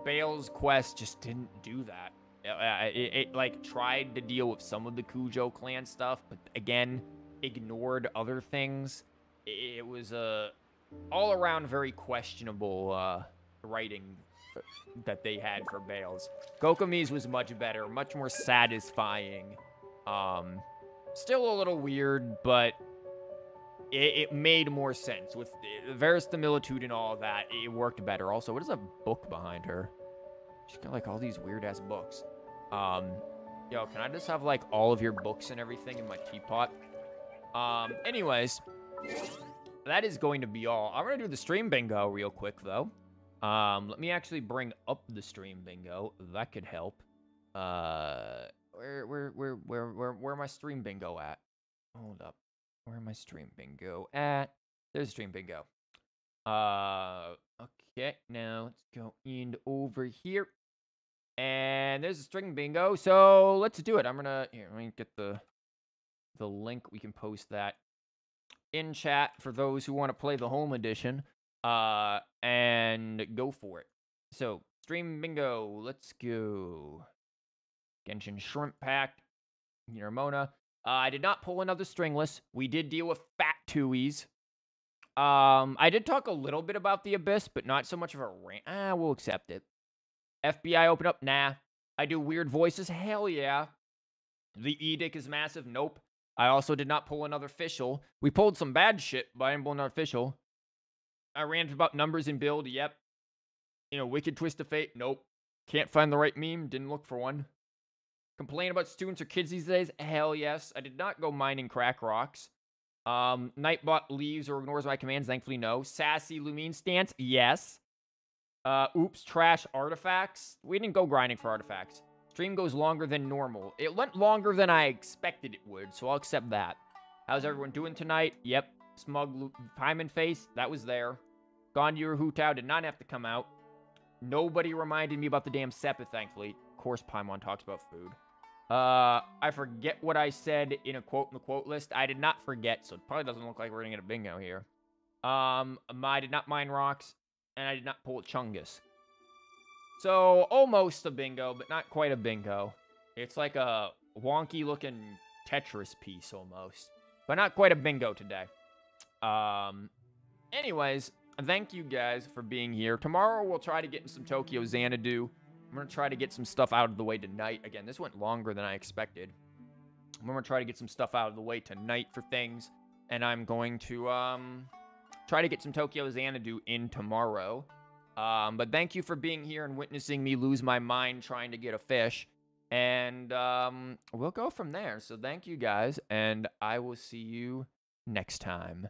Bale's quest just didn't do that. It like tried to deal with some of the Kujo clan stuff, but again, ignored other things. It was all around very questionable writing that they had for Bale's. Kokomi's was much better, much more satisfying. Still a little weird, but it made more sense. With verisimilitude and all that, it worked better. Also, what is a book behind her? She's got, like, all these weird-ass books. Yo, can I just have, like, all of your books and everything in my teapot? Anyways, that is going to be all. I'm going to do the stream bingo real quick, though. Let me actually bring up the stream bingo. That could help. Where my stream bingo at? Hold up. Where my stream bingo at? There's stream bingo. Okay, now let's go in over here. And there's a stream bingo, so let's do it. Let me get the link. We can post that in chat for those who want to play the home edition. And go for it. So, stream bingo, let's go. Genshin Shrimp Pack, Ramona. I did not pull another stringless. We did deal with fat tuies. I did talk a little bit about the Abyss, but not so much of a rant. We'll accept it. FBI open up? Nah. I do weird voices? Hell yeah. The edict is massive? Nope. I also did not pull another official. We pulled some bad shit, but I didn't pull another official. I ranted about numbers in build? Yep. Wicked twist of fate? Nope. Can't find the right meme? Didn't look for one. Complain about students or kids these days? Hell yes. I did not go mining crack rocks. Nightbot leaves or ignores my commands? Thankfully, no. Sassy Lumine stance? Yes. Oops, trash artifacts? We didn't go grinding for artifacts. Stream goes longer than normal. It went longer than I expected it would, so I'll accept that. How's everyone doing tonight? Yep. Smug Paimon face? That was there. Gone to your Hutao did not have to come out. Nobody reminded me about the damn Seppa, thankfully. Of course, Paimon talks about food. I forget what I said in a quote in the quote list. I did not forget, so it probably doesn't look like we're gonna get a bingo here. I did not mine rocks, and I did not pull a Chungus. So, almost a bingo, but not quite a bingo. It's like a wonky-looking Tetris piece, almost. But not quite a bingo today. Anyways, thank you guys for being here. Tomorrow, we'll try to get in some Tokyo Xanadu. I'm going to try to get some stuff out of the way tonight. Again, this went longer than I expected. I'm going to try to get some stuff out of the way tonight for things. And I'm going to try to get some Tokyo Xanadu in tomorrow. But thank you for being here and witnessing me lose my mind trying to get a fish. And we'll go from there. So thank you guys, and I will see you next time.